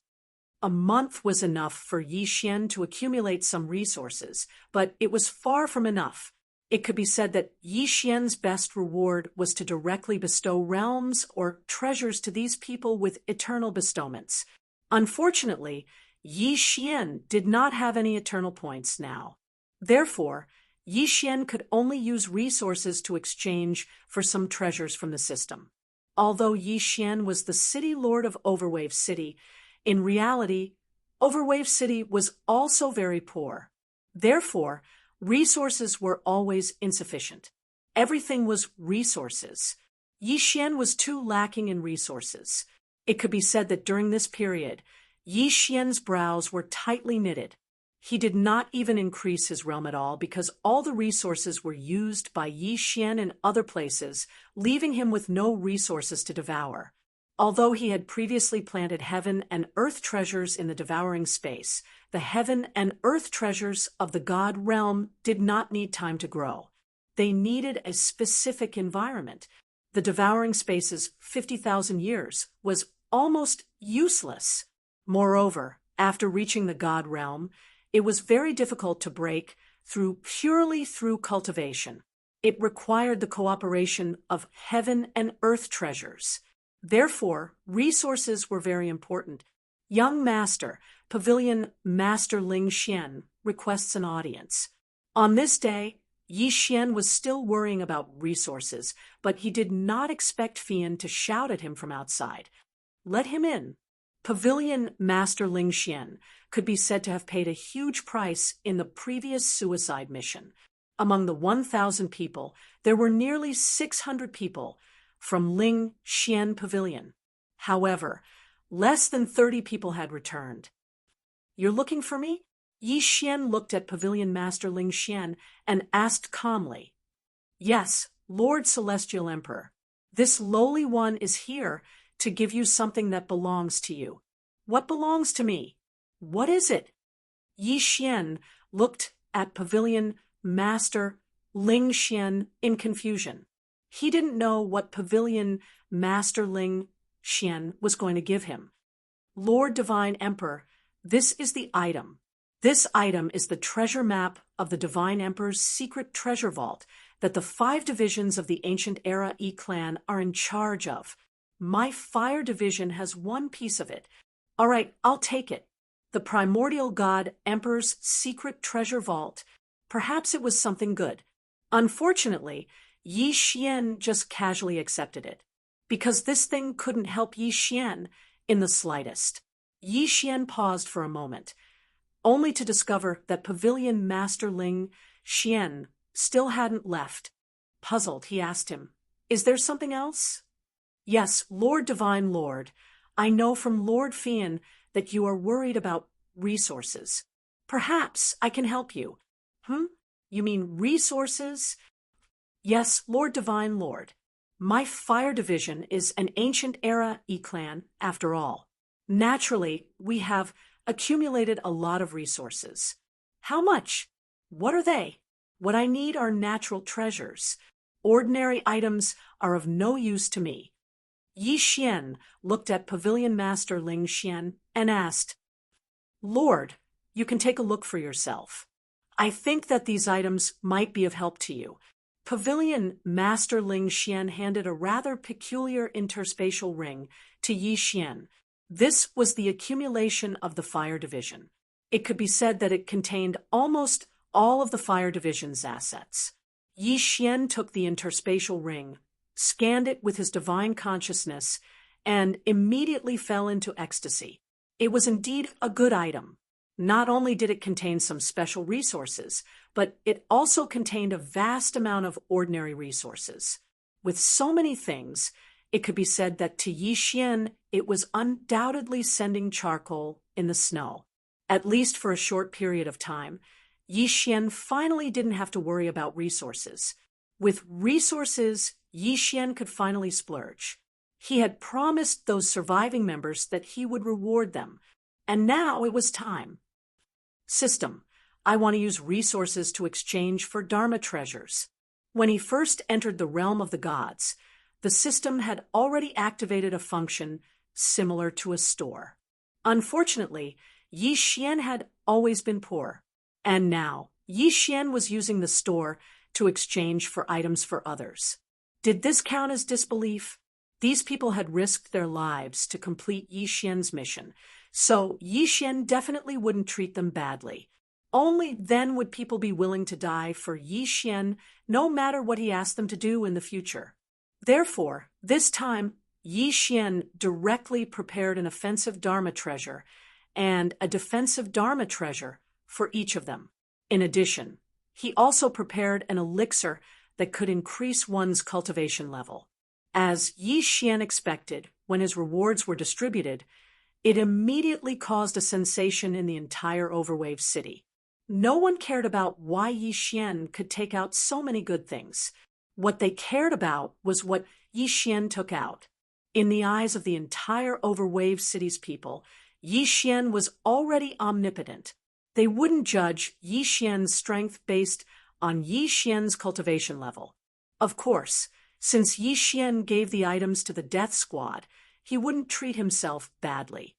A month was enough for Yi Xian to accumulate some resources, but it was far from enough. It could be said that Yi Xian's best reward was to directly bestow realms or treasures to these people with eternal bestowments. Unfortunately, Yi Xian did not have any eternal points now. Therefore, Yi Xian could only use resources to exchange for some treasures from the system. Although Yi Xian was the city lord of Overwave City, in reality, Overwave City was also very poor. Therefore, resources were always insufficient. Everything was resources. Yi Xian was too lacking in resources. It could be said that during this period, Yi Xian's brows were tightly knitted. He did not even increase his realm at all because all the resources were used by Yi Xian in other places, leaving him with no resources to devour. Although he had previously planted heaven and earth treasures in the devouring space, the heaven and earth treasures of the god realm did not need time to grow. They needed a specific environment. The devouring space's 50,000 years was almost useless. Moreover, after reaching the god realm, it was very difficult to break purely through cultivation. It required the cooperation of heaven and earth treasures. Therefore, resources were very important. Young Master, Pavilion Master Ling Xian, requests an audience. On this day, Yi Xian was still worrying about resources, but he did not expect Fian to shout at him from outside. Let him in. Pavilion Master Ling Xian could be said to have paid a huge price in the previous suicide mission. Among the 1,000 people, there were nearly 600 people from Ling Xian Pavilion. However, less than 30 people had returned. You're looking for me? Yi Xian looked at Pavilion Master Ling Xian and asked calmly. Yes, Lord Celestial Emperor. This lowly one is here to give you something that belongs to you. What belongs to me? What is it? Yi Xian looked at Pavilion Master Ling Xian in confusion. He didn't know what Pavilion Master Ling Xian was going to give him. Lord Divine Emperor, this is the item. This item is the treasure map of the Divine Emperor's secret treasure vault that the 5 divisions of the Ancient Era E-Clan are in charge of. My fire division has one piece of it. All right, I'll take it. The primordial god Emperor's secret treasure vault. Perhaps it was something good. Unfortunately, Yi Xian just casually accepted it, because this thing couldn't help Yi Xian in the slightest. Yi Xian paused for a moment, only to discover that Pavilion Master Ling Xian still hadn't left. Puzzled, he asked him, "Is there something else?" "Yes, Lord Divine Lord. I know from Lord Fian that you are worried about resources. Perhaps I can help you." You mean resources? Yes, Lord Divine Lord. My fire division is an Ancient Era E-Clan, after all. Naturally, we have accumulated a lot of resources. How much? What are they? What I need are natural treasures. Ordinary items are of no use to me. Yi Xian looked at Pavilion Master Ling Xian and asked, "Lord, you can take a look for yourself. I think that these items might be of help to you." Pavilion Master Ling Xian handed a rather peculiar interspatial ring to Yi Xian. This was the accumulation of the fire division. It could be said that it contained almost all of the fire division's assets. Yi Xian took the interspatial ring, scanned it with his divine consciousness, and immediately fell into ecstasy. It was indeed a good item. Not only did it contain some special resources, but it also contained a vast amount of ordinary resources. With so many things, it could be said that to Yi Xian, it was undoubtedly sending charcoal in the snow. At least for a short period of time, Yi Xian finally didn't have to worry about resources. With resources, Yi Xian could finally splurge. He had promised those surviving members that he would reward them, and now it was time. System, I want to use resources to exchange for Dharma treasures. When he first entered the realm of the gods, the system had already activated a function similar to a store. Unfortunately, Yi Xian had always been poor, and now Yi Xian was using the store to exchange for items for others. Did this count as disbelief? These people had risked their lives to complete Yi Xian's mission, so Yi Xian definitely wouldn't treat them badly. Only then would people be willing to die for Yi Xian, no matter what he asked them to do in the future. Therefore, this time, Yi Xian directly prepared an offensive Dharma treasure and a defensive Dharma treasure for each of them. In addition, he also prepared an elixir that could increase one's cultivation level. As Yi Xian expected, when his rewards were distributed, it immediately caused a sensation in the entire Overwave city. No one cared about why Yi Xian could take out so many good things. What they cared about was what Yi Xian took out. In the eyes of the entire Overwave city's people, Yi Xian was already omnipotent. They wouldn't judge Yi Xian's strength based on Yi Xian's cultivation level. Of course, since Yi Xian gave the items to the Death Squad, he wouldn't treat himself badly.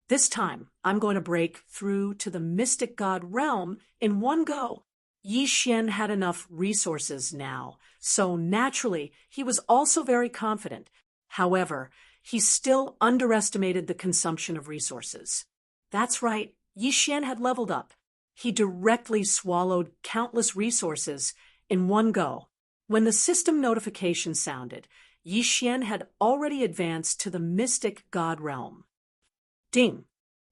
This time, I'm going to break through to the mystic god realm in one go. Yi Xian had enough resources now, so naturally, he was also very confident. However, he still underestimated the consumption of resources. That's right, Yi Xian had leveled up. He directly swallowed countless resources in one go. When the system notification sounded, Yixian had already advanced to the mystic god realm. Ding!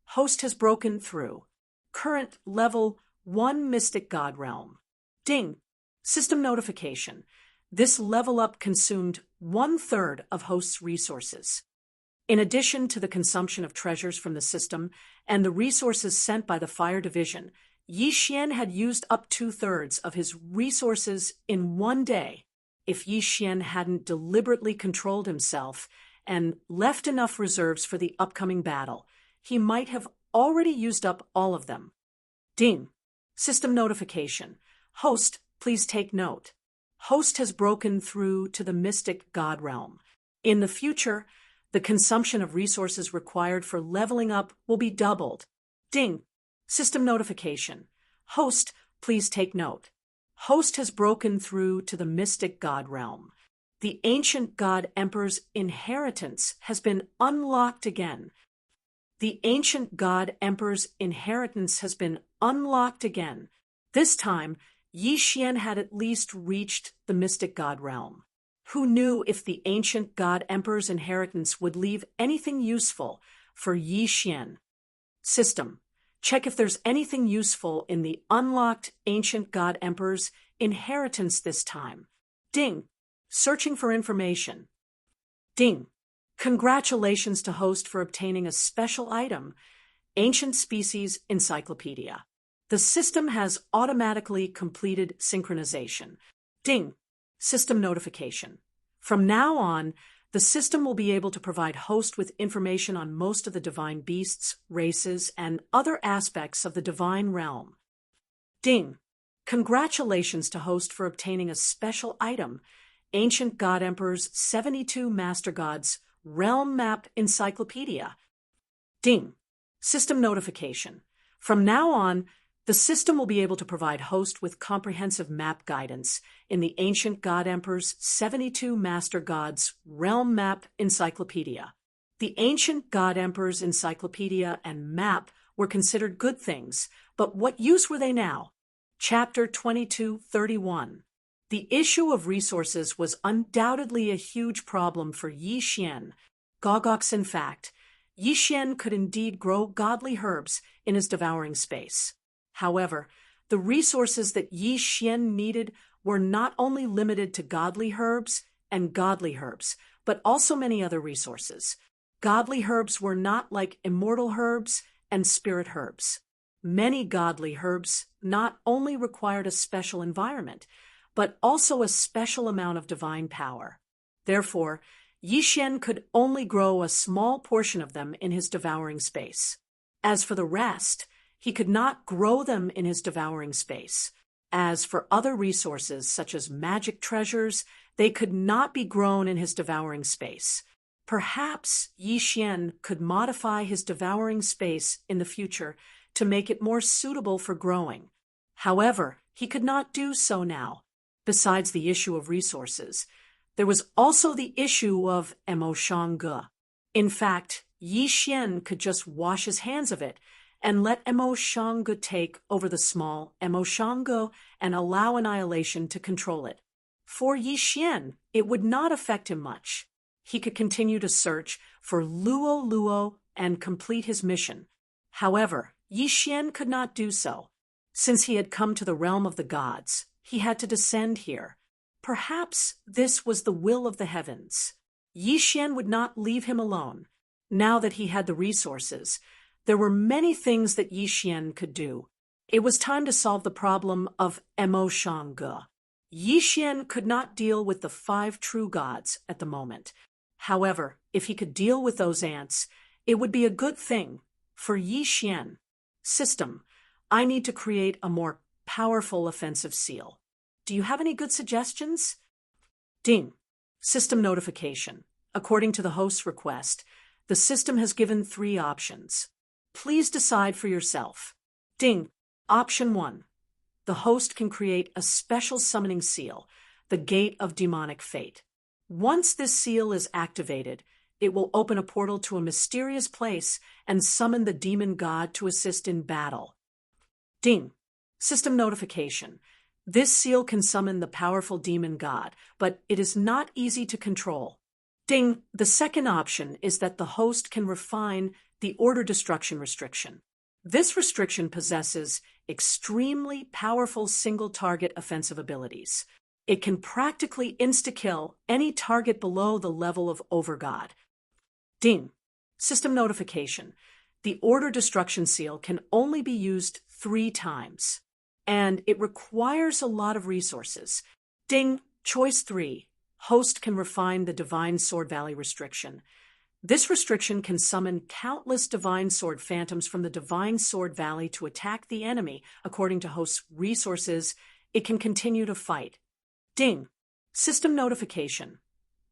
Host has broken through. Current level 1 mystic god realm. Ding! System notification. This level up consumed 1/3 of host's resources. In addition to the consumption of treasures from the system and the resources sent by the Fire Division, Yixian had used up 2/3 of his resources in one day. If Yixian hadn't deliberately controlled himself and left enough reserves for the upcoming battle, he might have already used up all of them. Ding! System notification. Host, please take note. Host has broken through to the mystic god realm. In the future, the consumption of resources required for leveling up will be doubled. Ding! System notification. Host, please take note. Host has broken through to the mystic god realm. The ancient god emperor's inheritance has been unlocked again. The ancient god emperor's inheritance has been unlocked again. This time, Yixian had at least reached the mystic god realm. Who knew if the ancient god emperor's inheritance would leave anything useful for Yixian? System. Check if there's anything useful in the unlocked ancient god emperor's inheritance this time. Ding! Searching for information. Ding! Congratulations to host for obtaining a special item, Ancient Species Encyclopedia. The system has automatically completed synchronization. Ding! System notification. From now on, the system will be able to provide host with information on most of the divine beasts, races, and other aspects of the divine realm. Ding! Congratulations to host for obtaining a special item, Ancient God Emperor's 72 Master Gods Realm Map Encyclopedia. Ding! System notification. From now on, the system will be able to provide host with comprehensive map guidance in the Ancient God Emperor's 72 Master Gods Realm Map Encyclopedia. The Ancient God Emperor's encyclopedia and map were considered good things, but what use were they now? Chapter 2231. The issue of resources was undoubtedly a huge problem for Yixian. Gogox, in fact, Yixian could indeed grow godly herbs in his devouring space. However, the resources that Yixian needed were not only limited to godly herbs and godly herbs, but also many other resources. Godly herbs were not like immortal herbs and spirit herbs. Many godly herbs not only required a special environment, but also a special amount of divine power. Therefore, Yixian could only grow a small portion of them in his devouring space. As for the rest, he could not grow them in his devouring space. As for other resources, such as magic treasures, they could not be grown in his devouring space. Perhaps Yixian could modify his devouring space in the future to make it more suitable for growing. However, he could not do so now. Besides the issue of resources, there was also the issue of emoshangge. In fact, Yixian could just wash his hands of it and let emoshangge take over the small emoshangge and allow annihilation to control it. For Yixian, it would not affect him much. He could continue to search for Luo and complete his mission. However, Yixian could not do so. Since he had come to the realm of the gods, he had to descend here. Perhaps this was the will of the heavens. Yixian would not leave him alone. Now that he had the resources, there were many things that Yixian could do. It was time to solve the problem of emoshangge. Yixian could not deal with the 5 true gods at the moment. However, if he could deal with those ants, it would be a good thing for Yixian. System, I need to create a more powerful offensive seal. Do you have any good suggestions? Ding! System notification. According to the host's request, the system has given 3 options. Please decide for yourself. Ding! Option 1. The host can create a special summoning seal, the Gate of Demonic Fate. Once this seal is activated, it will open a portal to a mysterious place and summon the demon god to assist in battle. Ding! System notification. This seal can summon the powerful demon god, but it is not easy to control. Ding! The second option is that the host can refine the order destruction restriction. This restriction possesses extremely powerful single-target offensive abilities. It can practically insta-kill any target below the level of Overgod. Ding! System notification. The order destruction seal can only be used 3 times, and it requires a lot of resources. Ding! Choice 3. Host can refine the Divine Sword Valley restriction. This restriction can summon countless Divine Sword phantoms from the Divine Sword Valley to attack the enemy. According to host's resources, it can continue to fight. Ding! System notification.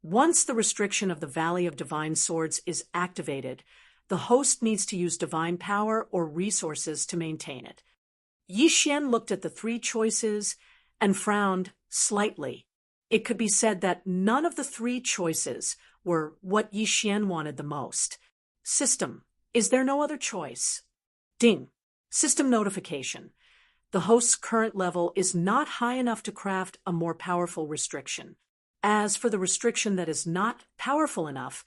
Once the restriction of the Valley of Divine Swords is activated, the host needs to use divine power or resources to maintain it. Yi Xian looked at the 3 choices and frowned slightly. It could be said that none of the 3 choices were what Yi Xian wanted the most. System, is there no other choice? Ding! System notification. The host's current level is not high enough to craft a more powerful restriction. As for the restriction that is not powerful enough,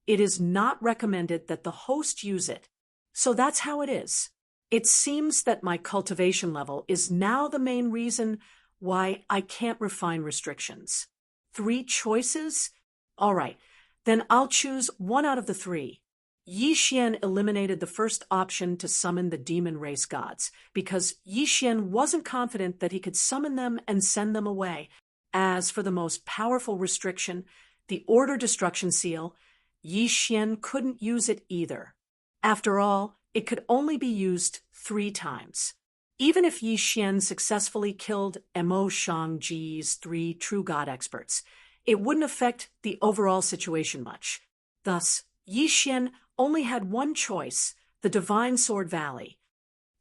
it is not recommended that the host use it. So that's how it is. It seems that my cultivation level is now the main reason why I can't refine restrictions. 3 choices? All right, then I'll choose 1 out of the 3. Yi Xian eliminated the first option to summon the demon race gods, because Yi Xian wasn't confident that he could summon them and send them away. As for the most powerful restriction, the Order Destruction Seal, Yi Xian couldn't use it either. After all, it could only be used 3 times. Even if Yi Xian successfully killed Mo Shangji's 3 true god experts, it wouldn't affect the overall situation much. Thus, Yi Xian only had 1 choice, the Divine Sword Valley.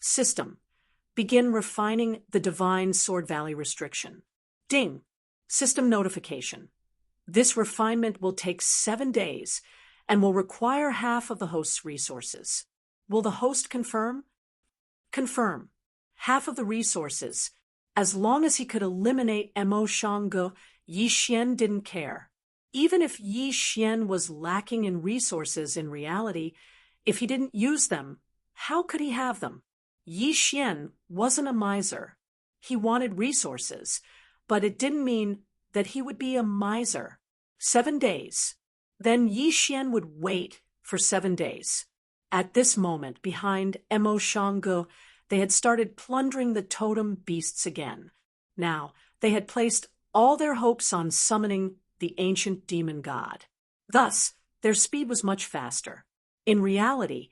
System. Begin refining the Divine Sword Valley restriction. Ding! System notification. This refinement will take 7 days and will require half of the host's resources. Will the host confirm? Confirm. Half of the resources. As long as he could eliminate Mo Shangge, Yi Xian didn't care. Even if Yi Xian was lacking in resources in reality, if he didn't use them, how could he have them? Yi Xian wasn't a miser. He wanted resources, but it didn't mean that he would be a miser. 7 days. Then Yi Xian would wait for 7 days. At this moment, behind Mo Shangge, they had started plundering the totem beasts again. Now, they had placed all their hopes on summoning the ancient demon god. Thus, their speed was much faster. In reality,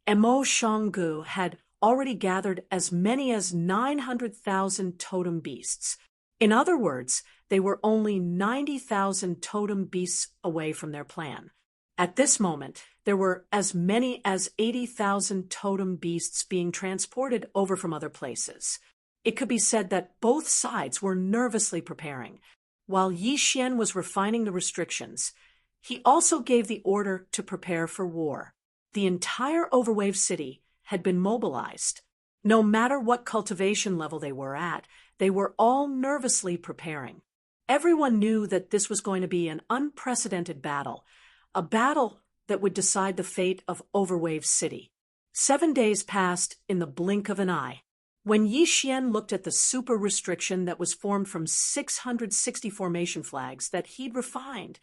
Mo Shangge had already gathered as many as 900,000 totem beasts. In other words, they were only 90,000 totem beasts away from their plan. At this moment, there were as many as 80,000 totem beasts being transported over from other places. It could be said that both sides were nervously preparing. While Yi Xian was refining the restrictions, he also gave the order to prepare for war. The entire Overwave city had been mobilized. No matter what cultivation level they were at, they were all nervously preparing. Everyone knew that this was going to be an unprecedented battle, a battle that would decide the fate of Overwave City. 7 days passed in the blink of an eye. When Yi Xian looked at the super restriction that was formed from 660 formation flags that he'd refined,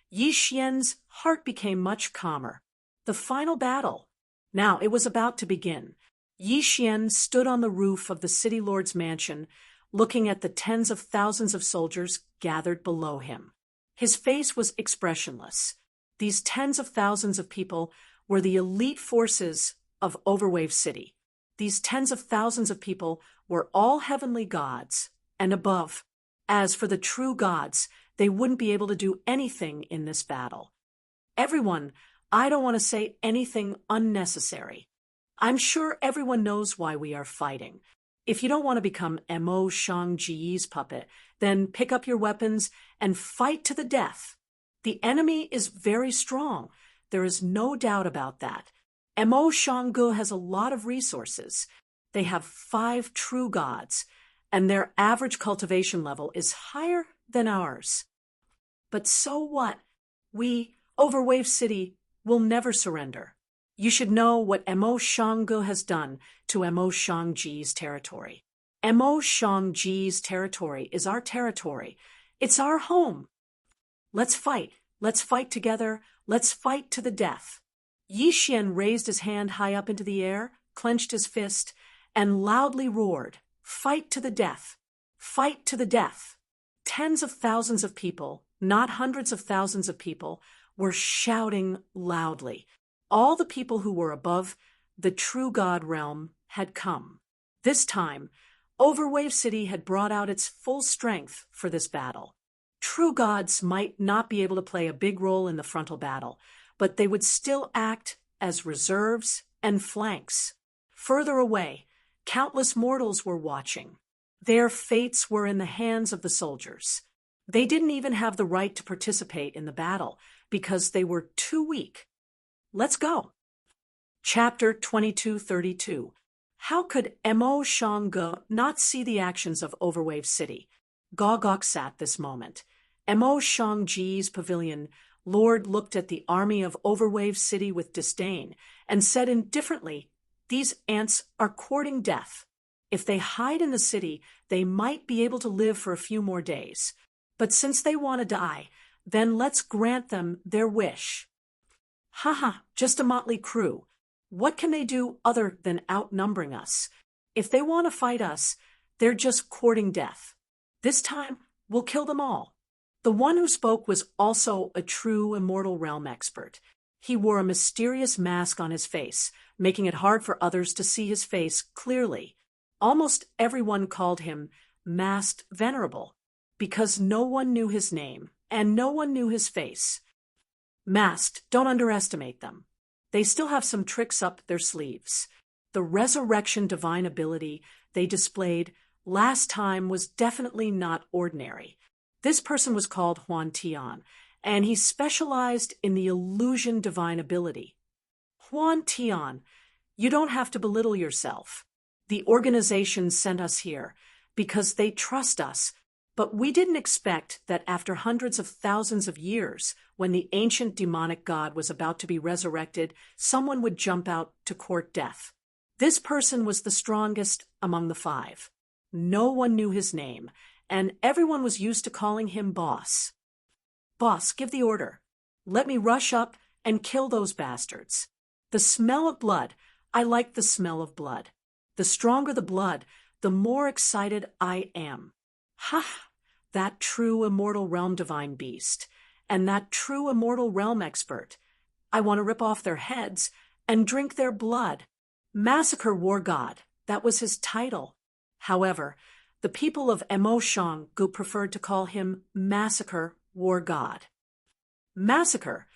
Yi Xian's heart became much calmer. The final battle. Now it was about to begin. Yi Xian stood on the roof of the city lord's mansion, looking at the tens of thousands of soldiers gathered below him. His face was expressionless. These tens of thousands of people were the elite forces of Overwave City. These tens of thousands of people were all heavenly gods and above. As for the true gods, they wouldn't be able to do anything in this battle. Everyone, I don't want to say anything unnecessary. I'm sure everyone knows why we are fighting. If you don't want to become Mo Shangji's puppet, then pick up your weapons and fight to the death. The enemy is very strong. There is no doubt about that. Mo Shangge has a lot of resources. They have 5 true gods. and their average cultivation level is higher than ours. But so what? We, Overwave City, will never surrender. You should know what Mo Shanggu has done to Mo Shangji's territory. Mo Shangji's territory is our territory. It's our home. Let's fight. Let's fight together. Let's fight to the death. Yi Xian raised his hand high up into the air, clenched his fist, and loudly roared, "Fight to the death! Fight to the death!" Tens of thousands of people, not hundreds of thousands of people, were shouting loudly. All the people who were above the true God realm had come. This time, Overwave City had brought out its full strength for this battle. True gods might not be able to play a big role in the frontal battle, but they would still act as reserves and flanks. Further away, countless mortals were watching. Their fates were in the hands of the soldiers. They didn't even have the right to participate in the battle because they were too weak. Let's go. Chapter 2232. How could Mo Shanggu not see the actions of Overwave City? Gogok sat this moment. Mo Shangji's pavilion Lord looked at the army of Overwave City with disdain and said indifferently, "These ants are courting death. If they hide in the city, they might be able to live for a few more days. But since they want to die, then let's grant them their wish." Haha, just a motley crew. What can they do other than outnumbering us? If they want to fight us, they're just courting death. This time, we'll kill them all. The one who spoke was also a true immortal realm expert. He wore a mysterious mask on his face, making it hard for others to see his face clearly. Almost everyone called him Masked Venerable, because no one knew his name, and no one knew his face. Masked, don't underestimate them. They still have some tricks up their sleeves. The resurrection divine ability they displayed last time was definitely not ordinary. This person was called Huan Tian, and he specialized in the illusion divine ability. Huan Tian, you don't have to belittle yourself. The organization sent us here because they trust us, but we didn't expect that after hundreds of thousands of years, when the ancient demonic god was about to be resurrected, someone would jump out to court death. This person was the strongest among the five. No one knew his name, and everyone was used to calling him boss. Boss, give the order. Let me rush up and kill those bastards. The smell of blood. I like the smell of blood. The stronger the blood, the more excited I am. Ha! That true immortal realm divine beast, and that true immortal realm expert. I want to rip off their heads and drink their blood. Massacre War God, that was his title. However, the people of Mo Shanggu preferred to call him Massacre War God. Massacre,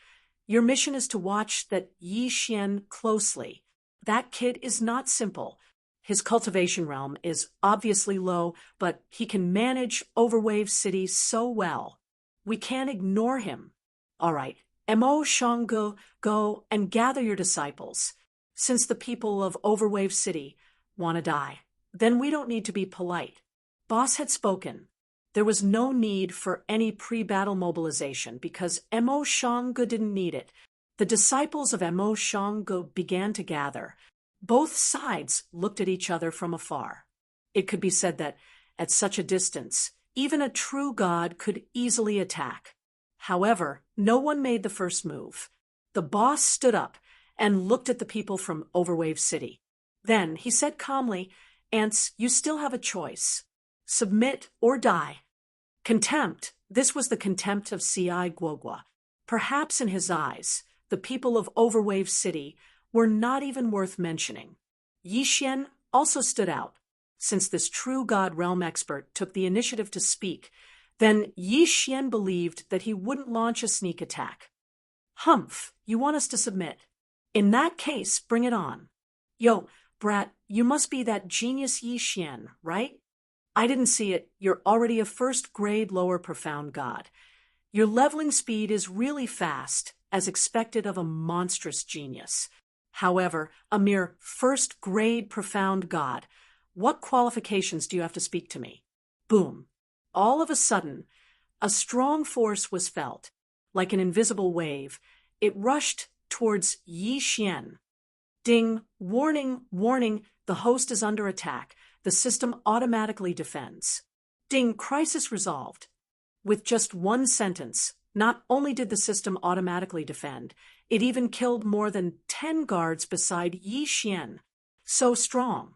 your mission is to watch that Yi Xian closely. That kid is not simple. His cultivation realm is obviously low, but he can manage Overwave City so well. We can't ignore him. All right, Mo Shanggu, go and gather your disciples. Since the people of Overwave City want to die, then we don't need to be polite. Boss had spoken. There was no need for any pre-battle mobilization because Mo Shanggu didn't need it. The disciples of Mo Shanggu began to gather. Both sides looked at each other from afar. It could be said that, at such a distance, even a true god could easily attack. However, no one made the first move. The boss stood up and looked at the people from Overwave City. Then he said calmly, "Ants, you still have a choice. Submit or die." Contempt. This was the contempt of C.I. Guogua. Perhaps in his eyes, the people of Overwave City were not even worth mentioning. Yi Xian also stood out. Since this true god realm expert took the initiative to speak, then Yi Xian believed that he wouldn't launch a sneak attack. "Humph, you want us to submit? In that case, bring it on. Yo, brat, you must be that genius Yi Xian, right? I didn't see it. You're already a first-grade lower profound god. Your leveling speed is really fast, as expected of a monstrous genius. However, a mere first-grade profound god. What qualifications do you have to speak to me? Boom. All of a sudden, a strong force was felt. Like an invisible wave, it rushed towards Yi Xian. Ding, warning, warning, the host is under attack. The system automatically defends. Ding, crisis resolved. With just one sentence, not only did the system automatically defend, it even killed more than 10 guards beside Yi Xian. So strong.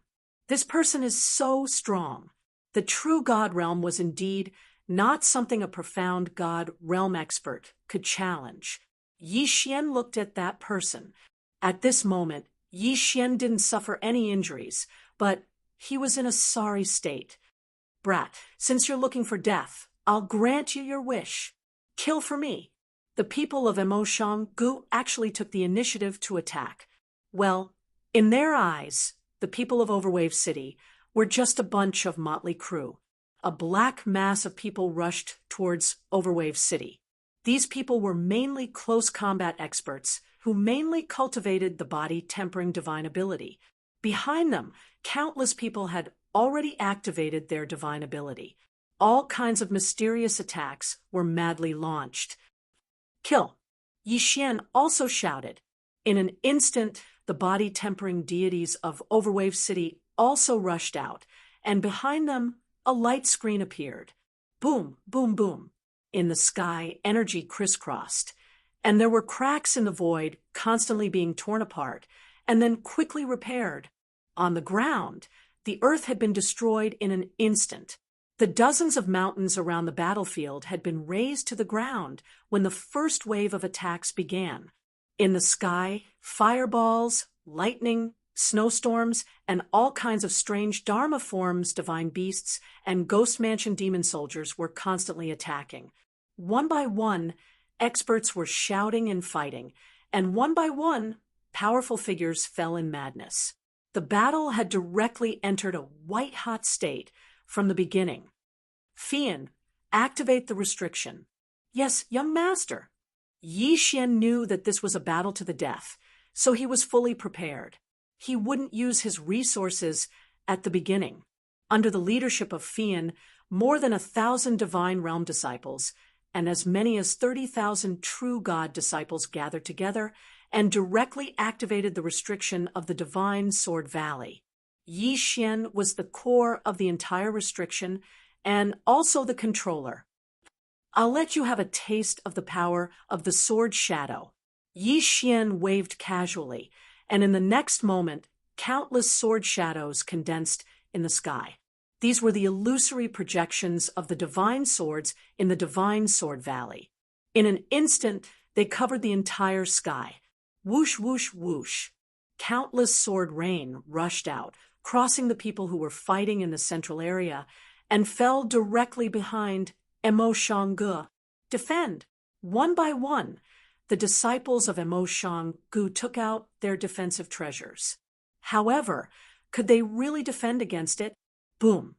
This person is so strong. The true God realm was indeed not something a profound God realm expert could challenge. Yi Xian looked at that person. At this moment, Yi Xian didn't suffer any injuries, but he was in a sorry state. Brat, since you're looking for death, I'll grant you your wish. Kill for me. The people of Gu actually took the initiative to attack. Well, in their eyes, the people of Overwave City were just a bunch of motley crew. A black mass of people rushed towards Overwave City. These people were mainly close combat experts who mainly cultivated the body-tempering divine ability. Behind them, countless people had already activated their divine ability. All kinds of mysterious attacks were madly launched. Kill! Yi Xian also shouted. In an instant, the body-tempering deities of Overwave City also rushed out, and behind them, a light screen appeared. Boom, boom, boom. In the sky, energy crisscrossed, and there were cracks in the void constantly being torn apart, and then quickly repaired. On the ground, the earth had been destroyed in an instant. The dozens of mountains around the battlefield had been razed to the ground when the first wave of attacks began. In the sky, fireballs, lightning, snowstorms, and all kinds of strange Dharma forms, divine beasts, and Ghost Mansion demon soldiers were constantly attacking. One by one, experts were shouting and fighting, and one by one, powerful figures fell in madness. The battle had directly entered a white-hot state from the beginning. Fian, activate the restriction. Yes, young master. Yi Xian knew that this was a battle to the death, so he was fully prepared. He wouldn't use his resources at the beginning. Under the leadership of Fian, more than 1,000 divine realm disciples and as many as 30,000 true God disciples gathered together and directly activated the restriction of the Divine Sword Valley. Yi Xian was the core of the entire restriction and also the controller. I'll let you have a taste of the power of the sword shadow. Yi Xian waved casually, and in the next moment, countless sword shadows condensed in the sky. These were the illusory projections of the divine swords in the Divine Sword Valley. In an instant, they covered the entire sky. Whoosh, whoosh, whoosh. Countless sword rain rushed out, crossing the people who were fighting in the central area, and fell directly behind Gu. Defend! One by one, the disciples of Gu took out their defensive treasures. However, could they really defend against it? Boom!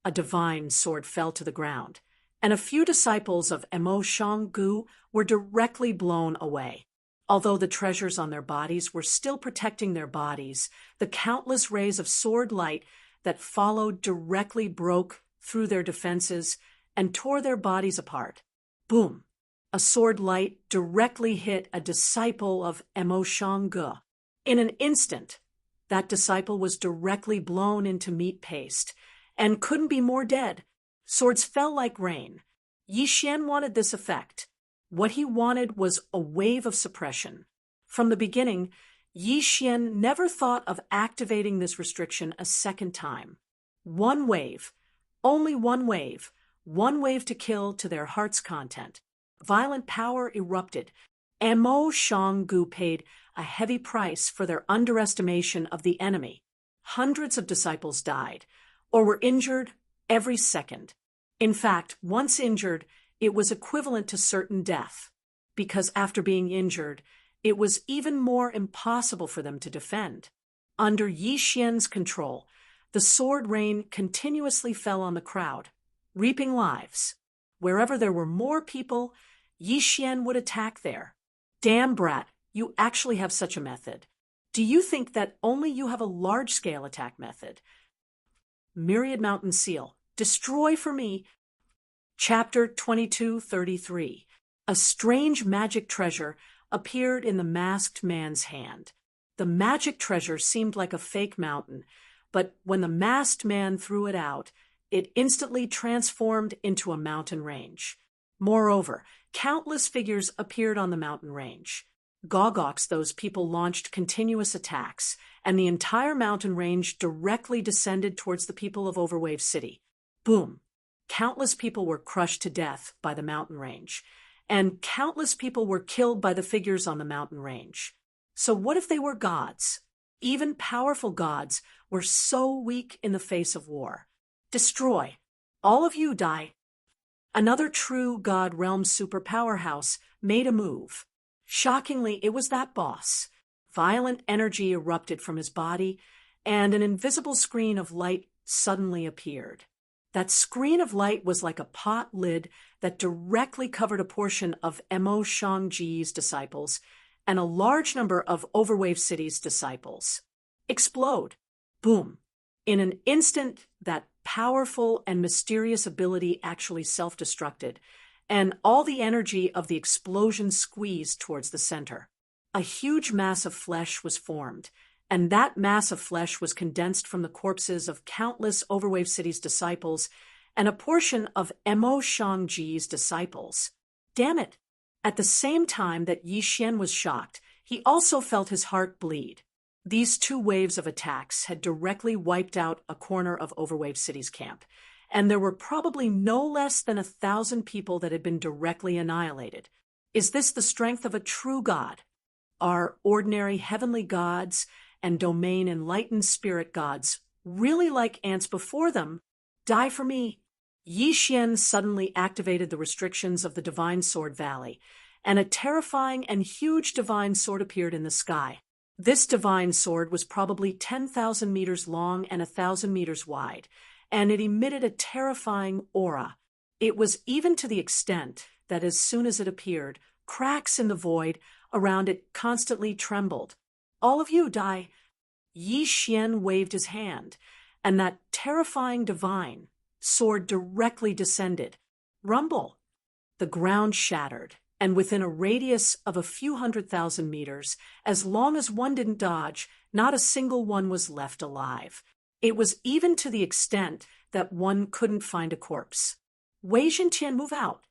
A divine sword fell to the ground, and a few disciples of Gu were directly blown away. Although the treasures on their bodies were still protecting their bodies, the countless rays of sword light that followed directly broke through their defenses and tore their bodies apart. Boom! A sword light directly hit a disciple of Gu. In an instant, that disciple was directly blown into meat paste and couldn't be more dead. Swords fell like rain. Yi Xian wanted this effect. What he wanted was a wave of suppression. From the beginning, Yi Xian never thought of activating this restriction a second time. One wave, only one wave to kill to their heart's content. Violent power erupted. Gu paid a heavy price for their underestimation of the enemy. Hundreds of disciples died, or were injured every second. In fact, once injured, it was equivalent to certain death, because after being injured, it was even more impossible for them to defend. Under Yi Xian's control, the sword rain continuously fell on the crowd, reaping lives. Wherever there were more people, Yi Xian would attack there. Damn brat, you actually have such a method. Do you think that only you have a large-scale attack method? Myriad Mountain Seal, destroy for me. Chapter 22:33. A strange magic treasure appeared in the masked man's hand. The magic treasure seemed like a fake mountain, but when the masked man threw it out, it instantly transformed into a mountain range. Moreover, countless figures appeared on the mountain range. Gogox, those people launched continuous attacks, and the entire mountain range directly descended towards the people of Overwave City. Boom! Countless people were crushed to death by the mountain range, and countless people were killed by the figures on the mountain range. So what if they were gods? Even powerful gods were so weak in the face of war. Destroy. All of you die. Another true God Realm superpowerhouse made a move. Shockingly, it was that boss. Violent energy erupted from his body, and an invisible screen of light suddenly appeared. That screen of light was like a pot lid that directly covered a portion of Mo Shangji's disciples and a large number of Overwave City's disciples. Explode. Boom. In an instant, that powerful and mysterious ability actually self-destructed, and all the energy of the explosion squeezed towards the center. A huge mass of flesh was formed, and that mass of flesh was condensed from the corpses of countless Overwave City's disciples and a portion of Mo Shangji's disciples. Damn it! At the same time that Yi Xian was shocked, he also felt his heart bleed. These two waves of attacks had directly wiped out a corner of Overwave City's camp, and there were probably no less than 1,000 people that had been directly annihilated. Is this the strength of a true god? Are ordinary heavenly gods and domain enlightened spirit gods really like ants before them? Die for me. Yi Xian suddenly activated the restrictions of the Divine Sword Valley, and a terrifying and huge divine sword appeared in the sky. This divine sword was probably 10,000 meters long and 1,000 meters wide, and it emitted a terrifying aura. It was even to the extent that as soon as it appeared, cracks in the void around it constantly trembled. All of you die. Yi Xian waved his hand, and that terrifying divine sword directly descended. Rumble! The ground shattered, and within a radius of a few 100,000 meters, as long as one didn't dodge, not a single one was left alive. It was even to the extent that one couldn't find a corpse. Wei Zhentian, move out.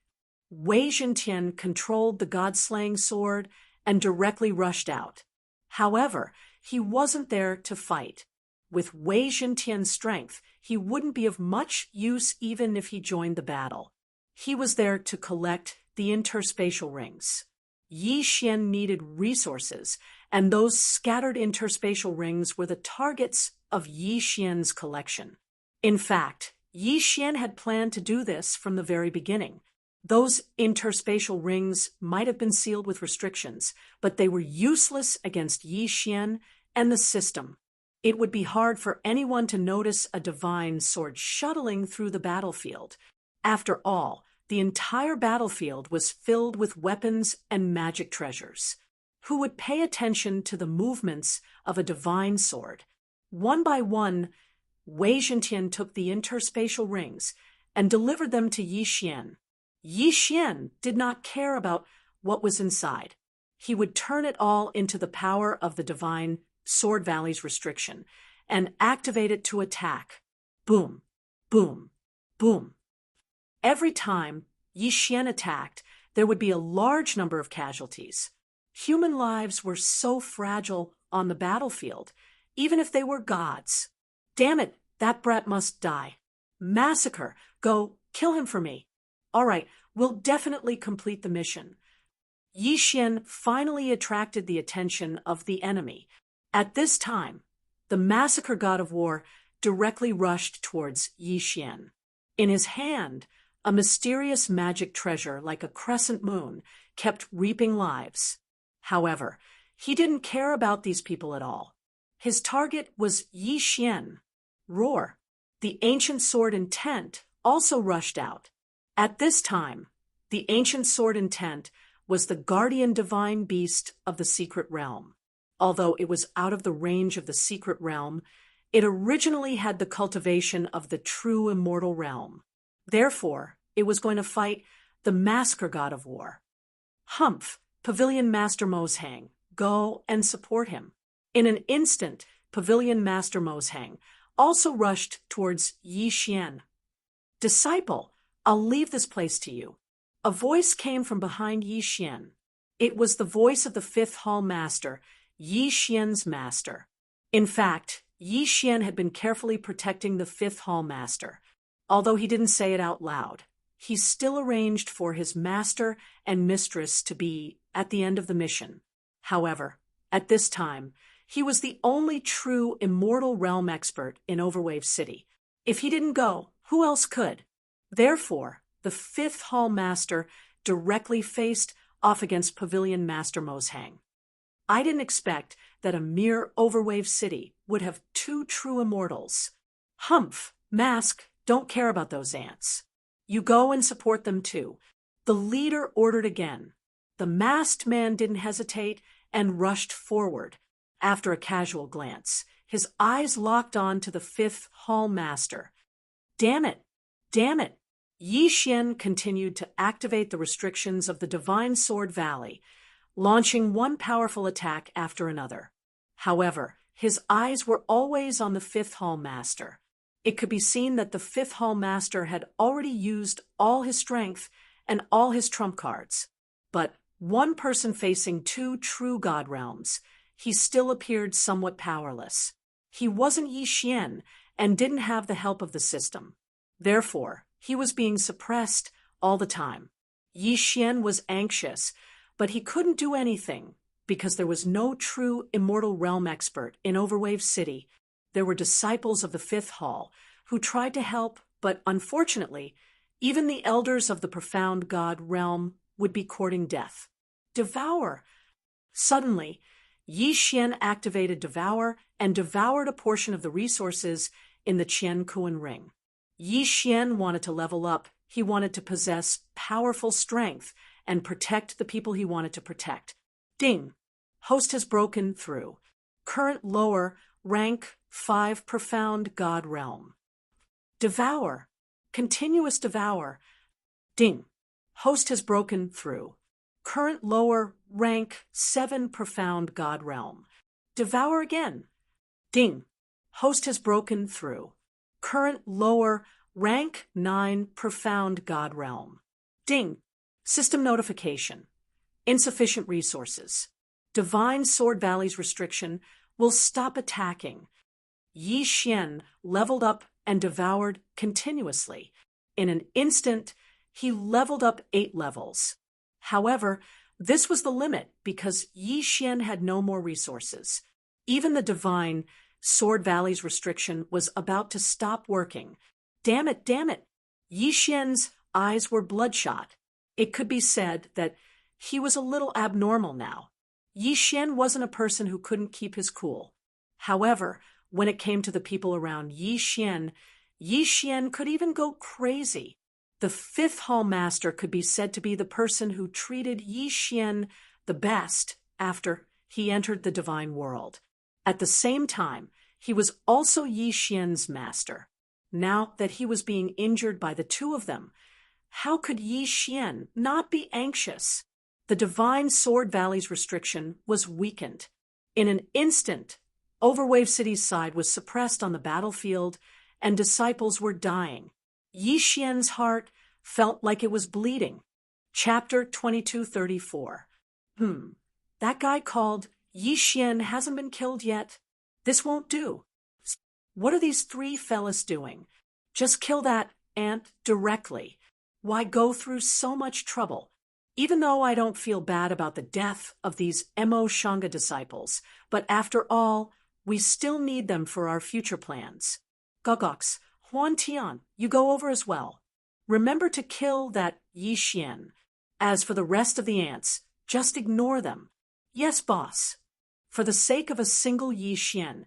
Wei Zhentian controlled the god-slaying sword and directly rushed out. However, he wasn't there to fight. With Wei Zhentian's strength, he wouldn't be of much use even if he joined the battle. He was there to collect the interspatial rings. Yi Xian needed resources, and those scattered interspatial rings were the targets of Yi Xian's collection. In fact, Yi Xian had planned to do this from the very beginning. Those interspatial rings might have been sealed with restrictions, but they were useless against Yi Xian and the system. It would be hard for anyone to notice a divine sword shuttling through the battlefield. After all, the entire battlefield was filled with weapons and magic treasures. Who would pay attention to the movements of a divine sword? One by one, Wei Zhentian took the interspatial rings and delivered them to Yi Xian. Yi Xian did not care about what was inside. He would turn it all into the power of the divine Sword Valley's restriction and activate it to attack. Boom, boom, boom. Every time Yi Xian attacked, there would be a large number of casualties. Human lives were so fragile on the battlefield, even if they were gods. Damn it, that brat must die. Massacre, go, kill him for me. All right, we'll definitely complete the mission. Yi Xian finally attracted the attention of the enemy. At this time, the massacre god of war directly rushed towards Yi Xian. In his hand, a mysterious magic treasure like a crescent moon kept reaping lives. However, he didn't care about these people at all. His target was Yi Xian. Roar! The ancient sword Intent also rushed out. At this time, the ancient sword Intent was the guardian divine beast of the secret realm. Although it was out of the range of the secret realm, It originally had the cultivation of the true immortal realm. Therefore, it was going to fight the masker god of war. Humph, Pavilion Master Mozhang, go and support him. In an instant, Pavilion Master Mozhang also rushed towards Yi Xian. Disciple, I'll leave this place to you. A voice came from behind Yi Xian. It was the voice of the Fifth Hall Master, Yi Xian's master. In fact, Yi Xian had been carefully protecting the Fifth Hall Master. Although he didn't say it out loud, he still arranged for his master and mistress to be at the end of the mission. However, at this time, he was the only true immortal realm expert in Overwave City. If he didn't go, who else could? Therefore, the Fifth Hall Master directly faced off against Pavilion Master Mozhang. I didn't expect that a mere Overwave City would have two true immortals. Humph, Mask, don't care about those ants. You go and support them too. The leader ordered again. The masked man didn't hesitate and rushed forward. After a casual glance, his eyes locked on to the Fifth Hall Master. Damn it! Damn it! Yi Xian continued to activate the restrictions of the Divine Sword Valley, launching one powerful attack after another. However, his eyes were always on the Fifth Hall Master. It could be seen that the Fifth Hall Master had already used all his strength and all his trump cards. But one person facing two true god realms, he still appeared somewhat powerless. He wasn't Yi Xian and didn't have the help of the system. Therefore, he was being suppressed all the time. Yi Xian was anxious, but he couldn't do anything because there was no true immortal realm expert in Overwave City. There were disciples of the Fifth Hall who tried to help, but unfortunately, even the elders of the profound god realm would be courting death. Devour! Suddenly, Yi Xian activated Devourer and devoured a portion of the resources in the Qian Kuan Ring. Yi Xian wanted to level up. He wanted to possess powerful strength and protect the people he wanted to protect. Ding! Host has broken through. Current lower, rank 5 profound god realm. Devour! Continuous devour. Ding! Host has broken through. Current lower, rank 7 profound god realm. Devour again. Ding! Host has broken through. Current lower, rank 9 profound god realm. Ding! System notification. Insufficient resources. Divine Sword Valley's restriction will stop attacking. Yi Xian leveled up and devoured continuously. In an instant, he leveled up 8 levels. However, this was the limit because Yi Xian had no more resources. Even the Divine Sword Valley's restriction was about to stop working. Damn it, damn it! Yi Xian's eyes were bloodshot. It could be said that he was a little abnormal now. Yi Xian wasn't a person who couldn't keep his cool. However, when it came to the people around Yi Xian could even go crazy. The Fifth Hall Master could be said to be the person who treated Yi Xian the best after he entered the divine world. At the same time, he was also Yi Xian's master. Now that he was being injured by the two of them, how could Yi Xian not be anxious? The Divine Sword Valley's restriction was weakened. In an instant, Overwave City's side was suppressed on the battlefield, and disciples were dying. Yi Xian's heart felt like it was bleeding. Chapter 2234. That guy called Yi Xian hasn't been killed yet. This won't do. What are these 3 fellas doing? Just kill that ant directly. Why go through so much trouble? Even though I don't feel bad about the death of these Mo Shanga disciples, but after all, we still need them for our future plans. Gogox, Huan Tian, you go over as well. Remember to kill that Yi Xian. As for the rest of the ants, just ignore them. Yes, boss. For the sake of a single Yi Xian,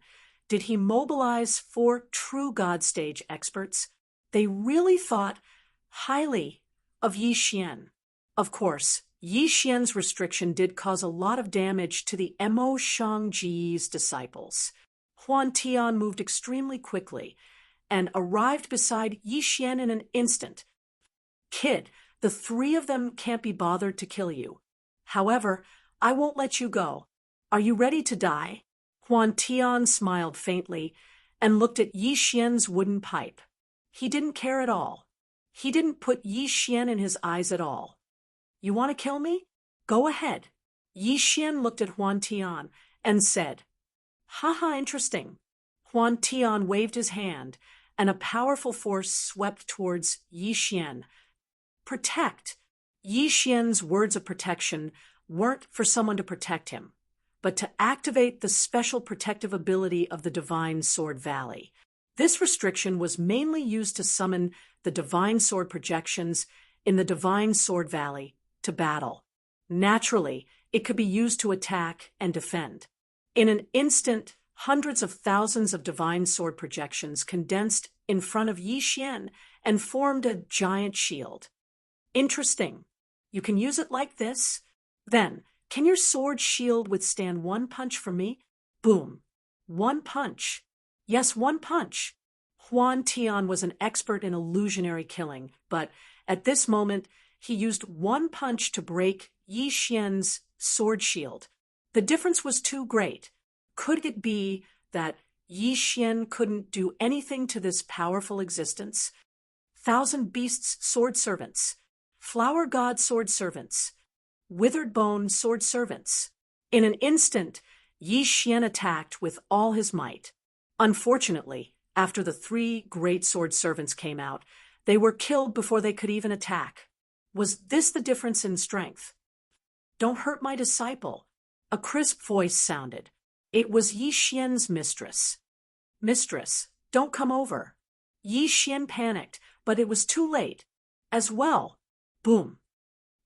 did he mobilize 4 true God Stage experts? They really thought highly of Yi Xian. Of course, Yi Xian's restriction did cause a lot of damage to the Mo Shangji's disciples. Huan Tian moved extremely quickly and arrived beside Yi Xian in an instant. Kid, the three of them can't be bothered to kill you. However, I won't let you go. Are you ready to die? Huan Tian smiled faintly and looked at Yi Xian's wooden pipe. He didn't care at all. He didn't put Yi Xian in his eyes at all. You want to kill me? Go ahead. Yi Xian looked at Huan Tian and said, "Haha, interesting." Huan Tian waved his hand, and a powerful force swept towards Yi Xian. Protect. Yi Xian's words of protection weren't for someone to protect him, but to activate the special protective ability of the Divine Sword Valley. This restriction was mainly used to summon the Divine Sword projections in the Divine Sword Valley to battle. Naturally, it could be used to attack and defend. In an instant, hundreds of thousands of Divine Sword projections condensed in front of Yi Xian and formed a giant shield. Interesting. You can use it like this. Then, can your sword shield withstand one punch from me? Boom. One punch. Yes, one punch. Huan Tian was an expert in illusionary killing, but at this moment, he used one punch to break Yi Xian's sword shield. The difference was too great. Could it be that Yi Xian couldn't do anything to this powerful existence? Thousand Beasts sword servants, Flower God sword servants, Withered Bone sword servants. In an instant, Yi Xian attacked with all his might. Unfortunately, after the three great sword servants came out, they were killed before they could even attack. Was this the difference in strength? Don't hurt my disciple. A crisp voice sounded. It was Yi Xian's mistress. Mistress, don't come over. Yi Xian panicked, but it was too late. As well. Boom.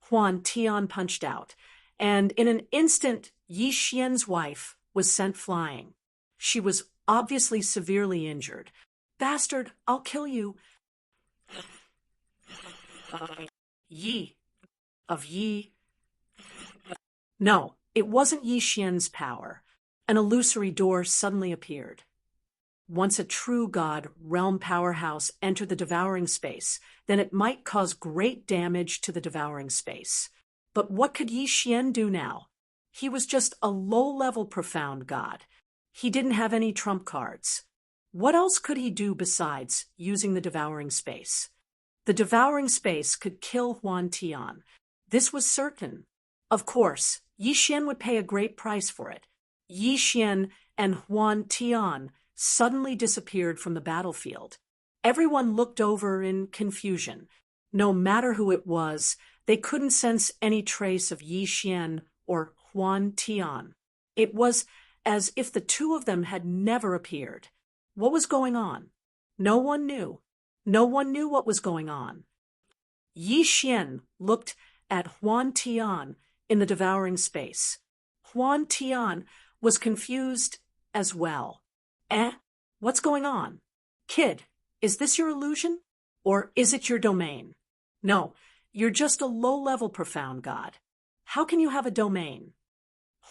Huan Tian punched out, and in an instant, Yi Xian's wife was sent flying. She was obviously severely injured. Bastard, I'll kill you. Yi. Of Yi. No, it wasn't Yi Xian's power. An illusory door suddenly appeared. Once a true god realm powerhouse entered the devouring space, then it might cause great damage to the devouring space. But what could Yi Xian do now? He was just a low-level profound god. He didn't have any trump cards. What else could he do besides using the devouring space? The devouring space could kill Huan Tian. This was certain. Of course, Yi Xian would pay a great price for it. Yi Xian and Huan Tian suddenly disappeared from the battlefield. Everyone looked over in confusion. No matter who it was, they couldn't sense any trace of Yi Xian or Huan Tian. It was as if the two of them had never appeared. What was going on? No one knew. No one knew what was going on. Yi Xian looked at Huan Tian in the devouring space. Huan Tian was confused as well. What's going on? Kid, is this your illusion? Or is it your domain? No, you're just a low-level profound god. How can you have a domain?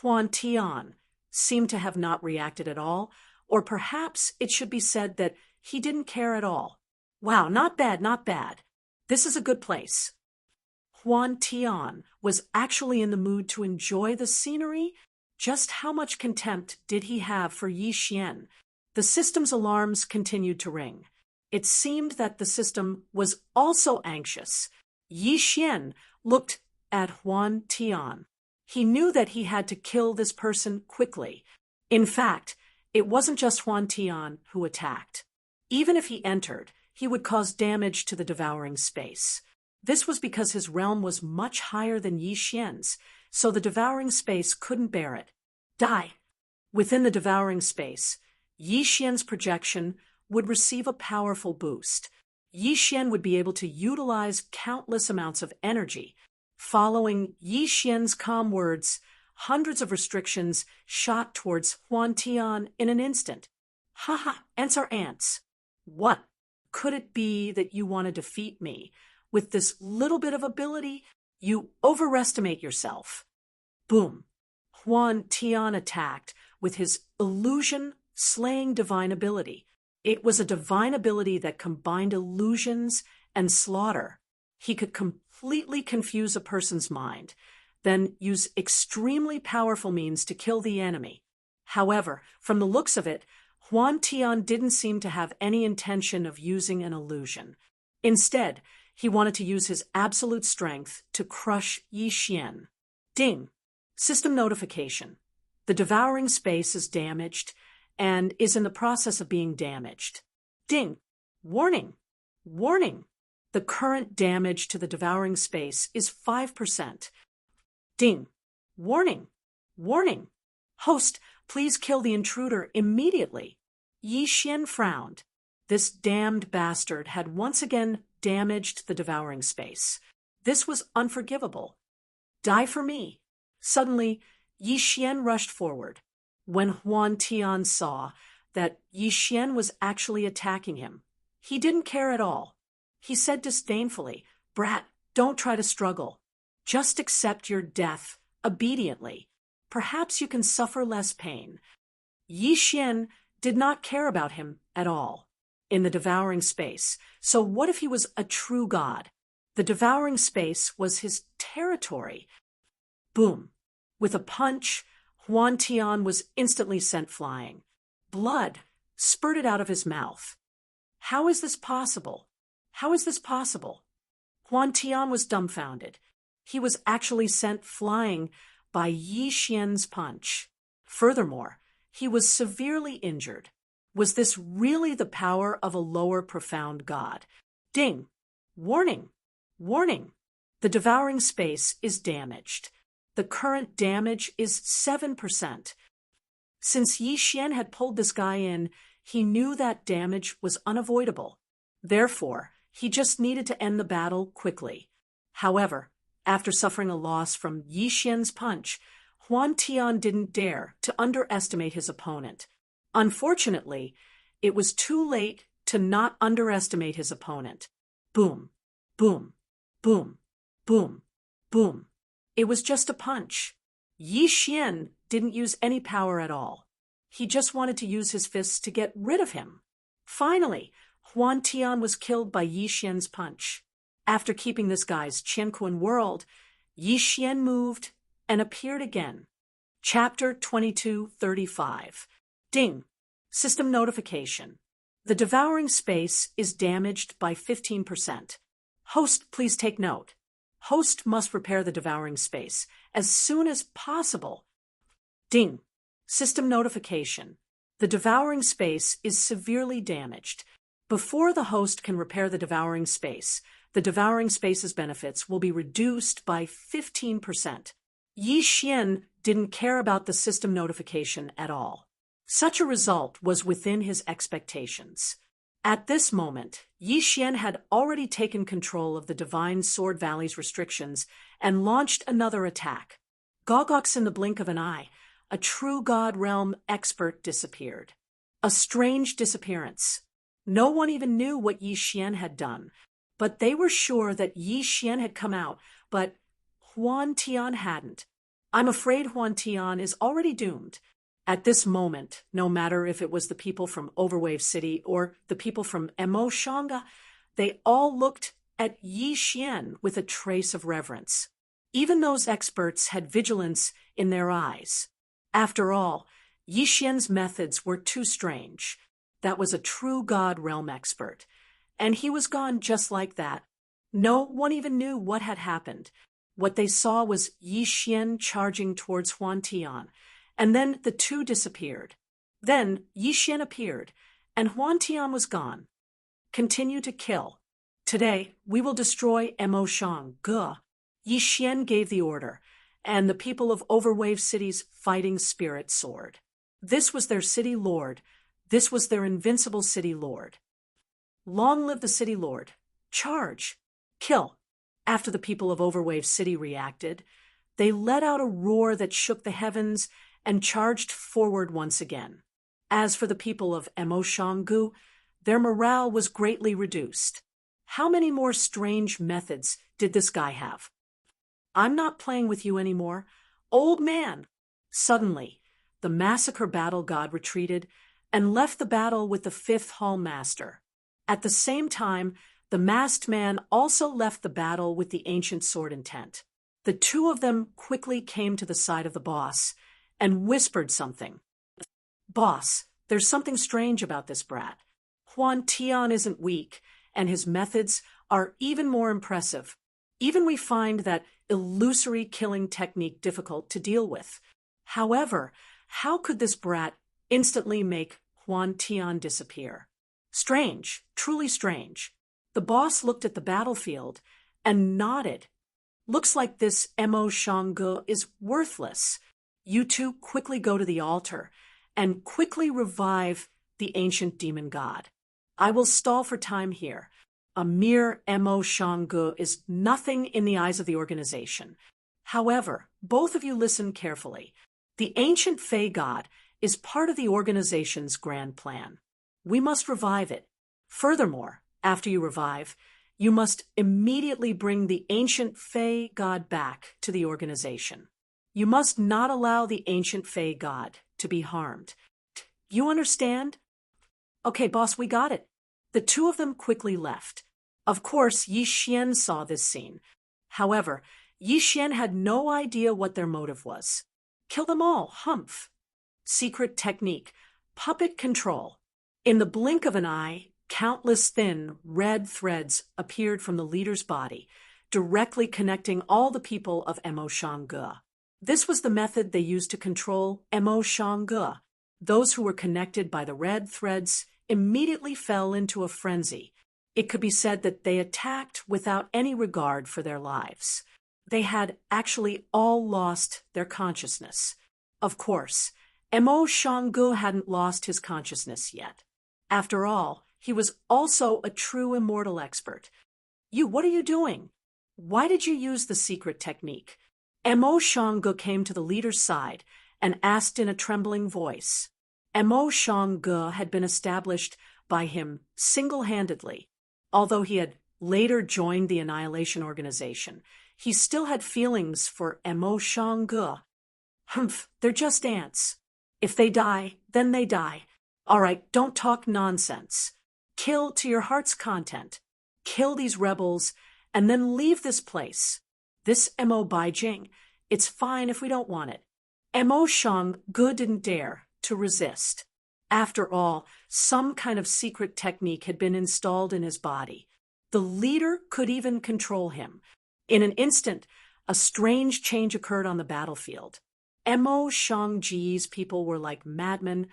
Huan Tian seemed to have not reacted at all, or perhaps it should be said that he didn't care at all. Wow, not bad, not bad. This is a good place. Huan Tian was actually in the mood to enjoy the scenery. Just how much contempt did he have for Yi Xian? The system's alarms continued to ring. It seemed that the system was also anxious. Yi Xian looked at Huan Tian. He knew that he had to kill this person quickly. In fact, it wasn't just Huan Tian who attacked. Even if he entered, he would cause damage to the devouring space. This was because his realm was much higher than Yi Xian's, so the devouring space couldn't bear it. Die! Within the devouring space, Yi Xian's projection would receive a powerful boost. Yi Xian would be able to utilize countless amounts of energy. Following Yi Xian's calm words, hundreds of restrictions shot towards Huan Tian in an instant. Haha, ants are ants. What? Could it be that you want to defeat me? With this little bit of ability, you overestimate yourself. Boom. Huan Tian attacked with his illusion slaying divine ability. It was a divine ability that combined illusions and slaughter. He could completely confuse a person's mind, then use extremely powerful means to kill the enemy. However, from the looks of it, Huan Tian didn't seem to have any intention of using an illusion. Instead, he wanted to use his absolute strength to crush Yi Xian. Ding! System notification. The devouring space is damaged and is in the process of being damaged. Ding! Warning! Warning! The current damage to the devouring space is 5%. Ding! Warning! Warning! Host, please kill the intruder immediately. Yi Xian frowned. This damned bastard had once again damaged the devouring space. This was unforgivable. Die for me. Suddenly, Yi Xian rushed forward. When Huan Tian saw that Yi Xian was actually attacking him, he didn't care at all. He said disdainfully, "Brat, don't try to struggle. Just accept your death obediently. Perhaps you can suffer less pain." Yi Xian did not care about him at all in the devouring space. So what if he was a true god? The devouring space was his territory. Boom! With a punch, Huan Tian was instantly sent flying. Blood spurted out of his mouth. How is this possible? How is this possible? Huan Tian was dumbfounded. He was actually sent flying by Yi Xian's punch. Furthermore, he was severely injured. Was this really the power of a lower profound god? Ding! Warning! Warning! The devouring space is damaged. The current damage is 7%. Since Yi Xian had pulled this guy in, he knew that damage was unavoidable. Therefore, he just needed to end the battle quickly. However, after suffering a loss from Yi Xian's punch, Huan Tian didn't dare to underestimate his opponent. Unfortunately, it was too late to not underestimate his opponent. Boom, boom, boom, boom, boom. It was just a punch. Yi Xian didn't use any power at all. He just wanted to use his fists to get rid of him. Finally, Huan Tian was killed by Yi Xian's punch. After keeping this guy's Qianquan world, Yi Xian moved and appeared again. Chapter 2235. Ding! System notification. The devouring space is damaged by 15%. Host, please take note. Host must repair the devouring space as soon as possible. Ding! System notification. The devouring space is severely damaged. Before the host can repair the devouring space's benefits will be reduced by 15%. Yi Xian didn't care about the system notification at all. Such a result was within his expectations. At this moment, Yi Xian had already taken control of the Divine Sword Valley's restrictions and launched another attack. Goggox in the blink of an eye, a true God Realm expert disappeared. A strange disappearance. No one even knew what Yi Xian had done, but they were sure that Yi Xian had come out, but Huan Tian hadn't. I'm afraid Huan Tian is already doomed. At this moment, no matter if it was the people from Overwave City or the people from Emoshanga, they all looked at Yi Xian with a trace of reverence. Even those experts had vigilance in their eyes. After all, Yi Xian's methods were too strange. That was a true God Realm expert. And he was gone just like that. No one even knew what had happened. What they saw was Yi Xian charging towards Huan Tian, and then the two disappeared. Then Yi Xian appeared, and Huan Tian was gone. Continue to kill. Today, we will destroy Emoshanga. Yi Xian gave the order, and the people of Overwave City's fighting spirit soared. This was their city lord. This was their invincible city lord. Long live the city lord. Charge. Kill. After the people of Overwave City reacted, they let out a roar that shook the heavens and charged forward once again. As for the people of Emoshangu, their morale was greatly reduced. How many more strange methods did this guy have? I'm not playing with you anymore. Old man! Suddenly, the massacre battle god retreated, and left the battle with the 5th Hall Master. At the same time, the masked man also left the battle with the ancient sword intent. The two of them quickly came to the side of the boss and whispered something. "Boss, there's something strange about this brat. Huan Tian isn't weak, and his methods are even more impressive. Even we find that illusory killing technique difficult to deal with. However, how could this brat instantly make Huan Tian disappear? Strange, truly strange." The boss looked at the battlefield and nodded. "Looks like this Mo Shangge is worthless. You two quickly go to the altar and quickly revive the ancient demon god. I will stall for time here. A mere Mo Shangge is nothing in the eyes of the organization. However, both of you listen carefully. The ancient Fey god is part of the organization's grand plan. We must revive it. Furthermore, after you revive, you must immediately bring the ancient Fey god back to the organization. You must not allow the ancient Fey god to be harmed. You understand?" "Okay, boss, we got it." The two of them quickly left. Of course, Yi Xian saw this scene. However, Yi Xian had no idea what their motive was. Kill them all, humph. Secret technique, puppet control. In the blink of an eye, countless thin, red threads appeared from the leader's body, directly connecting all the people of Mo Shangge. This was the method they used to control Mo Shangge. Those who were connected by the red threads immediately fell into a frenzy. It could be said that they attacked without any regard for their lives. They had actually all lost their consciousness. Of course, Mo Shangge hadn't lost his consciousness yet. After all, he was also a true immortal expert. What are you doing? Why did you use the secret technique?" Mo Shangge came to the leader's side and asked in a trembling voice. Mo Shangge had been established by him single-handedly. Although he had later joined the Annihilation Organization, he still had feelings for Mo Shangge. "Humph, they're just ants. If they die, then they die. All right, don't talk nonsense. Kill to your heart's content. Kill these rebels, and then leave this place. This Mo Baijing, it's fine if we don't want it." Mo Shangge didn't dare to resist. After all, some kind of secret technique had been installed in his body. The leader could even control him. In an instant, a strange change occurred on the battlefield. Mo Shangji's people were like madmen,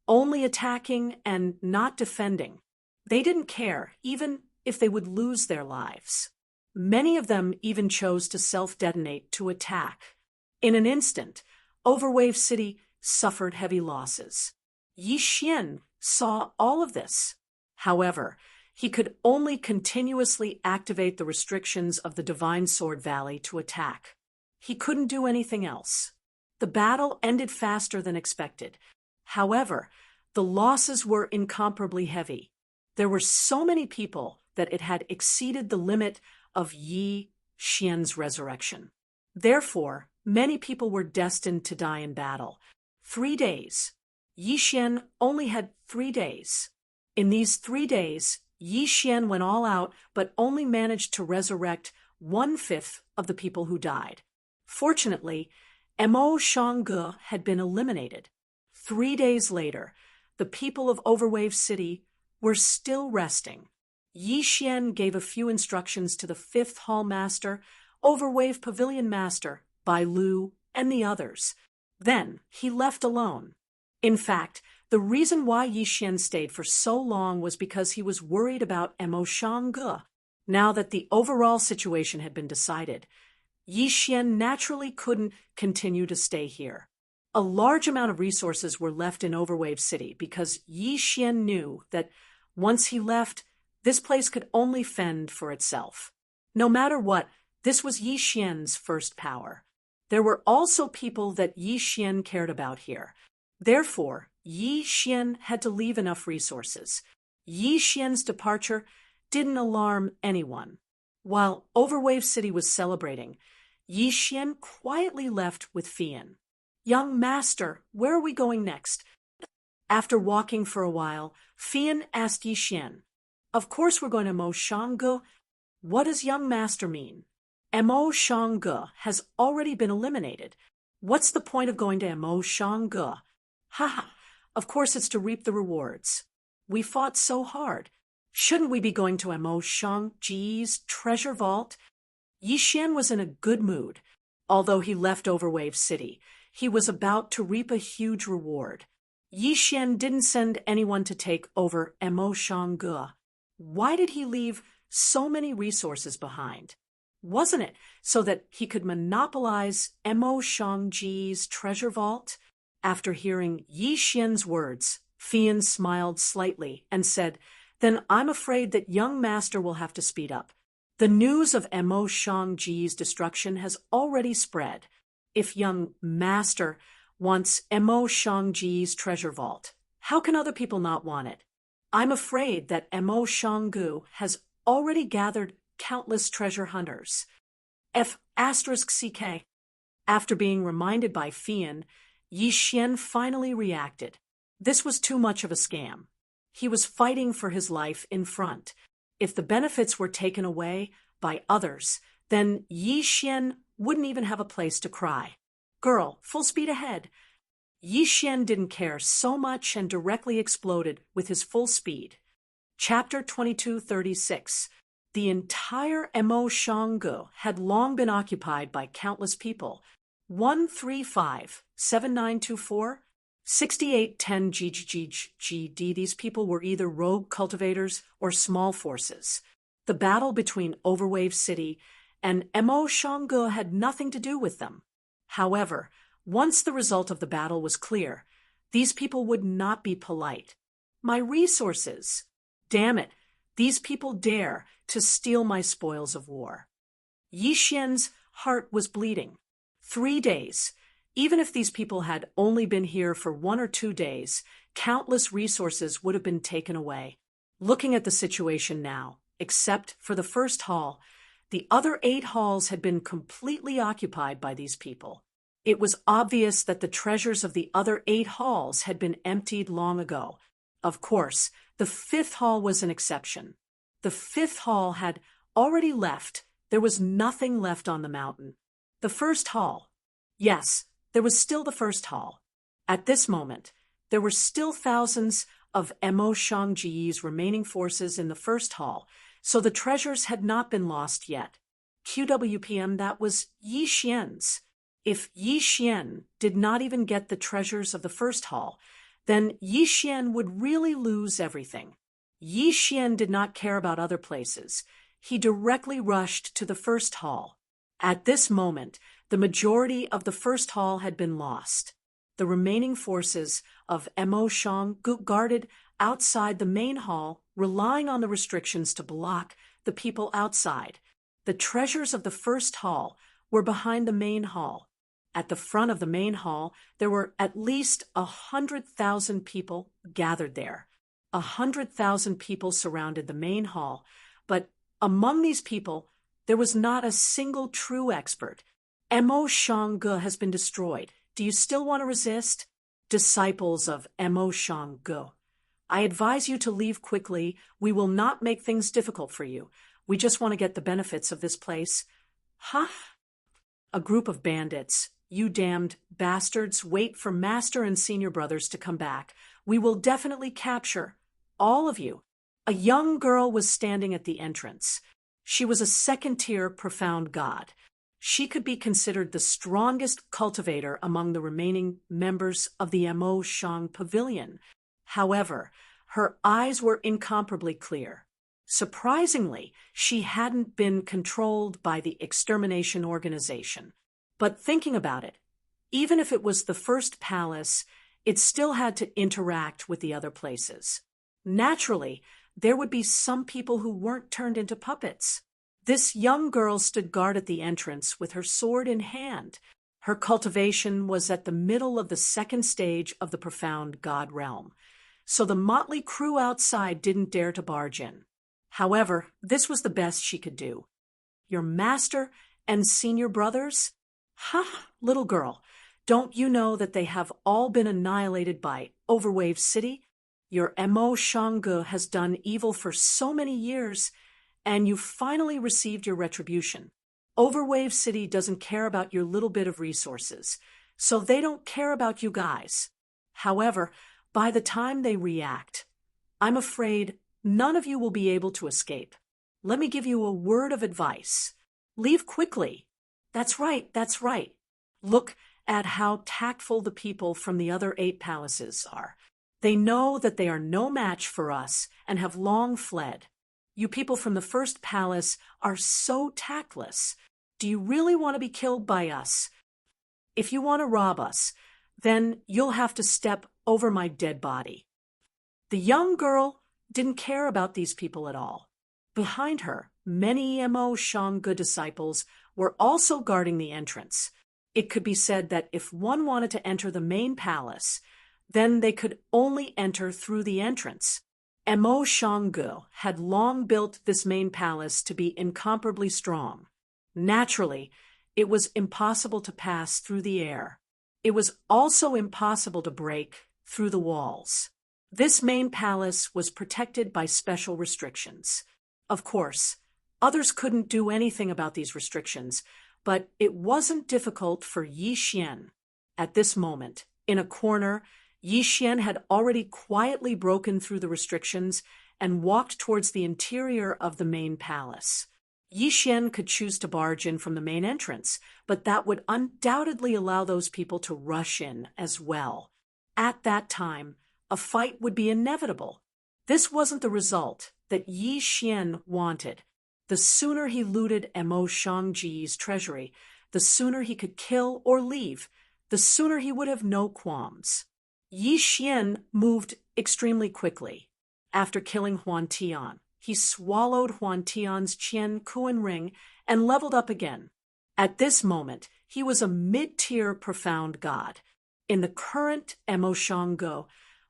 only attacking and not defending. They didn't care, even if they would lose their lives. Many of them even chose to self-detonate to attack. In an instant, Overwave City suffered heavy losses. Yi Xian saw all of this. However, he could only continuously activate the restrictions of the Divine Sword Valley to attack. He couldn't do anything else. The battle ended faster than expected. However, the losses were incomparably heavy. There were so many people that it had exceeded the limit of Yi Xian's resurrection. Therefore, many people were destined to die in battle. 3 days. Yi Xian only had 3 days. In these 3 days, Yi Xian went all out but only managed to resurrect 1/5 of the people who died. Fortunately, Mo Shangge had been eliminated. 3 days later, the people of Overwave City were still resting. Yi Xian gave a few instructions to the 5th Hall Master, Overwave Pavilion Master, Bai Lu, and the others. Then he left alone. In fact, the reason why Yi Xian stayed for so long was because he was worried about Mo Shangge. Now that the overall situation had been decided, Yi Xian naturally couldn't continue to stay here. A large amount of resources were left in Overwave City because Yi Xian knew that once he left, this place could only fend for itself. No matter what, this was Yi Xian's first power. There were also people that Yi Xian cared about here. Therefore, Yi Xian had to leave enough resources. Yi Xian's departure didn't alarm anyone. While Overwave City was celebrating, Yi Xian quietly left with Fian. "Young master, where are we going next?" After walking for a while, Fian asked Yixin, "Of course we're going to Mo Shangge. What does young master mean? Mo Shangge has already been eliminated. What's the point of going to Mo Shangge? Haha, of course it's to reap the rewards. We fought so hard. Shouldn't we be going to Mo Shangge's treasure vault?" Yixin was in a good mood. Although he left Overwave City, he was about to reap a huge reward. Yixin didn't send anyone to take over Mo Shangge. Why did he leave so many resources behind? Wasn't it so that he could monopolize Mo Shangge's treasure vault? After hearing Yixin's words, Fian smiled slightly and said, "Then I'm afraid that young master will have to speed up. The news of Mo Shangge's destruction has already spread. If young master wants Mo Shangge's treasure vault, how can other people not want it? I'm afraid that Mo Shangge has already gathered countless treasure hunters." F***CK. After being reminded by Fian, Yixin finally reacted. This was too much of a scam. He was fighting for his life in front. If the benefits were taken away by others, then Yixin wouldn't even have a place to cry. "Girl, full speed ahead." Yixin didn't care so much and directly exploded with his full speed. Chapter 2236. The entire Mo Shangge had long been occupied by countless people. 135-7924 6810 GGGD. These people were either rogue cultivators or small forces. The battle between Overwave City and Mo Shangge had nothing to do with them. However, once the result of the battle was clear, these people would not be polite. "My resources! Damn it, these people dare to steal my spoils of war." Yixin's heart was bleeding. 3 days. Even if these people had only been here for 1 or 2 days, countless resources would have been taken away. Looking at the situation now, except for the first hall, the other 8 halls had been completely occupied by these people. It was obvious that the treasures of the other 8 halls had been emptied long ago. Of course, the 5th hall was an exception. The 5th hall had already left. There was nothing left on the mountain. The first hall. Yes, there was still the first hall. At this moment, there were still thousands of Mo Shangge's remaining forces in the first hall, so the treasures had not been lost yet. QWPM, that was Yixin's. If Yixin did not even get the treasures of the first hall, then Yixin would really lose everything. Yixin did not care about other places. He directly rushed to the first hall. At this moment, the majority of the first hall had been lost. The remaining forces of Mo Shangge guarded outside the main hall, relying on the restrictions to block the people outside. The treasures of the first hall were behind the main hall. At the front of the main hall, there were at least 100,000 people gathered there. 100,000 people surrounded the main hall, but among these people, there was not a single true expert. Mo Shangge has been destroyed. Do you still want to resist? Disciples of Mo Shangge, I advise you to leave quickly. We will not make things difficult for you. We just want to get the benefits of this place. Huh? A group of bandits. You damned bastards, wait for Master and Senior Brothers to come back. We will definitely capture all of you. A young girl was standing at the entrance. She was a second-tier profound god. She could be considered the strongest cultivator among the remaining members of the Mo Shangge Pavilion. However, her eyes were incomparably clear. Surprisingly, she hadn't been controlled by the extermination organization. But thinking about it, even if it was the first palace, it still had to interact with the other places. Naturally, there would be some people who weren't turned into puppets. This young girl stood guard at the entrance with her sword in hand. Her cultivation was at the middle of the second stage of the profound god realm, so the motley crew outside didn't dare to barge in. However, this was the best she could do. Your master and senior brothers? Ha, little girl, Don't you know that they have all been annihilated by Overwave City? Your Mo Shangge has done evil for so many years, and you finally received your retribution. Overwave City doesn't care about your little bit of resources, so they don't care about you guys. However, by the time they react, I'm afraid none of you will be able to escape. Let me give you a word of advice. Leave quickly. That's right, that's right. Look at how tactful the people from the other 8 palaces are. They know that they are no match for us and have long fled. You people from the first palace are so tactless. Do you really want to be killed by us? If you want to rob us, then you'll have to step over my dead body. The young girl didn't care about these people at all. Behind her, many Mo Shangge disciples were also guarding the entrance. It could be said that if one wanted to enter the main palace, then they could only enter through the entrance. Mo Shangge had long built this main palace to be incomparably strong. Naturally, it was impossible to pass through the air. It was also impossible to break through the walls. This main palace was protected by special restrictions. Of course, others couldn't do anything about these restrictions, but it wasn't difficult for Yi Xian. At this moment, in a corner, Yi Xian had already quietly broken through the restrictions and walked towards the interior of the main palace. Yi Xian could choose to barge in from the main entrance, but that would undoubtedly allow those people to rush in as well. At that time, a fight would be inevitable. This wasn't the result that Yi Xian wanted. The sooner he looted Mo Shangge's treasury, the sooner he could kill or leave, the sooner he would have no qualms. Yi Xian moved extremely quickly. After killing Huan Tian, he swallowed Huan Tian's Qian Kuan ring and leveled up again. At this moment, he was a mid-tier profound god. In the current Mo Shangge,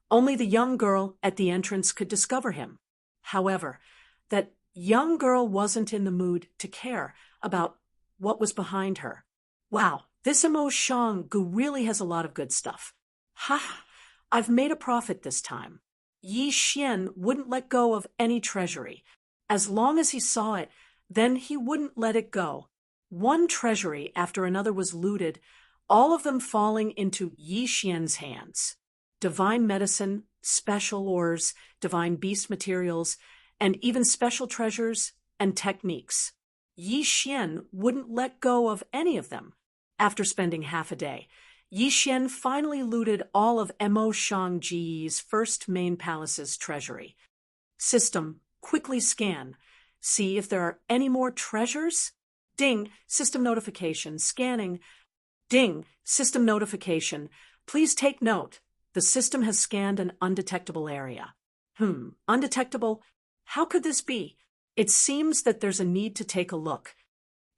only the young girl at the entrance could discover him. However, that young girl wasn't in the mood to care about what was behind her. Wow, this Mo Shangge really has a lot of good stuff. Ha! I've made a profit this time. Yi Xian wouldn't let go of any treasury. As long as he saw it, then he wouldn't let it go. One treasury after another was looted, all of them falling into Yi Xian's hands. Divine medicine, special ores, divine beast materials, and even special treasures and techniques. Yi Xian wouldn't let go of any of them. After spending half a day, Yi Xian finally looted all of Mo Shangge's first main palace's treasury. System, quickly scan. See if there are any more treasures. Ding, system notification, scanning. Ding, system notification. Please take note. The system has scanned an undetectable area. Undetectable? How could this be? It seems that there's a need to take a look.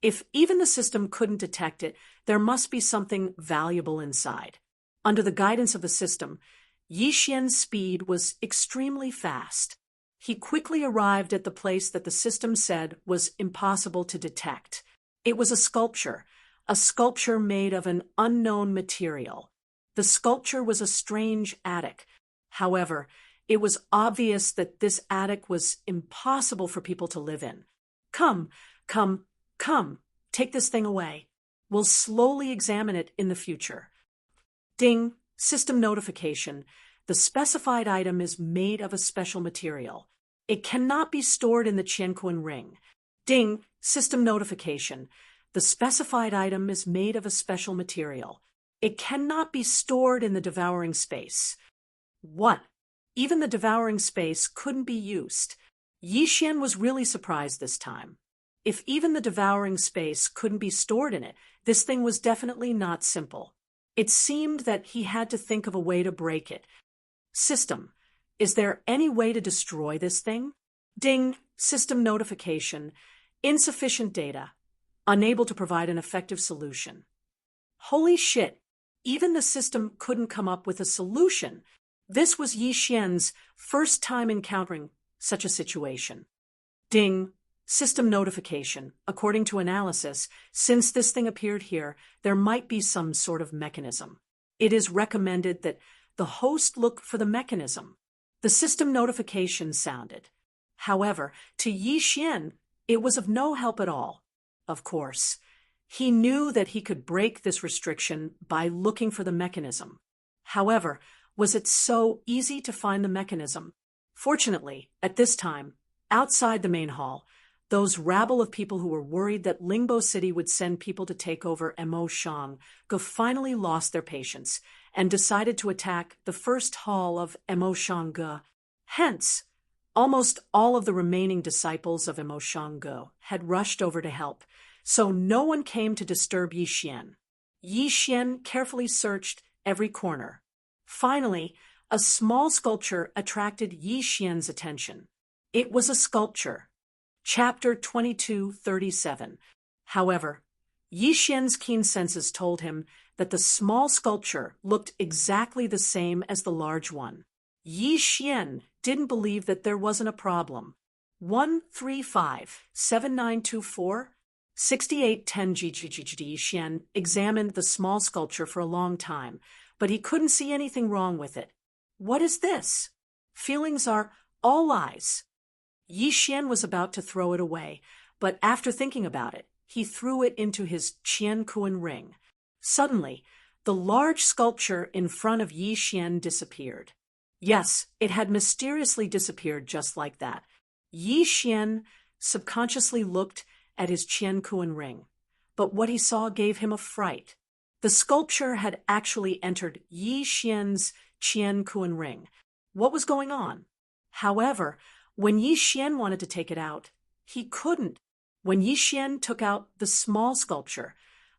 If even the system couldn't detect it, there must be something valuable inside. Under the guidance of the system, Yi Xian's speed was extremely fast. He quickly arrived at the place that the system said was impossible to detect. It was a sculpture made of an unknown material. The sculpture was a strange attic. However, it was obvious that this attic was impossible for people to live in. Come, take this thing away. We'll slowly examine it in the future. Ding, system notification. The specified item is made of a special material. It cannot be stored in the Qianquan ring. Ding, system notification. The specified item is made of a special material. It cannot be stored in the devouring space. What? Even the devouring space couldn't be used. Yi Xian was really surprised this time. If even the devouring space couldn't be stored in it, this thing was definitely not simple. It seemed that he had to think of a way to break it. System, is there any way to destroy this thing? Ding, system notification. Insufficient data. Unable to provide an effective solution. Holy shit, even the system couldn't come up with a solution. This was Yi Xian's first time encountering such a situation. Ding, System notification. According to analysis, since this thing appeared here, there might be some sort of mechanism. It is recommended that the host look for the mechanism. The system notification sounded. However, to Yi Xian, it was of no help at all. Of course, he knew that he could break this restriction by looking for the mechanism. However, was it so easy to find the mechanism? Fortunately, at this time, outside the main hall, those rabble of people who were worried that Lingbo City would send people to take over Mo Shang finally lost their patience and decided to attack the first hall of Mo Shang. Hence, almost all of the remaining disciples of Mo Shang had rushed over to help, so no one came to disturb Yi Xian. Yi Xian carefully searched every corner. Finally, a small sculpture attracted Yi Xian's attention. It was a sculpture. Chapter 22:37. However, Yi Xian's keen senses told him that the small sculpture looked exactly the same as the large one. Yi Xian didn't believe that there wasn't a problem. 135-7924 6810 Yi Xian examined the small sculpture for a long time, but he couldn't see anything wrong with it. What is this? Feelings are all lies. Yi Xian was about to throw it away, but after thinking about it, he threw it into his Qiankuan ring. Suddenly, the large sculpture in front of Yi Xian disappeared. Yes, it had mysteriously disappeared just like that. Yi Xian subconsciously looked at his Qiankuan ring, but what he saw gave him a fright. The sculpture had actually entered Yi Xian's Qiankuan ring. What was going on? However, when Yi Xian wanted to take it out, he couldn't. When Yi Xian took out the small sculpture,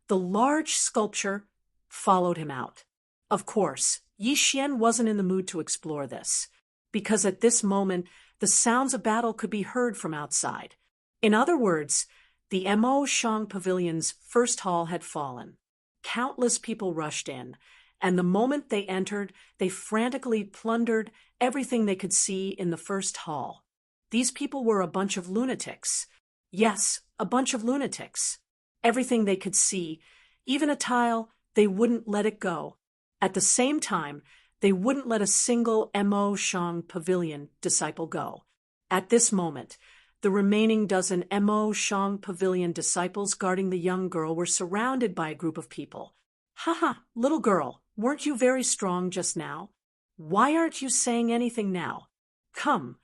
the large sculpture followed him out. Of course, Yi Xian wasn't in the mood to explore this, because at this moment, the sounds of battle could be heard from outside. In other words, the Mo Shang Pavilion's first hall had fallen. Countless people rushed in, and the moment they entered, they frantically plundered everything they could see in the first hall. These people were a bunch of lunatics. Yes, a bunch of lunatics. Everything they could see, even a tile, they wouldn't let it go. At the same time, they wouldn't let a single Mo Shang Pavilion disciple go. At this moment, the remaining dozen Mo Shang Pavilion disciples guarding the young girl were surrounded by a group of people. Haha, little girl, weren't you very strong just now? Why aren't you saying anything now? Come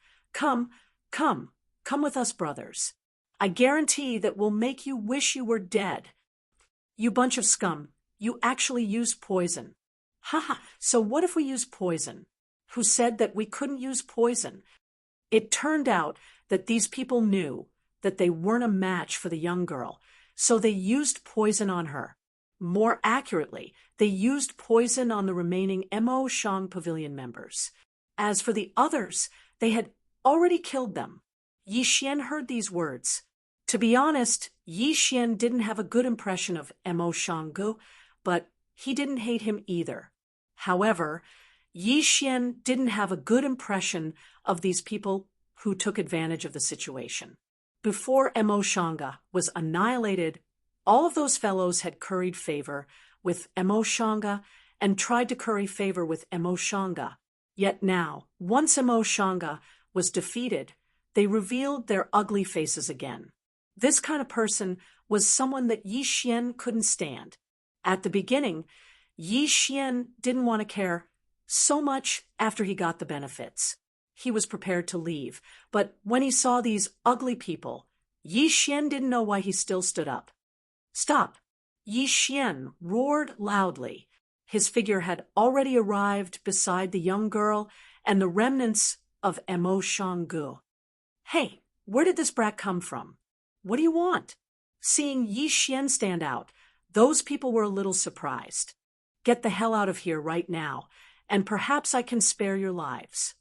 with us, brothers. I guarantee that we'll make you wish you were dead. You bunch of scum, you actually used poison. Haha, so what if we use poison? Who said that we couldn't use poison? It turned out that these people knew that they weren't a match for the young girl, so they used poison on her. More accurately, they used poison on the remaining Mo Shang Pavilion members. As for the others, they had already killed them. Yi Xian heard these words. To be honest, Yi Xian didn't have a good impression of Mo Shanggu, but he didn't hate him either. However, Yi Xian didn't have a good impression of these people who took advantage of the situation. Before Mo Shanga was annihilated, all of those fellows had curried favor with Mo Shanga and tried to curry favor with Mo Shanga. Yet now, once Mo Shanga was defeated, they revealed their ugly faces again. This kind of person was someone that Yi Xian couldn't stand. At the beginning, Yi Xian didn't want to care so much after he got the benefits. He was prepared to leave, but when he saw these ugly people, Yi Xian didn't know why he still stood up. Stop! Yi Xian roared loudly. His figure had already arrived beside the young girl and the remnants of Mo Shanggu. Hey, where did this brat come from? What do you want? Seeing Yi Xian stand out, those people were a little surprised. Get the hell out of here right now, and perhaps I can spare your lives.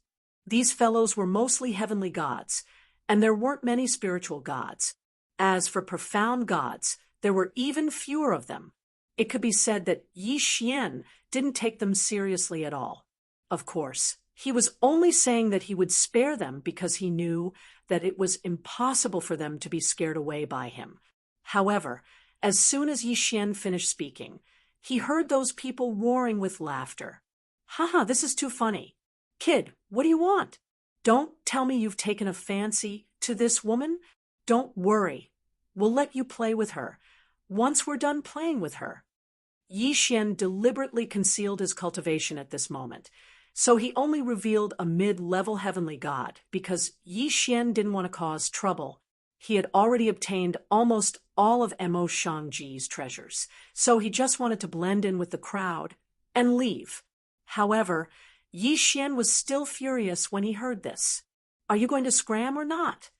These fellows were mostly heavenly gods, and there weren't many spiritual gods. As for profound gods, there were even fewer of them. It could be said that Yi Xian didn't take them seriously at all. Of course, He was only saying that he would spare them because he knew that it was impossible for them to be scared away by him. However, as soon as Yi Xian finished speaking, he heard those people roaring with laughter. Haha, this is too funny. Kid, what do you want? Don't tell me you've taken a fancy to this woman. Don't worry. We'll let you play with her once we're done playing with her. Yi Xian deliberately concealed his cultivation at this moment, so he only revealed a mid-level heavenly god because Yi Xian didn't want to cause trouble. He had already obtained almost all of Mo Shangji's treasures, so he just wanted to blend in with the crowd and leave. However, Yi Xian was still furious when he heard this. Are you going to scram or not?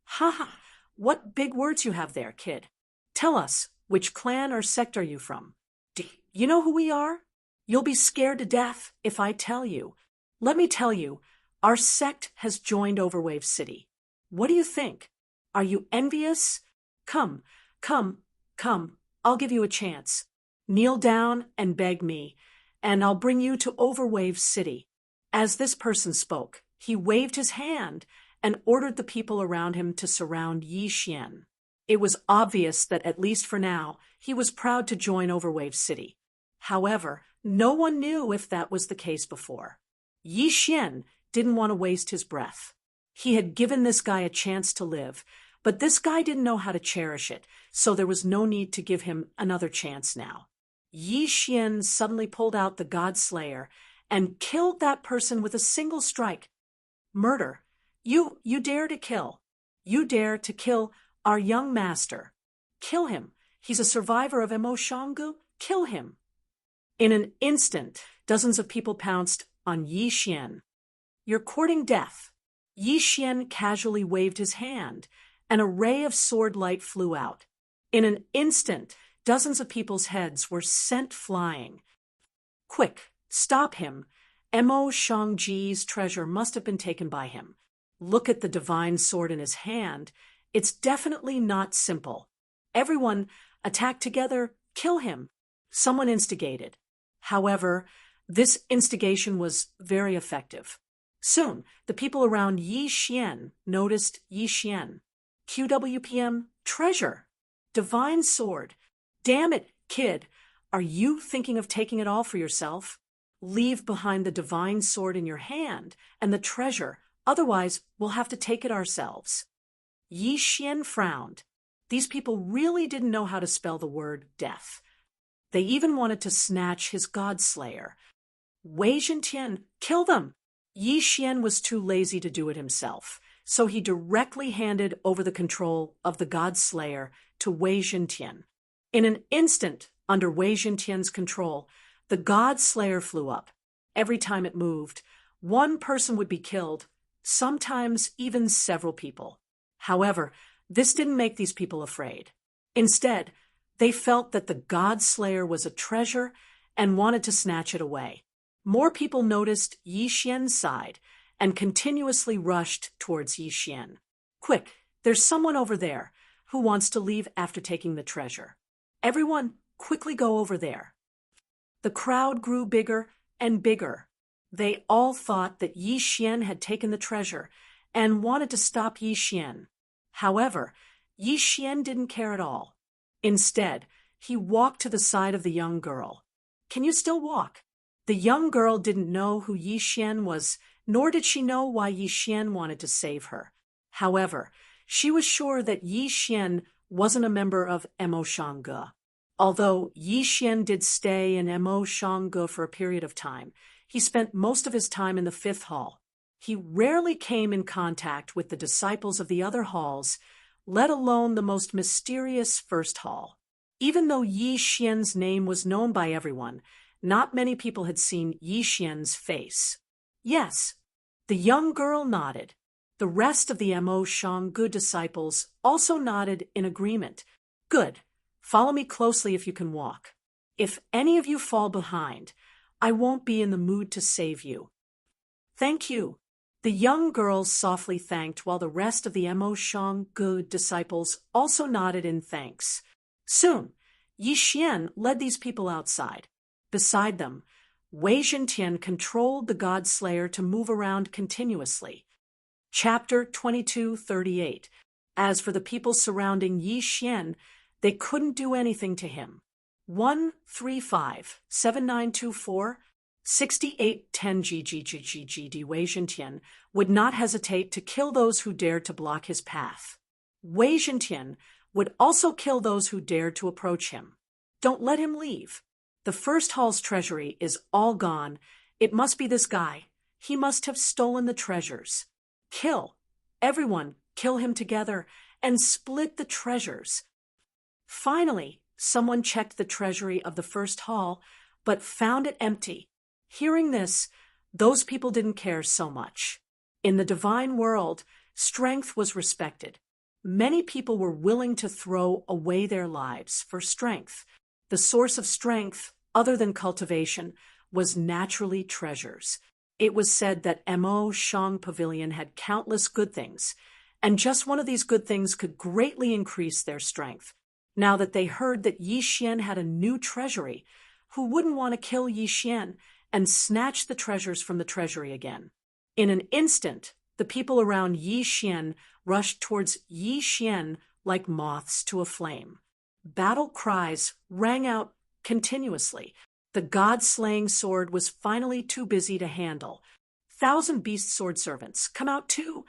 Ha! What big words you have there, kid. Tell us, which clan or sect are you from? Do you know who we are? You'll be scared to death if I tell you. Let me tell you, our sect has joined Overwave City. What do you think? Are you envious? Come, I'll give you a chance. Kneel down and beg me, and I'll bring you to Overwave City. As this person spoke, he waved his hand and ordered the people around him to surround Yi Xian. It was obvious that, at least for now, he was proud to join Overwave City. However, no one knew if that was the case before. Yi Xian didn't want to waste his breath. He had given this guy a chance to live, but this guy didn't know how to cherish it, so there was no need to give him another chance now. Yi Xian suddenly pulled out the God Slayer and killed that person with a single strike. Murder. You dare to kill. You dare to kill our young master. Kill him. He's a survivor of Mo Shanggu. Kill him. In an instant, dozens of people pounced on Yi Xian. You're courting death. Yi Xian casually waved his hand. An ray of sword light flew out. In an instant, dozens of people's heads were sent flying. Quick, stop him. Mo Shangji's treasure must have been taken by him. Look at the divine sword in his hand. It's definitely not simple. Everyone, attack together, kill him. Someone instigated. However, this instigation was very effective. Soon, the people around Yi Xian noticed Yi Xian. QWPM, treasure. Divine sword. Damn it, kid. Are you thinking of taking it all for yourself? Leave behind the divine sword in your hand and the treasure. Otherwise, we'll have to take it ourselves. Yi Xian frowned. These people really didn't know how to spell the word death. They even wanted to snatch his God Slayer. Wei Zhentian, kill them! Yi Xian was too lazy to do it himself, so he directly handed over the control of the God Slayer to Wei Zhentian. In an instant, under Wei Zhentian's control, the God Slayer flew up. Every time it moved, one person would be killed, sometimes even several people. However, this didn't make these people afraid. Instead, they felt that the God Slayer was a treasure and wanted to snatch it away. More people noticed Yi Xian's side and continuously rushed towards Yi Xian. Quick, there's someone over there who wants to leave after taking the treasure. Everyone, quickly go over there. The crowd grew bigger and bigger. They all thought that Yi Xian had taken the treasure and wanted to stop Yi Xian. However, Yi Xian didn't care at all. Instead, he walked to the side of the young girl. Can you still walk? The young girl didn't know who Yi Xian was, nor did she know why Yi Xian wanted to save her. However, she was sure that Yi Xian wasn't a member of Mo Shanggu. Although Yi Xian did stay in Mo Shanggu for a period of time, he spent most of his time in the 5th hall. He rarely came in contact with the disciples of the other halls, let alone the most mysterious 1st hall. Even though Yi Xian's name was known by everyone, not many people had seen Yi Xian's face. Yes, the young girl nodded. The rest of the Mo Shanggu disciples also nodded in agreement. Good. Follow me closely if you can walk. If any of you fall behind, I won't be in the mood to save you. Thank you. The young girl softly thanked while the rest of the Mo Shanggu disciples also nodded in thanks. Soon, Yi Xian led these people outside. Beside them, Wei Zhentian controlled the God Slayer to move around continuously. Chapter 22:38. As for the people surrounding Yi Xian, they couldn't do anything to him. 135-7924-6810 GGGGGD Wei Zhentian would not hesitate to kill those who dared to block his path. Wei Zhentian would also kill those who dared to approach him. Don't let him leave. The first hall's treasury is all gone. It must be this guy. He must have stolen the treasures. Kill. Everyone, kill him together and split the treasures. Finally, someone checked the treasury of the first hall, but found it empty. Hearing this, those people didn't care so much. In the divine world, strength was respected. Many people were willing to throw away their lives for strength. The source of strength, other than cultivation, was naturally treasures. It was said that Mo Shang Pavilion had countless good things, and just one of these good things could greatly increase their strength. Now that they heard that Yi Xian had a new treasury, who wouldn't want to kill Yi Xian and snatch the treasures from the treasury again? In an instant, the people around Yi Xian rushed towards Yi Xian like moths to a flame. Battle cries rang out continuously. The god-slaying sword was finally too busy to handle. 1,000 beast sword servants, come out too!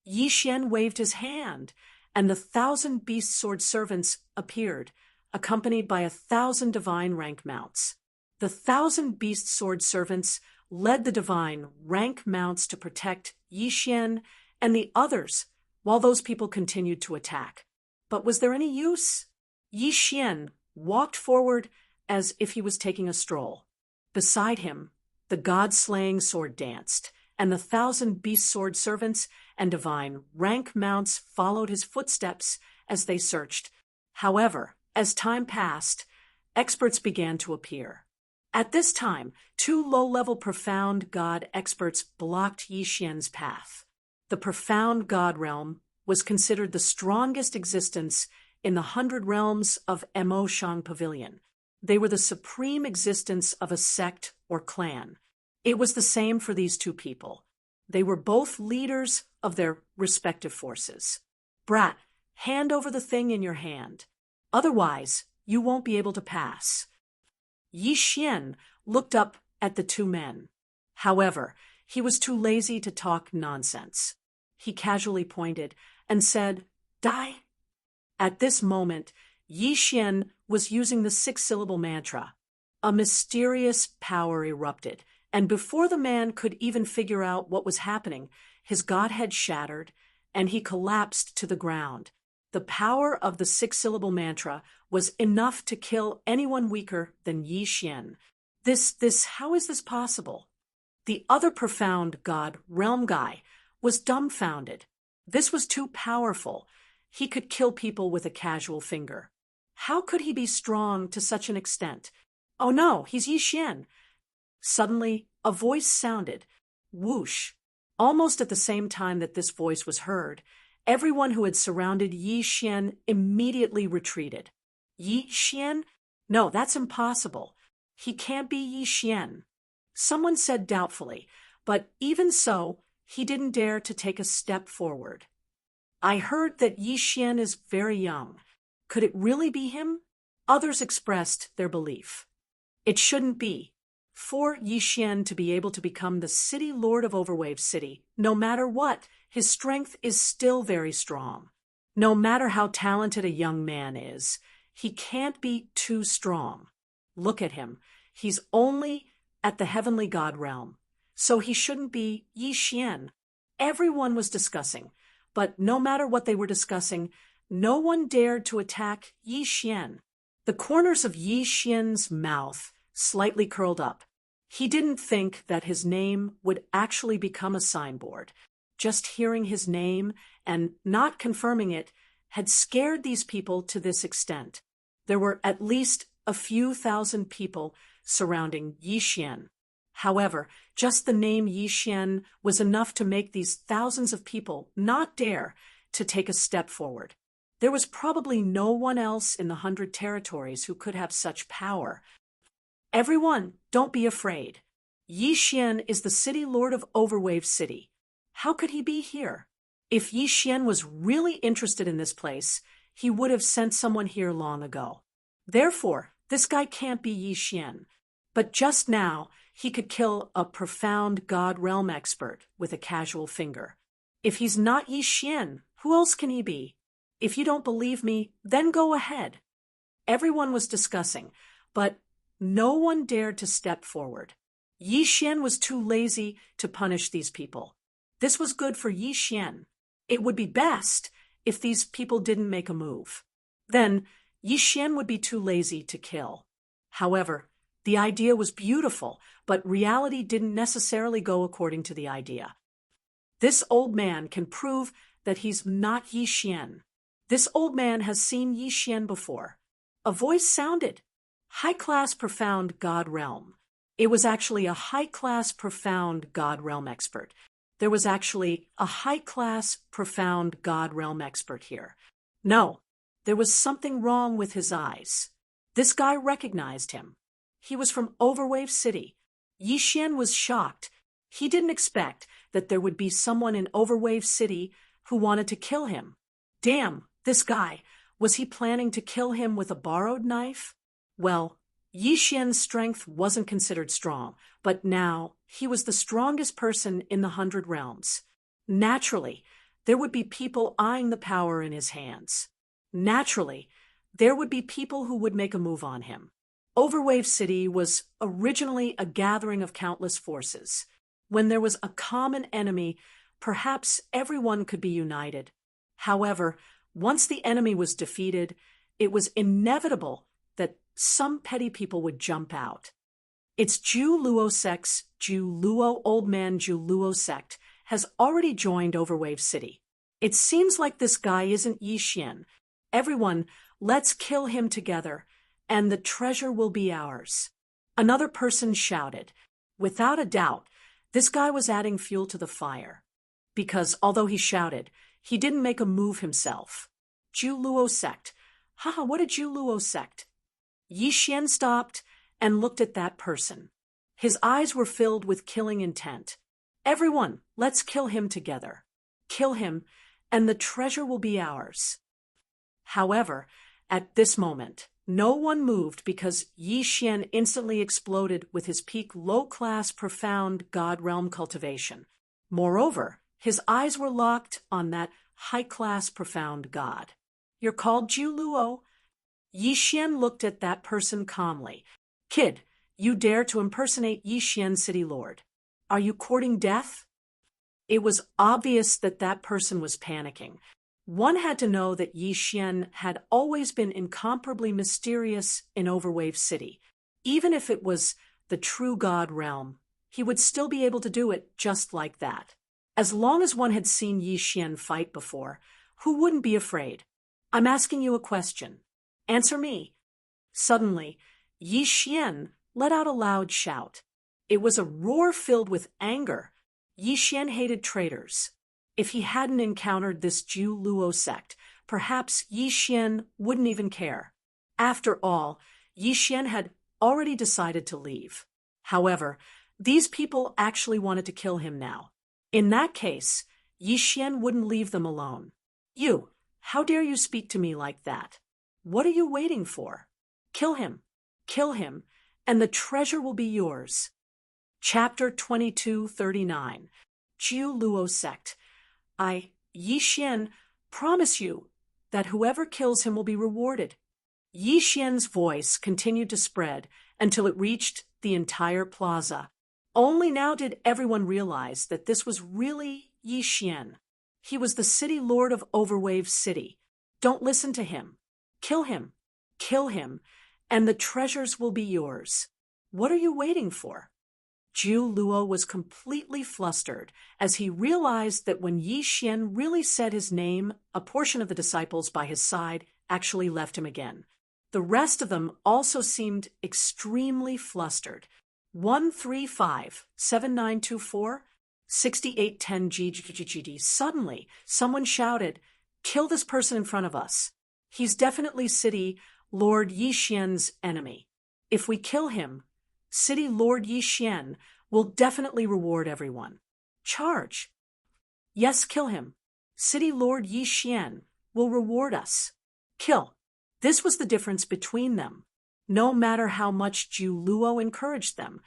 Yi Xian waved his hand, and the 1,000 beast sword servants appeared, accompanied by 1,000 divine rank mounts. The 1,000 beast sword servants led the divine rank mounts to protect Yi Xian and the others, while those people continued to attack. But was there any use? Yi Xian walked forward as if he was taking a stroll. Beside him, the god-slaying sword danced, and the 1,000 beast sword servants and divine rank mounts followed his footsteps as they searched. However, as time passed, experts began to appear. At this time, 2 low-level profound god experts blocked Yi Xian's path. The profound god realm was considered the strongest existence in the 100 realms of Mo Shang Pavilion. They were the supreme existence of a sect or clan. It was the same for these 2 people. They were both leaders of their respective forces. Brat, hand over the thing in your hand. Otherwise, you won't be able to pass. Yi Xian looked up at the 2 men. However, he was too lazy to talk nonsense. He casually pointed and said, "Die." At this moment, Yi Xian was using the 6-syllable mantra. A mysterious power erupted, and before the man could even figure out what was happening, his godhead shattered, and he collapsed to the ground. The power of the 6-syllable mantra was enough to kill anyone weaker than Yi Xian. How is this possible? The other profound god, realm guy, was dumbfounded. This was too powerful. He could kill people with a casual finger. How could he be strong to such an extent? Oh no, he's Yi Xian. Suddenly, a voice sounded. Whoosh. Almost at the same time that this voice was heard, everyone who had surrounded Yi Xian immediately retreated. Yi Xian? No, that's impossible. He can't be Yi Xian. Someone said doubtfully, but even so, he didn't dare to take a step forward. I heard that Yi Xian is very young. Could it really be him? Others expressed their belief. It shouldn't be. For Yi Xian to be able to become the city lord of Overwave City, no matter what, his strength is still very strong. No matter how talented a young man is, he can't be too strong. Look at him. He's only at the heavenly god realm, so he shouldn't be Yi Xian. Everyone was discussing, but no matter what they were discussing, no one dared to attack Yi Xian. The corners of Yi Xian's mouth slightly curled up. He didn't think that his name would actually become a signboard. Just hearing his name and not confirming it had scared these people to this extent. There were at least a few thousand people surrounding Yi Xian. However, just the name Yi Xian was enough to make these thousands of people not dare to take a step forward. There was probably no one else in the 100 territories who could have such power. Everyone, don't be afraid. Yi Xian is the city lord of Overwave City. How could he be here? If Yi Xian was really interested in this place, he would have sent someone here long ago. Therefore, this guy can't be Yi Xian. But just now, he could kill a profound God realm expert with a casual finger. If he's not Yi Xian, who else can he be? If you don't believe me, then go ahead. Everyone was discussing, but no one dared to step forward. Yi Xian was too lazy to punish these people. This was good for Yi Xian. It would be best if these people didn't make a move. Then, Yi Xian would be too lazy to kill. However, the idea was beautiful, but reality didn't necessarily go according to the idea. This old man can prove that he's not Yi Xian. This old man has seen Yi Xian before. A voice sounded. High-class profound God realm. It was actually a high-class profound God realm expert. There was actually a high-class profound God realm expert here. No, there was something wrong with his eyes. This guy recognized him. He was from Overwave City. Yi Xian was shocked. He didn't expect that there would be someone in Overwave City who wanted to kill him. Damn, this guy. Was he planning to kill him with a borrowed knife? Well, Yi Xian's strength wasn't considered strong, but now he was the strongest person in the 100 realms. Naturally, there would be people eyeing the power in his hands. Naturally, there would be people who would make a move on him. Overwave City was originally a gathering of countless forces. When there was a common enemy, perhaps everyone could be united. However, once the enemy was defeated, it was inevitable that some petty people would jump out. Its Ju Luo sect's Ju Luo Old Man Ju Luo sect has already joined Overwave City. It seems like this guy isn't Yi Xian. Everyone, let's kill him together, and the treasure will be ours. Another person shouted. Without a doubt, this guy was adding fuel to the fire. Because although he shouted, he didn't make a move himself. Ju Luo sect. Haha, what a Ju Luo sect. Yi Xian stopped and looked at that person. His eyes were filled with killing intent. Everyone, let's kill him together. Kill him, and the treasure will be ours. However, at this moment, no one moved because Yi Xian instantly exploded with his peak low-class profound God realm cultivation. Moreover, his eyes were locked on that high-class profound God. You're called Ju Luo? Yi Xian looked at that person calmly. Kid, you dare to impersonate Yi Xian City Lord. Are you courting death? It was obvious that that person was panicking. One had to know that Yi Xian had always been incomparably mysterious in Overwave City. Even if it was the true God realm, he would still be able to do it just like that. As long as one had seen Yi Xian fight before, who wouldn't be afraid? I'm asking you a question. Answer me. Suddenly, Yi Xian let out a loud shout. It was a roar filled with anger. Yi Xian hated traitors. If he hadn't encountered this Ju Luo sect, perhaps Yi Xian wouldn't even care. After all, Yi Xian had already decided to leave. However, these people actually wanted to kill him now. In that case, Yi Xian wouldn't leave them alone. You, how dare you speak to me like that? What are you waiting for? Kill him, and the treasure will be yours. Chapter 2239. Ju Luo Sect. I, Yi Xian, promise you that whoever kills him will be rewarded. Yi Xian's voice continued to spread until it reached the entire plaza. Only now did everyone realize that this was really Yi Xian. He was the city lord of Overwave City. Don't listen to him. Kill him, and the treasures will be yours. What are you waiting for? Ju Luo was completely flustered as he realized that when Yi Xian really said his name, a portion of the disciples by his side actually left him again. The rest of them also seemed extremely flustered. 135-7924-6810 Suddenly, someone shouted, "Kill this person in front of us. He's definitely City Lord Yi Xian's enemy. If we kill him, City Lord Yi Xian will definitely reward everyone. Charge. Yes, kill him. City Lord Yi Xian will reward us. Kill. This was the difference between them. No matter how much Zhu Luo encouraged them,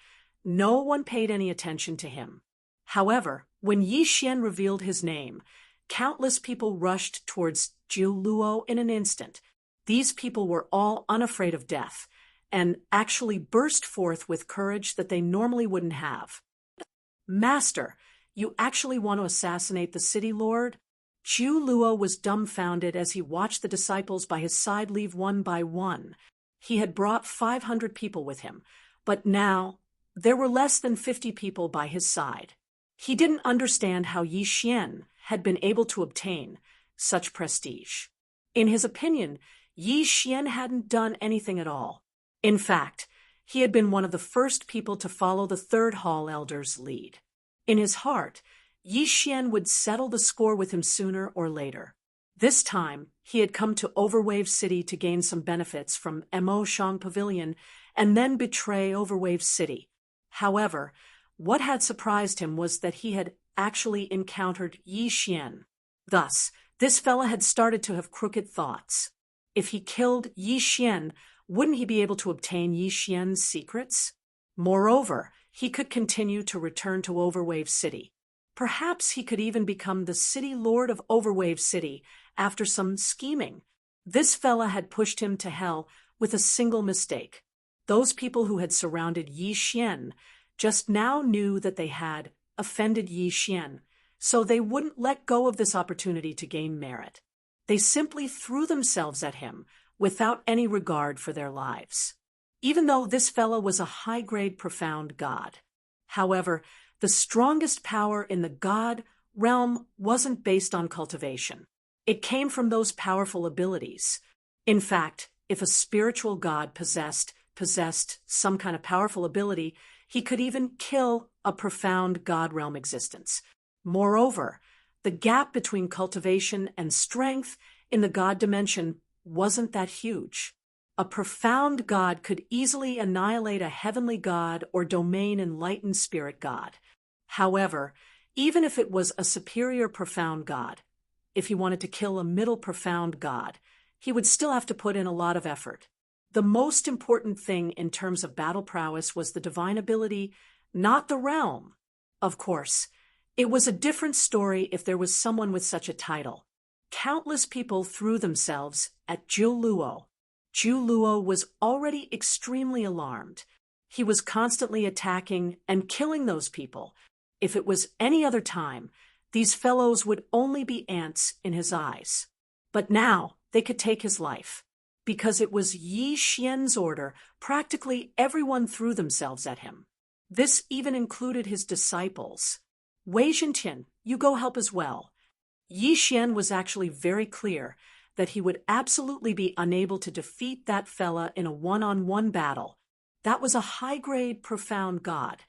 no one paid any attention to him. However, when Yi Xian revealed his name, countless people rushed towards Zhu Luo in an instant. These people were all unafraid of death, and actually burst forth with courage that they normally wouldn't have. Master, you actually want to assassinate the city lord? Zhu Luo was dumbfounded as he watched the disciples by his side leave one by one. He had brought 500 people with him, but now there were less than 50 people by his side. He didn't understand how Yi Xian had been able to obtain such prestige. In his opinion, Yi Xian hadn't done anything at all. In fact, he had been one of the first people to follow the third hall elder's lead. In his heart, Yi Xian would settle the score with him sooner or later. This time, he had come to Overwave City to gain some benefits from Mo Shang Pavilion and then betray Overwave City. However, what had surprised him was that he had actually encountered Yi Xian. Thus, this fella had started to have crooked thoughts. If he killed Yi Xian, wouldn't he be able to obtain Yi Xian's secrets? Moreover, he could continue to return to Overwave City. Perhaps he could even become the city lord of Overwave City after some scheming. This fella had pushed him to hell with a single mistake. Those people who had surrounded Yi Xian just now knew that they had offended Yi Xian, so they wouldn't let go of this opportunity to gain merit. They simply threw themselves at him without any regard for their lives. Even though this fellow was a high-grade profound god. However, the strongest power in the god realm wasn't based on cultivation. It came from those powerful abilities. In fact, if a spiritual god possessed some kind of powerful ability, he could even kill a profound god realm existence. Moreover, the gap between cultivation and strength in the god dimension wasn't that huge. A profound god could easily annihilate a heavenly god or domain enlightened spirit god. However, even if it was a superior profound god, if he wanted to kill a middle profound god, he would still have to put in a lot of effort. The most important thing in terms of battle prowess was the divine ability, not the realm. Of course, it was a different story if there was someone with such a title. Countless people threw themselves at Zhu Luo. Zhu Luo was already extremely alarmed. He was constantly attacking and killing those people. If it was any other time, these fellows would only be ants in his eyes. But now they could take his life. Because it was Yi Xian's order, practically everyone threw themselves at him. This even included his disciples. Wei Zhentian, you go help as well. Yi Xian was actually very clear that he would absolutely be unable to defeat that fella in a one-on-one battle. That was a high-grade, profound god.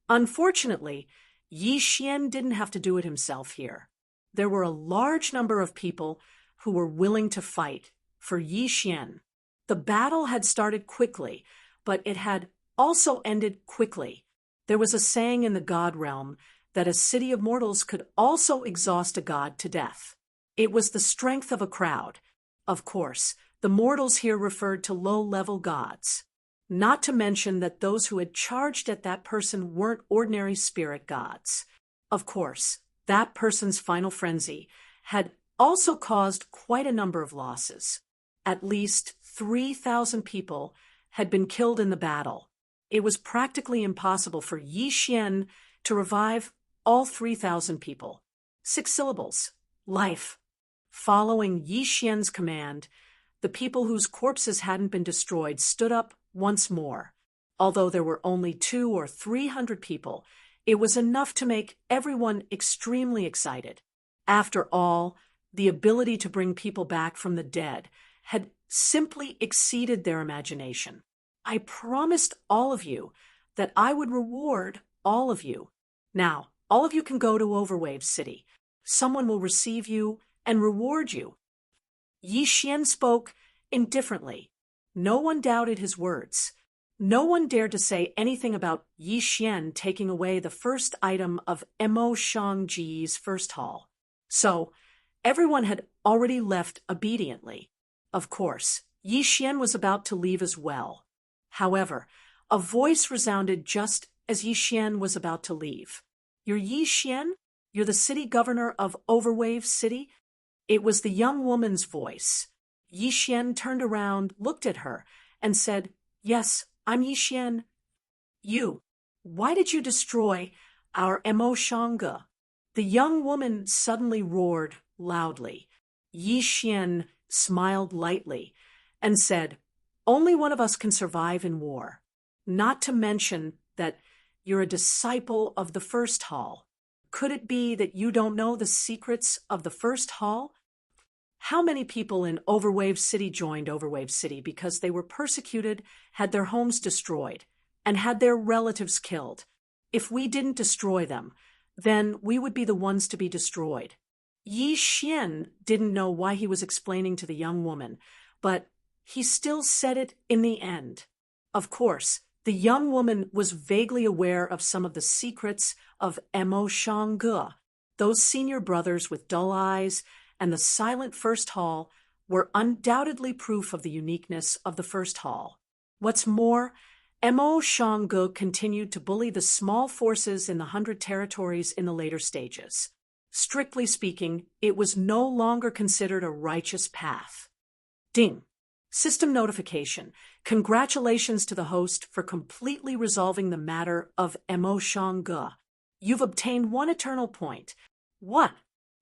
Unfortunately, Yi Xian didn't have to do it himself here. There were a large number of people who were willing to fight for Yi Xian. The battle had started quickly, but it had also ended quickly. There was a saying in the god realm that a city of mortals could also exhaust a god to death. It was the strength of a crowd. Of course, the mortals here referred to low-level gods. Not to mention that those who had charged at that person weren't ordinary spirit gods. Of course, that person's final frenzy had also caused quite a number of losses. At least 3,000 people had been killed in the battle. It was practically impossible for Yi Xian to revive all 3,000 people. 6 syllables. Life. Following Yi Xian's command, the people whose corpses hadn't been destroyed stood up once more. Although there were only 200 or 300 people, it was enough to make everyone extremely excited. After all, the ability to bring people back from the dead had simply exceeded their imagination. I promised all of you that I would reward all of you. Now, all of you can go to Overwave City. Someone will receive you and reward you. Yi Xian spoke indifferently. No one doubted his words. No one dared to say anything about Yi Xian taking away the first item of Mo Shangji's first hall. So, everyone had already left obediently. Of course, Yi Xian was about to leave as well. However, a voice resounded just as Yi Xian was about to leave. "You're Yi Xian? You're the city governor of Overwave City?" It was the young woman's voice. Yi Xian turned around, looked at her, and said, "Yes, I'm Yi Xian." "You. Why did you destroy our Mo Shangge?" The young woman suddenly roared loudly. Yi Xian smiled lightly and said, "Only one of us can survive in war. Not to mention that you're a disciple of the first hall. Could it be that you don't know the secrets of the first hall?" How many people in Overwave City joined Overwave City because they were persecuted, had their homes destroyed, and had their relatives killed? If we didn't destroy them, then we would be the ones to be destroyed. Yi Xian didn't know why he was explaining to the young woman, but he still said it in the end. Of course, the young woman was vaguely aware of some of the secrets of Mo Shangge. Those senior brothers with dull eyes and the silent first hall were undoubtedly proof of the uniqueness of the first hall. What's more, Mo Shangge continued to bully the small forces in the 100 territories in the later stages. Strictly speaking, it was no longer considered a righteous path. Ding. System notification. Congratulations to the host for completely resolving the matter of Mo Shangge. You've obtained 1 eternal point. What?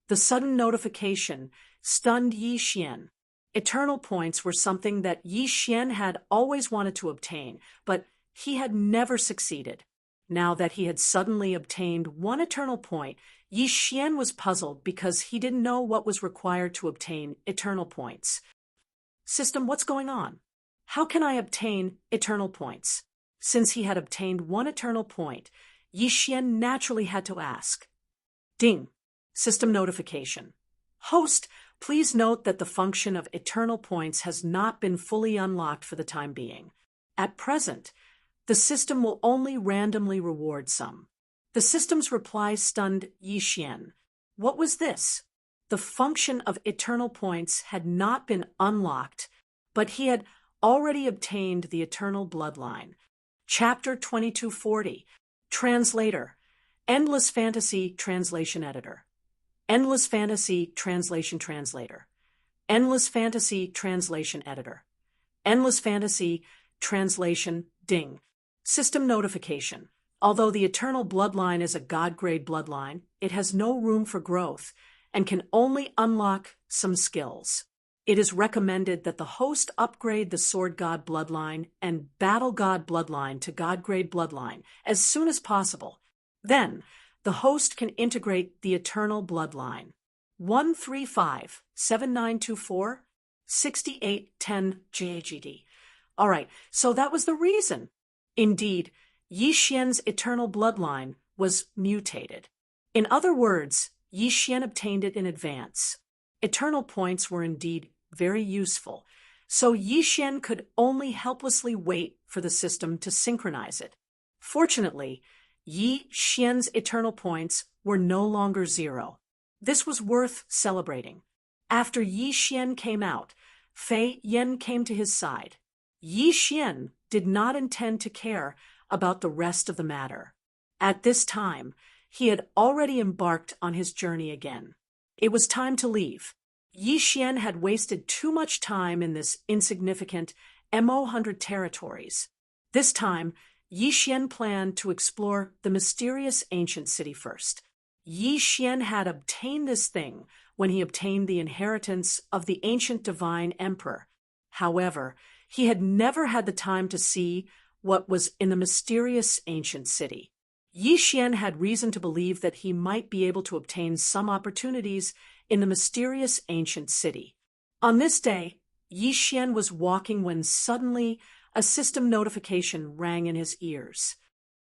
The sudden notification stunned Yi Xian. Eternal points were something that Yi Xian had always wanted to obtain, but he had never succeeded. Now that he had suddenly obtained 1 eternal point, Yi Xian was puzzled because he didn't know what was required to obtain eternal points. "System, what's going on? How can I obtain eternal points?" Since he had obtained 1 eternal point, Yi Xian naturally had to ask. Ding. System notification. Host, please note that the function of eternal points has not been fully unlocked for the time being. At present, the system will only randomly reward some. The system's reply stunned Yi Xian. What was this? The function of eternal points had not been unlocked, but he had already obtained the eternal bloodline. Chapter 2240. Translator. Endless Fantasy Translation Editor. Endless Fantasy Translation Translator. Endless Fantasy Translation Editor. Endless Fantasy Translation Ding. System notification. Although the Eternal Bloodline is a God-grade bloodline, it has no room for growth and can only unlock some skills. It is recommended that the host upgrade the Sword God bloodline and Battle God bloodline to God-grade bloodline as soon as possible. Then, the host can integrate the Eternal Bloodline. 135-7924-6810 JAGD. All right, so that was the reason. Indeed, Yi Xian's Eternal Bloodline was mutated. In other words, Yi Xian obtained it in advance. Eternal points were indeed very useful, so Yi Xian could only helplessly wait for the system to synchronize it. Fortunately, Yi Xian's eternal points were no longer 0. This was worth celebrating. After Yi Xian came out, Fei Yan came to his side. Yi Xian did not intend to care about the rest of the matter. At this time, he had already embarked on his journey again. It was time to leave. Yi Xian had wasted too much time in this insignificant Mo 100 territories. This time, Yi Xian planned to explore the mysterious ancient city first. Yi Xian had obtained this thing when he obtained the inheritance of the ancient divine emperor. However, he had never had the time to see what was in the mysterious ancient city. Yi Xian had reason to believe that he might be able to obtain some opportunities in the mysterious ancient city. On this day, Yi Xian was walking when suddenly a system notification rang in his ears.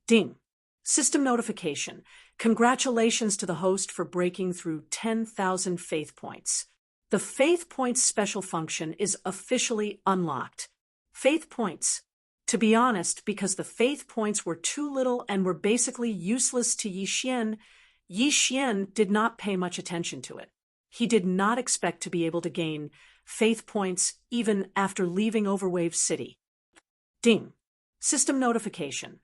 Ding. System notification. Congratulations to the host for breaking through 10,000 faith points. The faith points special function is officially unlocked. Faith points. To be honest, because the faith points were too little and were basically useless to Yi Xian did not pay much attention to it. He did not expect to be able to gain faith points even after leaving Overwave City. Ding. System notification.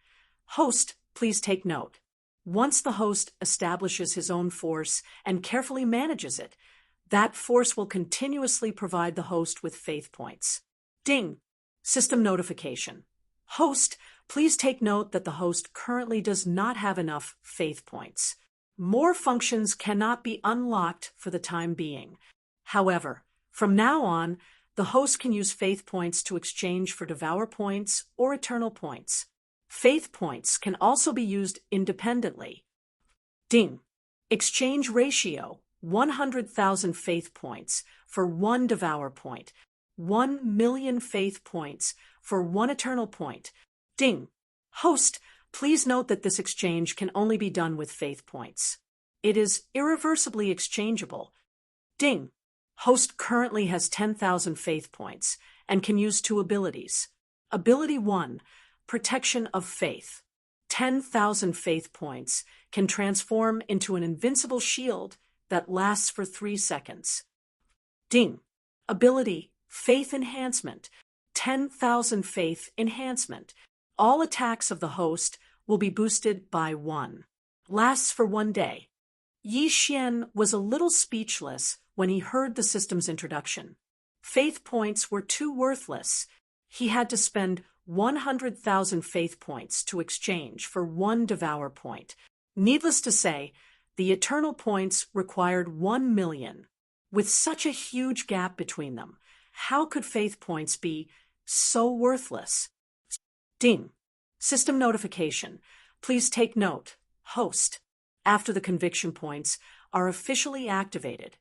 Host, please take note. Once the host establishes his own force and carefully manages it, that force will continuously provide the host with faith points. Ding. System notification. Host, please take note that the host currently does not have enough faith points. More functions cannot be unlocked for the time being. However, from now on, the host can use faith points to exchange for Devourer points or Eternal points. Faith points can also be used independently. Ding. Exchange ratio, 100,000 faith points for 1 Devourer point, 1,000,000 faith points for 1 Eternal point. Ding. Host, please note that this exchange can only be done with faith points. It is irreversibly exchangeable. Ding. Host currently has 10,000 faith points and can use 2 abilities. Ability 1, Protection of Faith. 10,000 faith points can transform into an invincible shield that lasts for 3 seconds. Ding. Ability, Faith Enhancement. 10,000 faith enhancement. All attacks of the host will be boosted by 1. Lasts for 1 day. Yi Xian was a little speechless when he heard the system's introduction. Faith points were too worthless. He had to spend 100,000 faith points to exchange for 1 Devourer point. Needless to say, the Eternal points required 1,000,000. With such a huge gap between them, how could faith points be so worthless? Ding. System notification. Please take note. Host. After the conviction points are officially activated,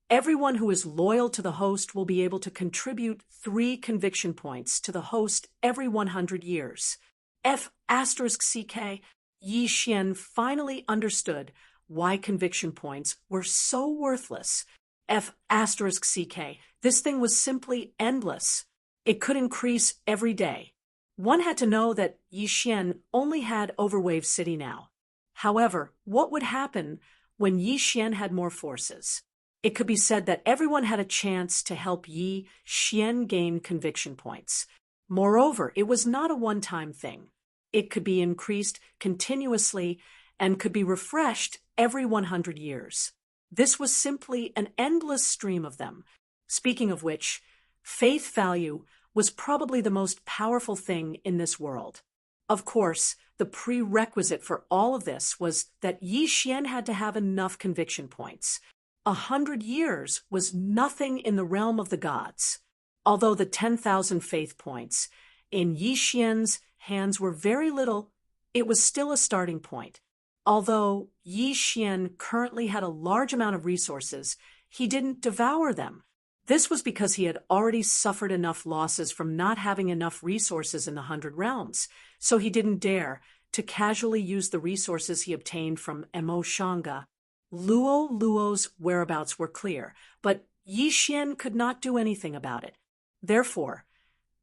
everyone who is loyal to the host will be able to contribute 3 conviction points to the host every 100 years. F*CK. Yi Xian finally understood why conviction points were so worthless. F*CK. This thing was simply endless. It could increase every day. One had to know that Yi Xian only had Overwave City now. However, what would happen when Yi Xian had more forces? It could be said that everyone had a chance to help Yi Xian gain conviction points. Moreover, it was not a one-time thing. It could be increased continuously and could be refreshed every 100 years. This was simply an endless stream of them. Speaking of which, faith value was probably the most powerful thing in this world. Of course, the prerequisite for all of this was that Yi Xian had to have enough conviction points. 100 years was nothing in the realm of the gods. Although the 10,000 faith points in Yi Xian's hands were very little, it was still a starting point. Although Yi Xian currently had a large amount of resources, he didn't devour them. This was because he had already suffered enough losses from not having enough resources in the 100 realms, so he didn't dare to casually use the resources he obtained from Mo Shanga. Luo's whereabouts were clear, but Yi Xian could not do anything about it. Therefore,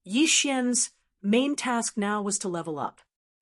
Yi Xian's main task now was to level up.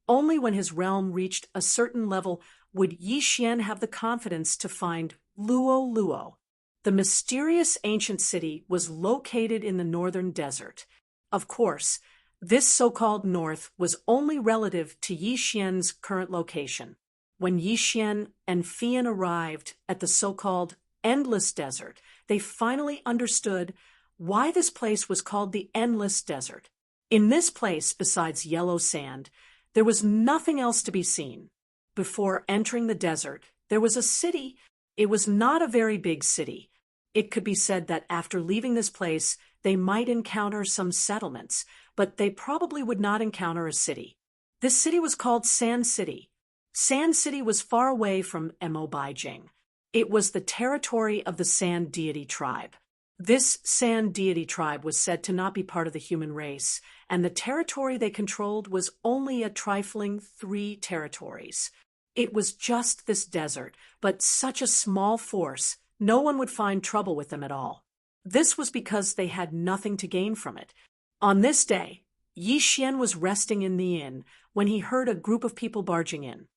Only when his realm reached a certain level would Yi Xian have the confidence to find Luo. The mysterious ancient city was located in the northern desert. Of course, this so-called north was only relative to Yi Xian's current location. When Yi Xian and Fian arrived at the so-called Endless Desert, they finally understood why this place was called the Endless Desert. In this place, besides yellow sand, there was nothing else to be seen. Before entering the desert, there was a city. It was not a very big city. It could be said that after leaving this place, they might encounter some settlements, but they probably would not encounter a city. This city was called Sand City. Sand City was far away from Mo Baijing. It was the territory of the Sand Deity tribe. This Sand Deity tribe was said to not be part of the human race, and the territory they controlled was only a trifling 3 territories. It was just this desert, but such a small force, no one would find trouble with them at all. This was because they had nothing to gain from it. On this day, Yi Xian was resting in the inn when he heard a group of people barging in.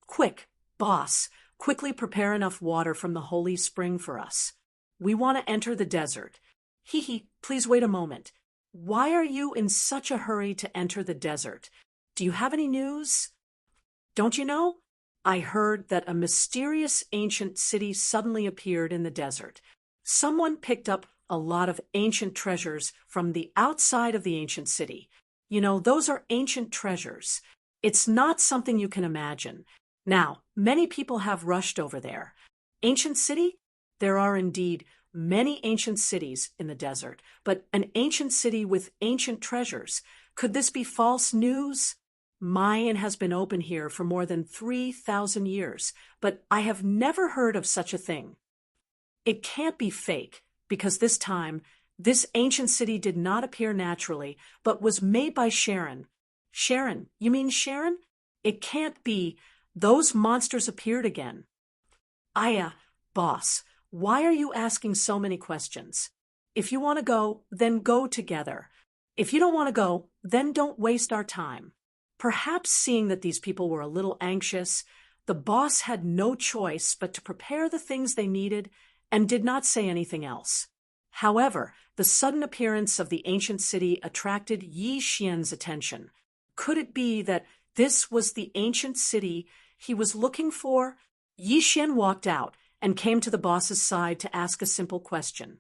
Quick, boss, quickly prepare enough water from the holy spring for us. We want to enter the desert. Hee, please wait a moment. Why are you in such a hurry to enter the desert? Do you have any news? Don't you know? I heard that a mysterious ancient city suddenly appeared in the desert. Someone picked up a lot of ancient treasures from the outside of the ancient city. You know, those are ancient treasures. It's not something you can imagine. Now, many people have rushed over there. Ancient city? There are indeed many ancient cities in the desert, but an ancient city with ancient treasures. Could this be false news? Mayan has been open here for more than 3,000 years, but I have never heard of such a thing. It can't be fake, because this time, this ancient city did not appear naturally, but was made by Sharon. Sharon? You mean Sharon? It can't be. Those monsters appeared again. Aya, boss, why are you asking so many questions? If you want to go, then go together. If you don't want to go, then don't waste our time. Perhaps seeing that these people were a little anxious, the boss had no choice but to prepare the things they needed and did not say anything else. However, the sudden appearance of the ancient city attracted Yi Xian's attention. Could it be that this was the ancient city he was looking for? Yi Xian walked out and came to the boss's side to ask a simple question.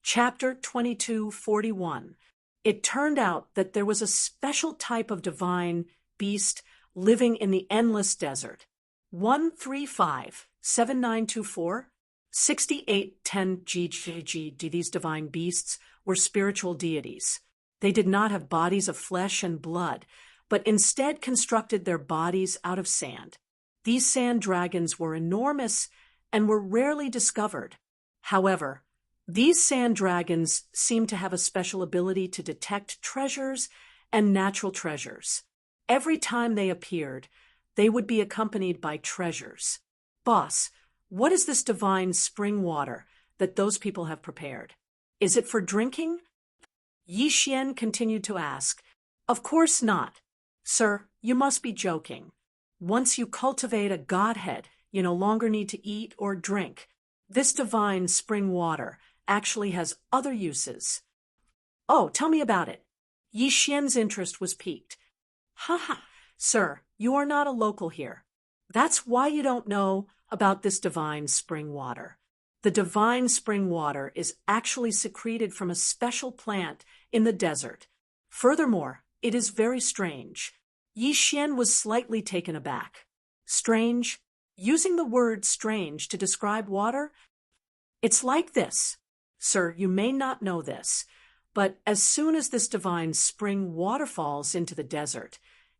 Chapter 2241. It turned out that there was a special type of divine beast living in the endless desert. 135-7924 6810 GGG. These divine beasts were spiritual deities. They did not have bodies of flesh and blood, but instead constructed their bodies out of sand. These sand dragons were enormous and were rarely discovered. However, these sand dragons seemed to have a special ability to detect treasures and natural treasures. Every time they appeared, they would be accompanied by treasures. Boss, what is this divine spring water that those people have prepared? Is it for drinking? Yi Xian continued to ask. Of course not. Sir, you must be joking. Once you cultivate a godhead, you no longer need to eat or drink. This divine spring water actually has other uses. Oh, tell me about it. Yi Xian's interest was piqued. Sir, you are not a local here. That's why you don't know about this divine spring water. The divine spring water is actually secreted from a special plant in the desert. Furthermore, it is very strange. Yi Xian was slightly taken aback. Strange? Using the word strange to describe water? It's like this. Sir, you may not know this, but as soon as this divine spring water falls into the desert,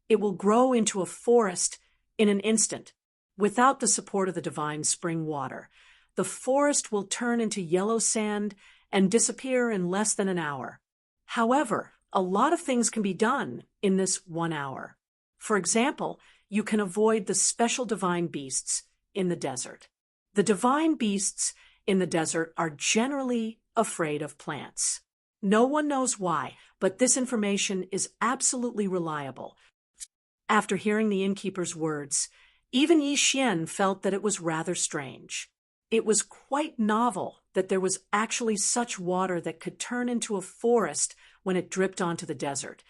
it will grow into a forest in an instant. Without the support of the divine spring water, the forest will turn into yellow sand and disappear in less than an hour. However, a lot of things can be done in this 1 hour. For example, you can avoid the special divine beasts in the desert. The divine beasts in the desert are generally afraid of plants. No one knows why, but this information is absolutely reliable. After hearing the innkeeper's words, even Yi Xian felt that it was rather strange. It was quite novel that there was actually such water that could turn into a forest when it dripped onto the desert.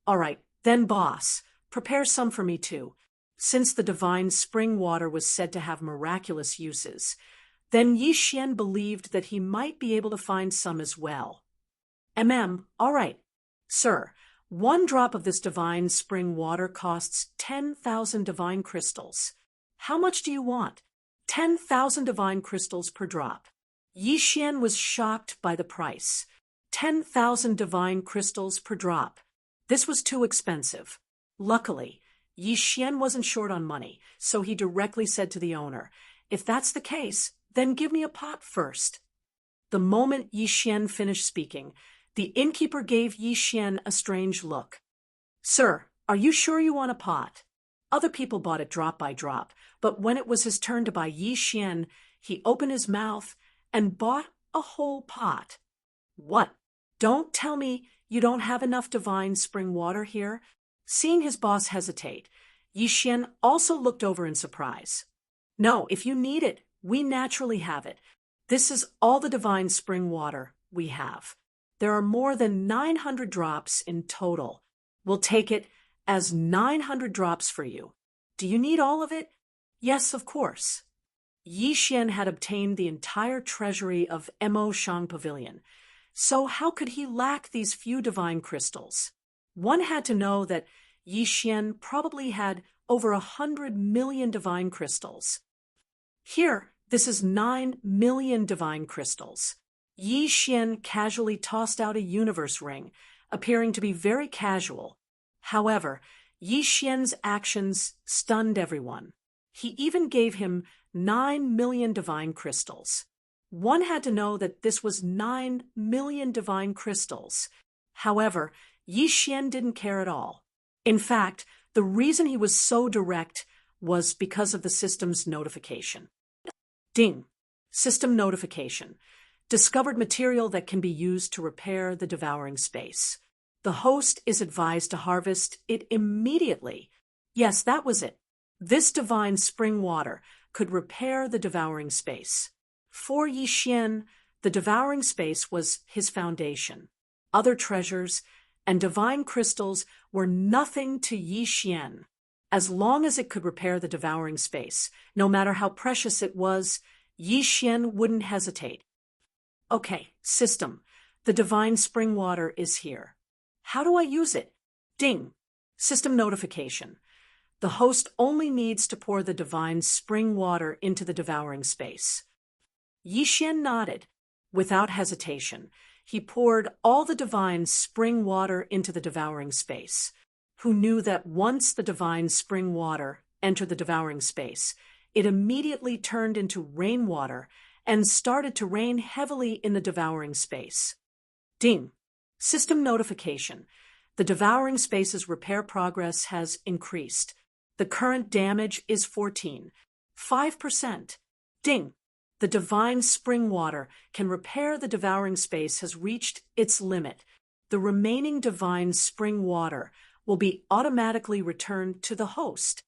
All right, then boss, prepare some for me too. Since the divine spring water was said to have miraculous uses, then Yi Xian believed that he might be able to find some as well. All right. Sir, 1 drop of this divine spring water costs 10,000 divine crystals. How much do you want? 10,000 divine crystals per drop. Yi Xian was shocked by the price. 10,000 divine crystals per drop. This was too expensive. Luckily, Yi Xian wasn't short on money, so he directly said to the owner, "If that's the case, then give me a pot first." The moment Yi Xian finished speaking, the innkeeper gave Yi Xian a strange look. "Sir, are you sure you want a pot?" Other people bought it drop by drop, but when it was his turn to buy Yi Xian, he opened his mouth and bought a whole pot. What? Don't tell me You don't have enough divine spring water here? Seeing his boss hesitate, Yixian also looked over in surprise. No, if you need it, we naturally have it. This is all the divine spring water we have. There are more than 900 drops in total. We'll take it as 900 drops for you. Do you need all of it? Yes, of course. Yixian had obtained the entire treasury of Mo Shang Pavilion, so how could he lack these few divine crystals? One had to know that Yixian probably had over 100 million divine crystals. Here, this is 9 million divine crystals. Yixian casually tossed out a universe ring, appearing to be very casual. However, Yixian's actions stunned everyone. He even gave him 9 million divine crystals. One had to know that this was 9 million divine crystals. However, Yixian didn't care at all. In fact, the reason he was so direct was because of the system's notification. Ding! System notification. Discovered material that can be used to repair the devouring space. The host is advised to harvest it immediately. Yes, that was it. This divine spring water could repair the devouring space. For Yixian, the devouring space was his foundation. Other treasures and divine crystals were nothing to Yixian. As long as it could repair the devouring space, no matter how precious it was, Yixian wouldn't hesitate. Okay, system, the divine spring water is here. How do I use it? Ding! System notification. The host only needs to pour the divine spring water into the devouring space. Yixian nodded. Without hesitation, he poured all the divine spring water into the devouring space. Who knew that once the divine spring water entered the devouring space, it immediately turned into rainwater and started to rain heavily in the devouring space. Ding! System notification. The devouring space's repair progress has increased. The current damage is 14.5%. Ding! The divine spring water can repair the devouring space has reached its limit. The remaining divine spring water will be automatically returned to the host.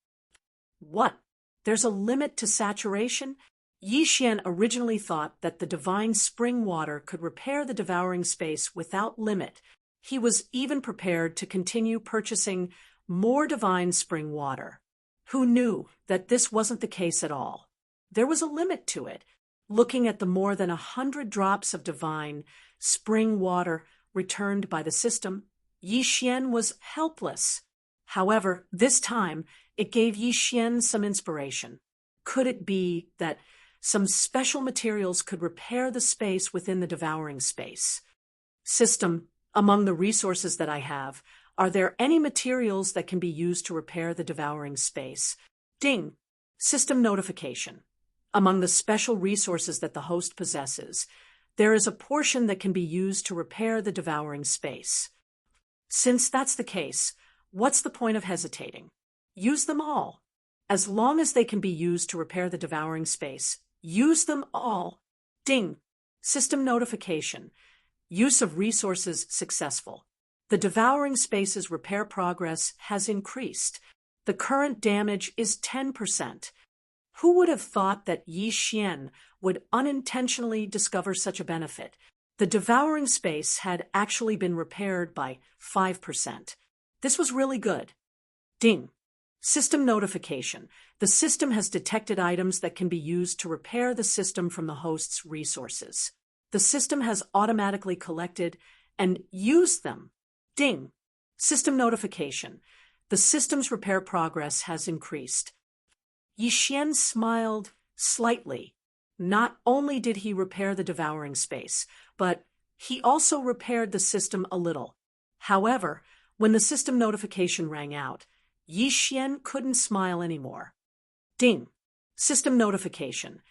What? There's a limit to saturation? Yixian originally thought that the divine spring water could repair the devouring space without limit. He was even prepared to continue purchasing more divine spring water. Who knew that this wasn't the case at all? There was a limit to it. Looking at the more than 100 drops of divine spring water returned by the system, Yixian was helpless. However, this time, it gave Yixian some inspiration. Could it be that some special materials could repair the space within the devouring space? System, among the resources that I have, are there any materials that can be used to repair the devouring space? Ding! System notification. Among the special resources that the host possesses, there is a portion that can be used to repair the devouring space. Since that's the case, what's the point of hesitating? Use them all. As long as they can be used to repair the devouring space, use them all. Ding! System notification. Use of resources successful. The devouring space's repair progress has increased. The current damage is 10%. Who would have thought that Yixian would unintentionally discover such a benefit? The devouring space had actually been repaired by 5%. This was really good. Ding! System notification. The system has detected items that can be used to repair the system from the host's resources. The system has automatically collected and used them. Ding! System notification. The system's repair progress has increased. Yixian smiled slightly. Not only did he repair the devouring space, but he also repaired the system a little. However, when the system notification rang out, Yixian couldn't smile anymore. Ding! System notification.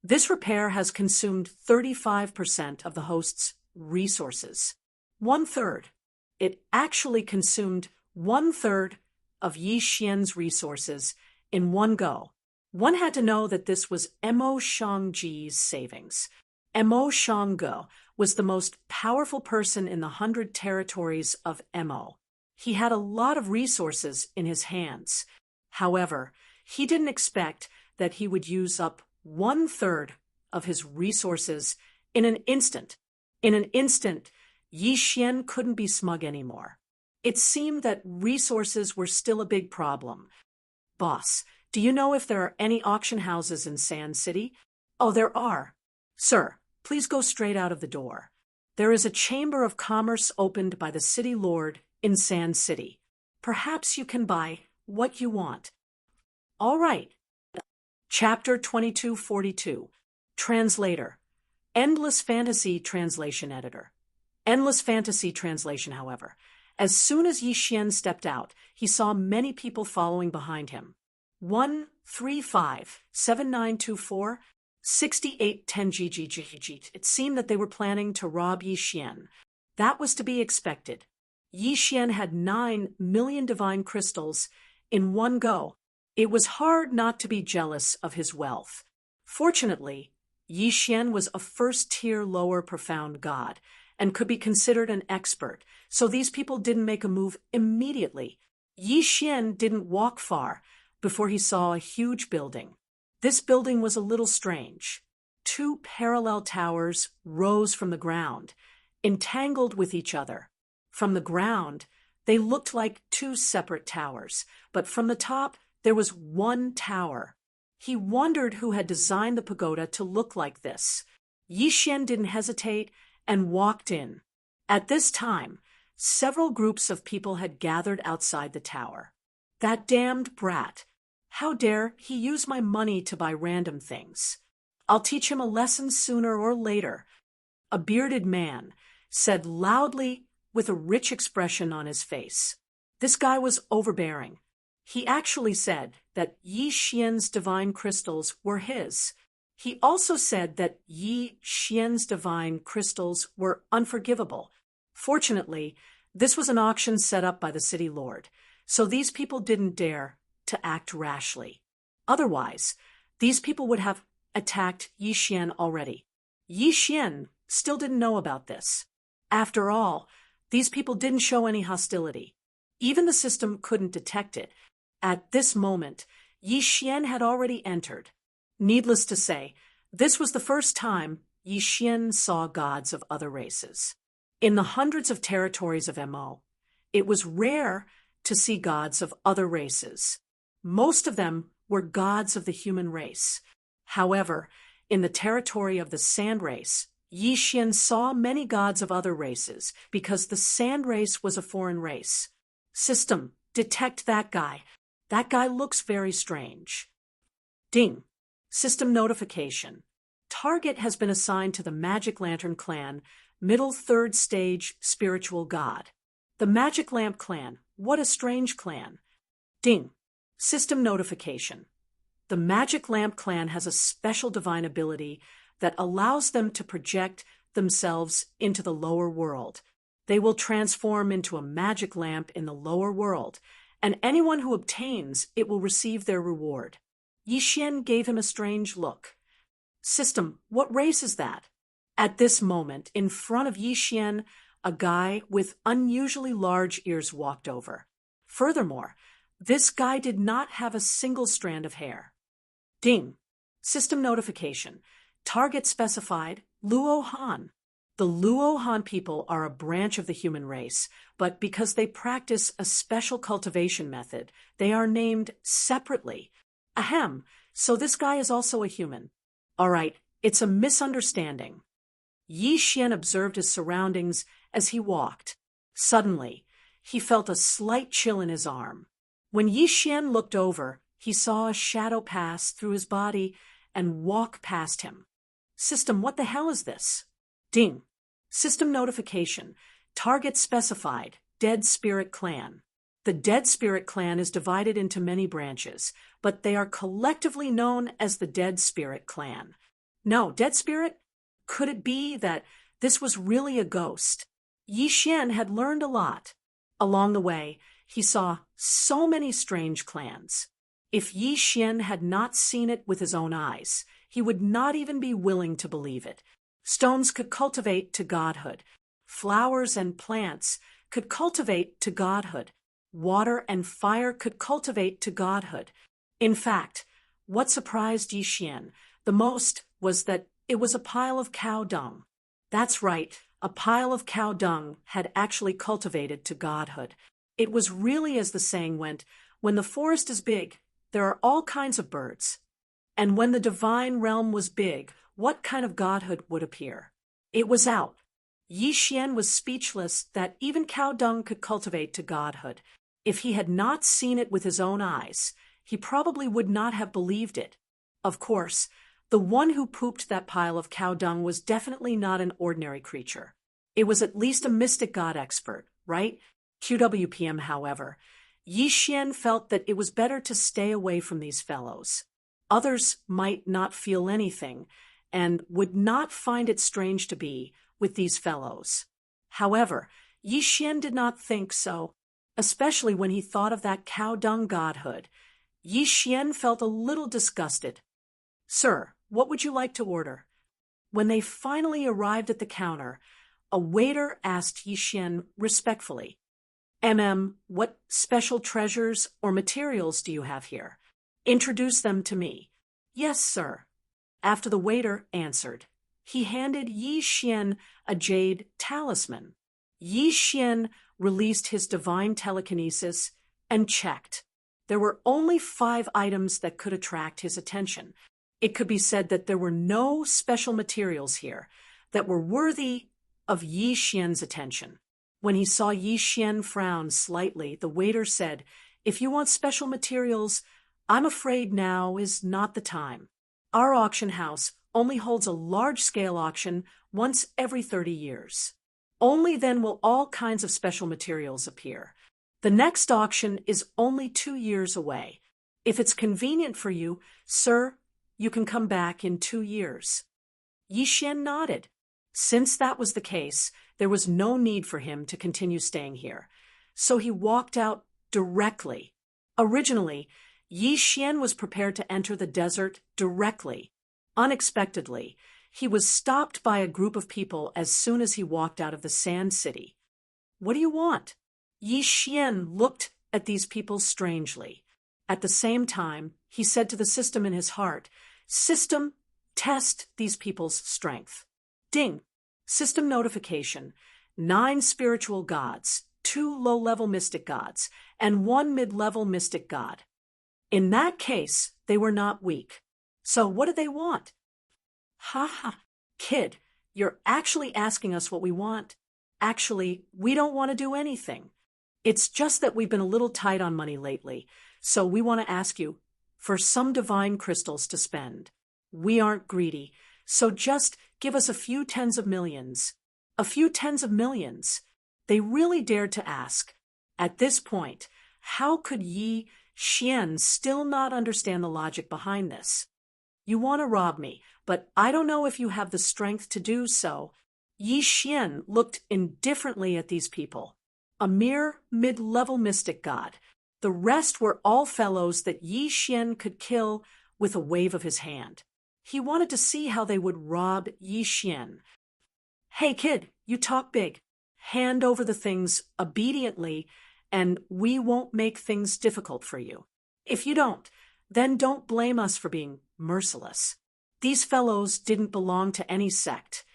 This repair has consumed 35% of the host's resources. 1/3. It actually consumed 1/3 of Yixian's resources in one go. One had to know that this was Mo Shangji's savings. Mo Shangge was the most powerful person in the 100 territories of Mo. He had a lot of resources in his hands. However, he didn't expect that he would use up 1/3 of his resources in an instant. In an instant, Yi Xian couldn't be smug anymore. It seemed that resources were still a big problem. Boss, do you know if there are any auction houses in Sand City? Oh, there are. Sir, please go straight out of the door. There is a chamber of commerce opened by the city lord in Sand City. Perhaps you can buy what you want. All right. Chapter 2242. Translator. Endless Fantasy Translation Editor. Endless Fantasy Translation, however. As soon as Yi Xian stepped out, he saw many people following behind him. 1357924 6810 GGGG. It seemed that they were planning to rob Yi Xian. That was to be expected. Yi Xian had 9 million divine crystals in one go. It was hard not to be jealous of his wealth. Fortunately, Yi Xian was a first-tier lower profound god and could be considered an expert, so these people didn't make a move immediately. Yi Xian didn't walk far before he saw a huge building. This building was a little strange. 2 parallel towers rose from the ground, entangled with each other. From the ground, they looked like 2 separate towers, but from the top, there was one tower. He wondered who had designed the pagoda to look like this. Yi Xian didn't hesitate and walked in. At this time, several groups of people had gathered outside the tower. That damned brat! How dare he use my money to buy random things? I'll teach him a lesson sooner or later. A bearded man said loudly with a rich expression on his face. This guy was overbearing. He actually said that Yi Xian's divine crystals were his. He also said that Yi Xian's divine crystals were unforgivable. Fortunately, this was an auction set up by the city lord, so these people didn't dare to act rashly. Otherwise, these people would have attacked Yi Xian already. Yi Xian still didn't know about this. After all, these people didn't show any hostility. Even the system couldn't detect it. At this moment, Yi Xian had already entered. Needless to say, this was the first time Yi Xian saw gods of other races. In the hundreds of territories of Mo, it was rare to see gods of other races. Most of them were gods of the human race. However, in the territory of the sand race, Yi Xian saw many gods of other races because the sand race was a foreign race. System, detect that guy. That guy looks very strange. Ding. System notification. Target has been assigned to the Magic Lantern Clan, middle 3rd stage spiritual god. The Magic Lamp Clan. What a strange clan. Ding. System notification. The Magic Lamp Clan has a special divine ability that allows them to project themselves into the lower world. They will transform into a magic lamp in the lower world, and anyone who obtains it will receive their reward. Yi Xian gave him a strange look. System, what race is that? At this moment, in front of Yi Xian, a guy with unusually large ears walked over. Furthermore, this guy did not have a single strand of hair. Ding. System notification. Target specified, Luo Han. The Luo Han people are a branch of the human race, but because they practice a special cultivation method, they are named separately. Ahem, so this guy is also a human. All right, it's a misunderstanding. Yi Xian observed his surroundings as he walked. Suddenly, he felt a slight chill in his arm. When Yi Xian looked over, he saw a shadow pass through his body and walk past him. System, what the hell is this? Ding. System notification. Target specified, Dead Spirit Clan. The Dead Spirit Clan is divided into many branches, but they are collectively known as the Dead Spirit Clan. No, Dead Spirit? Could it be that this was really a ghost? Yi Xian had learned a lot. Along the way, he saw so many strange clans. If Yi Xian had not seen it with his own eyes, he would not even be willing to believe it. Stones could cultivate to godhood. Flowers and plants could cultivate to godhood. Water and fire could cultivate to godhood. In fact, what surprised Yi Xian the most was that it was a pile of cow dung. That's right, a pile of cow dung had actually cultivated to godhood. It was really, as the saying went, when the forest is big, there are all kinds of birds. And when the divine realm was big, what kind of godhood would appear? It was out. Yi Xian was speechless that even cow dung could cultivate to godhood. If he had not seen it with his own eyes, he probably would not have believed it. Of course, the one who pooped that pile of cow dung was definitely not an ordinary creature. It was at least a mystic god expert, right? QWPM, however. Yi Xian felt that it was better to stay away from these fellows. Others might not feel anything, and would not find it strange to be with these fellows. However, Yi Xian did not think so, especially when he thought of that cow dung godhood. Yi Xian felt a little disgusted. "Sir, what would you like to order?" When they finally arrived at the counter, a waiter asked Yi Xian respectfully, What special treasures or materials do you have here? Introduce them to me." "Yes, sir." After the waiter answered, he handed Yi Xian a jade talisman. Yi Xian released his divine telekinesis and checked. There were only 5 items that could attract his attention. It could be said that there were no special materials here that were worthy of Yi Xian's attention. When he saw Yi Xian frown slightly, the waiter said, "If you want special materials, I'm afraid now is not the time. Our auction house only holds a large-scale auction once every 30 years. Only then will all kinds of special materials appear. The next auction is only 2 years away. If it's convenient for you, sir, you can come back in 2 years." Yi Xian nodded. Since that was the case, there was no need for him to continue staying here. So he walked out directly. Originally, Yi Xian was prepared to enter the desert directly. Unexpectedly, he was stopped by a group of people as soon as he walked out of the Sand City. "What do you want?" Yi Xian looked at these people strangely. At the same time, he said to the system in his heart, "System, test these people's strength." Ding! System notification. 9 spiritual gods, 2 low-level mystic gods, and 1 mid-level mystic god. In that case, they were not weak. So what did they want? "Ha ha, kid, you're actually asking us what we want. Actually, we don't want to do anything. It's just that we've been a little tight on money lately, so we want to ask you for some divine crystals to spend. We aren't greedy, so just give us a few tens of millions." A few tens of millions. They really dared to ask. At this point, how could Yi Xian still not understand the logic behind this? "You want to rob me, but I don't know if you have the strength to do so." Yi Xian looked indifferently at these people. A mere mid-level mystic god. The rest were all fellows that Yi Xian could kill with a wave of his hand. He wanted to see how they would rob Yi Xian. "Hey kid, you talk big. Hand over the things obediently, and we won't make things difficult for you. If you don't, then don't blame us for being merciless." These fellows didn't belong to any sect,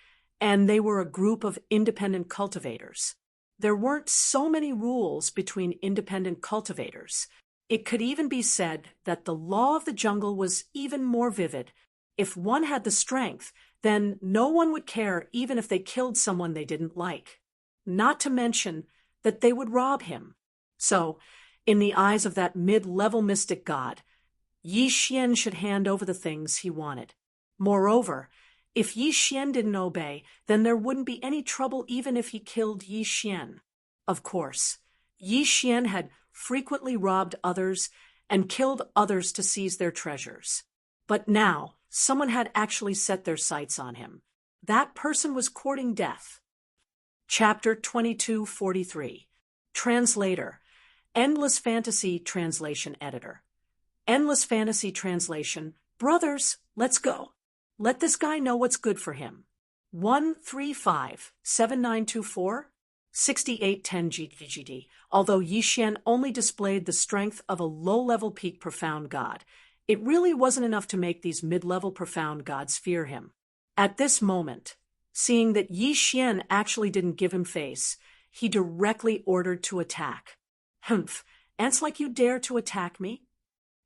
and they were a group of independent cultivators. There weren't so many rules between independent cultivators. It could even be said that the law of the jungle was even more vivid. If one had the strength, then no one would care even if they killed someone they didn't like. Not to mention that they would rob him. So, in the eyes of that mid-level mystic god, Yi Xian should hand over the things he wanted. Moreover, if Yi Xian didn't obey, then there wouldn't be any trouble even if he killed Yi Xian. Of course, Yi Xian had frequently robbed others and killed others to seize their treasures. But now, someone had actually set their sights on him. That person was courting death. Chapter 2243. Translator. Endless Fantasy Translation Editor. Endless Fantasy Translation. Brothers, let's go. Let this guy know what's good for him. 135-7924, 6810 GGD. Although Yixian only displayed the strength of a low-level peak profound god, it really wasn't enough to make these mid-level profound gods fear him. At this moment, seeing that Yixian actually didn't give him face, he directly ordered to attack. Humph, ants like you dare to attack me?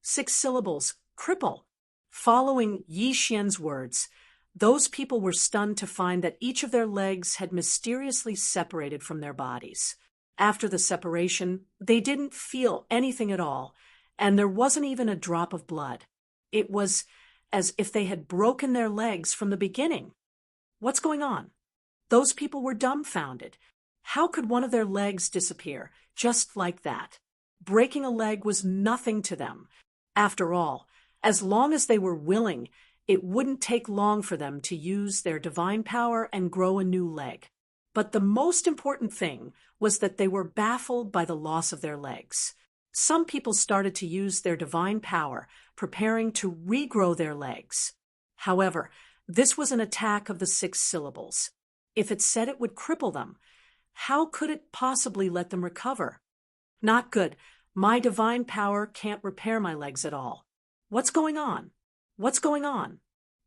6 syllables, cripple. Following Yixian's words, those people were stunned to find that each of their legs had mysteriously separated from their bodies. After the separation, they didn't feel anything at all, and there wasn't even a drop of blood. It was as if they had broken their legs from the beginning. What's going on? Those people were dumbfounded. How could one of their legs disappear, just like that? Breaking a leg was nothing to them. After all, as long as they were willing, it wouldn't take long for them to use their divine power and grow a new leg. But the most important thing was that they were baffled by the loss of their legs. Some people started to use their divine power, preparing to regrow their legs. However, this was an attack of the 6 syllables. If it said it would cripple them, how could it possibly let them recover? Not good. My divine power can't repair my legs at all. What's going on? What's going on?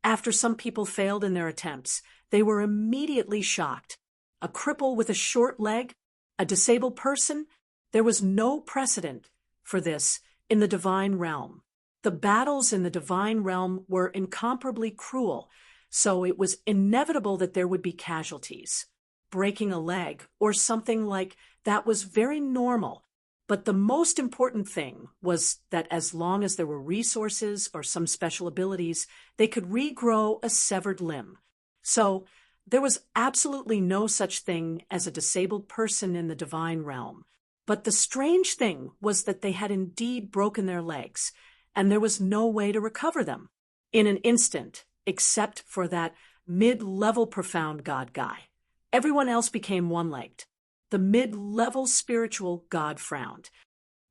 After some people failed in their attempts, they were immediately shocked. A cripple with a short leg? A disabled person? There was no precedent for this in the divine realm. The battles in the divine realm were incomparably cruel, so it was inevitable that there would be casualties. Breaking a leg or something like that was very normal. But the most important thing was that as long as there were resources or some special abilities, they could regrow a severed limb. So there was absolutely no such thing as a disabled person in the divine realm. But the strange thing was that they had indeed broken their legs, and there was no way to recover them. In an instant, except for that mid-level profound god guy, everyone else became one-legged. The mid-level spiritual god frowned.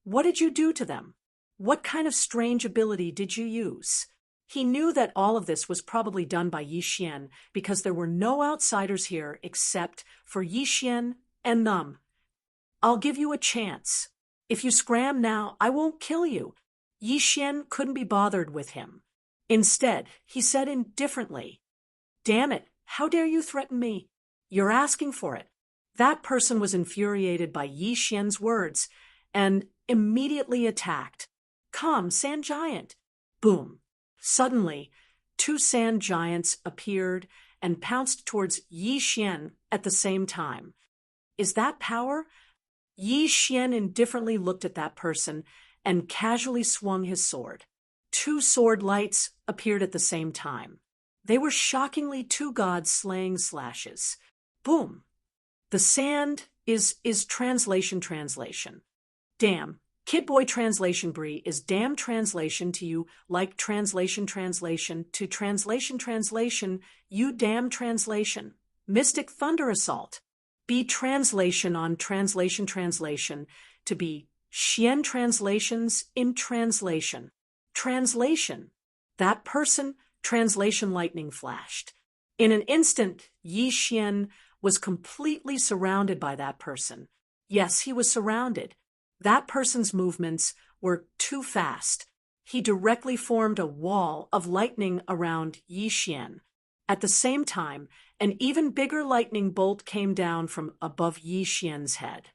What did you do to them? What kind of strange ability did you use? He knew that all of this was probably done by Yixian because there were no outsiders here except for Yixian and them. I'll give you a chance. If you scram now, I won't kill you. Yixian couldn't be bothered with him. Instead, he said indifferently, "Damn it, how dare you threaten me? You're asking for it." That person was infuriated by Yixian's words and immediately attacked. "Come, sand giant!" Boom. Suddenly, 2 sand giants appeared and pounced towards Yixian at the same time. Is that power? Yixian indifferently looked at that person and casually swung his sword. 2 sword lights appeared at the same time. They were shockingly 2 gods slaying slashes. Boom. The sand is translation. Damn. Kid Boy Translation Brie is damn translation to you like translation to translation, you damn translation. Mystic Thunder Assault. Be translation on translation to be Xian translations in translation. Translation. That person, translation lightning flashed. In an instant, Yixian was completely surrounded by that person. Yes, he was surrounded. That person's movements were too fast. He directly formed a wall of lightning around Yixian. At the same time, an even bigger lightning bolt came down from above Yixian's head.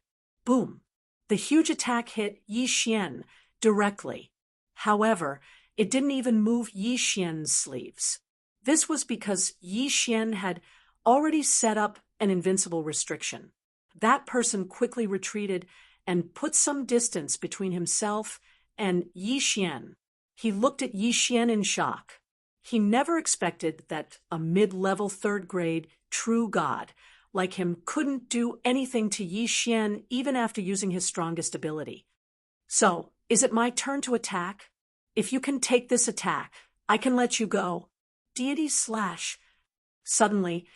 Boom. The huge attack hit Yixian directly. However, it didn't even move Yixian's sleeves. This was because Yixian had already set up an invincible restriction. That person quickly retreated and put some distance between himself and Yixian. He looked at Yixian in shock. He never expected that a mid-level 3rd grade true god like him couldn't do anything to Yixian even after using his strongest ability. So, is it my turn to attack? If you can take this attack, I can let you go. Deity slash. Suddenly,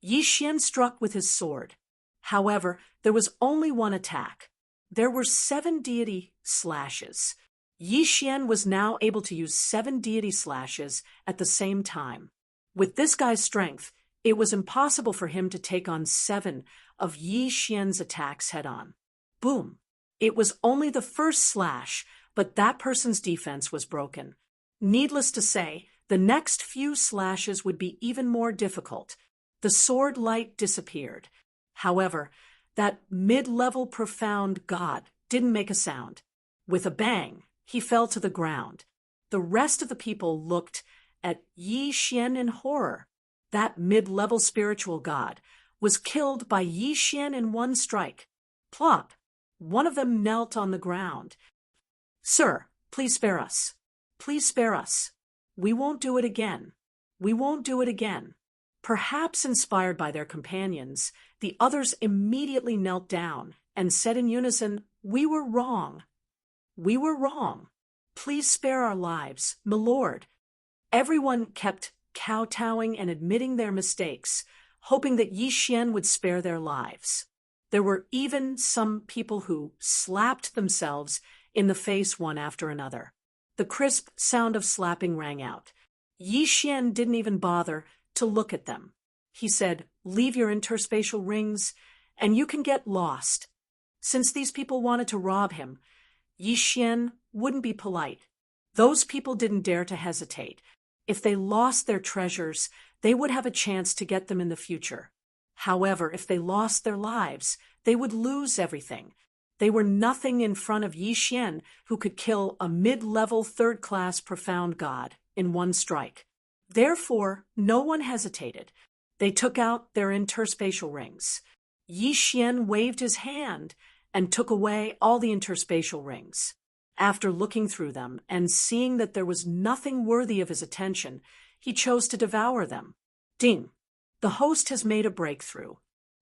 Yixian struck with his sword. However, there was only one attack. There were 7 deity slashes. Yixian was now able to use 7 deity slashes at the same time. With this guy's strength, It was impossible for him to take on 7 of Yi Xian's attacks head-on. Boom! It was only the first slash, but that person's defense was broken. Needless to say, the next few slashes would be even more difficult. The sword light disappeared. However, that mid-level profound god didn't make a sound. With a bang, he fell to the ground. The rest of the people looked at Yi Xian in horror. That mid-level spiritual god was killed by Yi Xian in one strike. Plop! One of them knelt on the ground. "Sir, please spare us. Please spare us. We won't do it again. We won't do it again." Perhaps inspired by their companions, the others immediately knelt down and said in unison, "We were wrong. We were wrong. Please spare our lives, my lord." Everyone kept kowtowing and admitting their mistakes, hoping that Yi Xian would spare their lives. There were even some people who slapped themselves in the face one after another. The crisp sound of slapping rang out. Yi Xian didn't even bother to look at them. He said, "Leave your interspatial rings, and you can get lost." Since these people wanted to rob him, Yi Xian wouldn't be polite. Those people didn't dare to hesitate. If they lost their treasures, they would have a chance to get them in the future. However, if they lost their lives, they would lose everything. They were nothing in front of Yi Xian, who could kill a mid-level third-class profound god in one strike. Therefore, no one hesitated. They took out their interspatial rings. Yi Xian waved his hand and took away all the interspatial rings. After looking through them and seeing that there was nothing worthy of his attention, he chose to devour them. Ding! The host has made a breakthrough.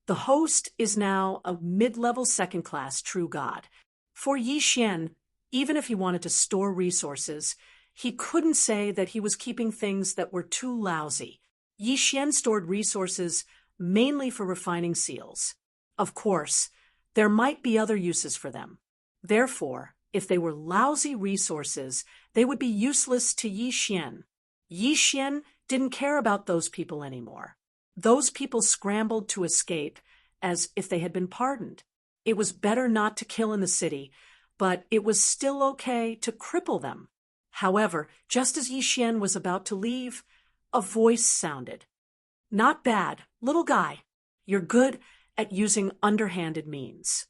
The host is now a mid-level second-class true god. For Yi Xian, even if he wanted to store resources, he couldn't say that he was keeping things that were too lousy. Yi Xian stored resources mainly for refining seals. Of course, there might be other uses for them. Therefore, if they were lousy resources, they would be useless to Yi Xian. Yi Xian didn't care about those people anymore. Those people scrambled to escape as if they had been pardoned. It was better not to kill in the city, but it was still okay to cripple them. However, just as Yi Xian was about to leave, a voice sounded. "Not bad, little guy. You're good at using underhanded means."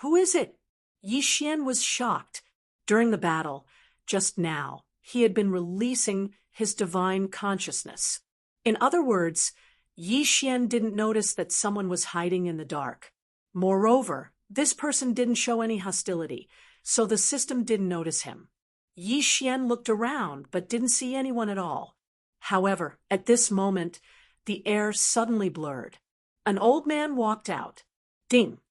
"Who is it?" Yi Xian was shocked. During the battle, just now, he had been releasing his divine consciousness. In other words, Yi Xian didn't notice that someone was hiding in the dark. Moreover, this person didn't show any hostility, so the system didn't notice him. Yi Xian looked around but didn't see anyone at all. However, at this moment, the air suddenly blurred. An old man walked out. Ding!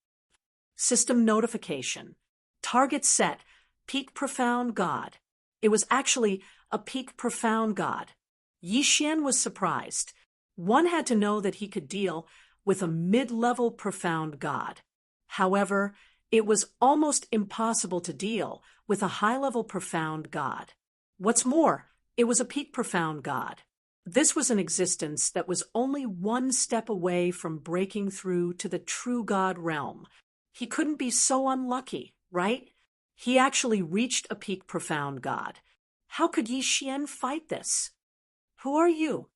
System notification. Target set. Peak profound god. It was actually a peak profound god. Yi Xian was surprised. One had to know that he could deal with a mid-level profound god. However, it was almost impossible to deal with a high-level profound god. What's more, it was a peak profound god. This was an existence that was only one step away from breaking through to the true god realm. He couldn't be so unlucky, right? He actually reached a peak profound god. How could Yi Xian fight this? "Who are you?"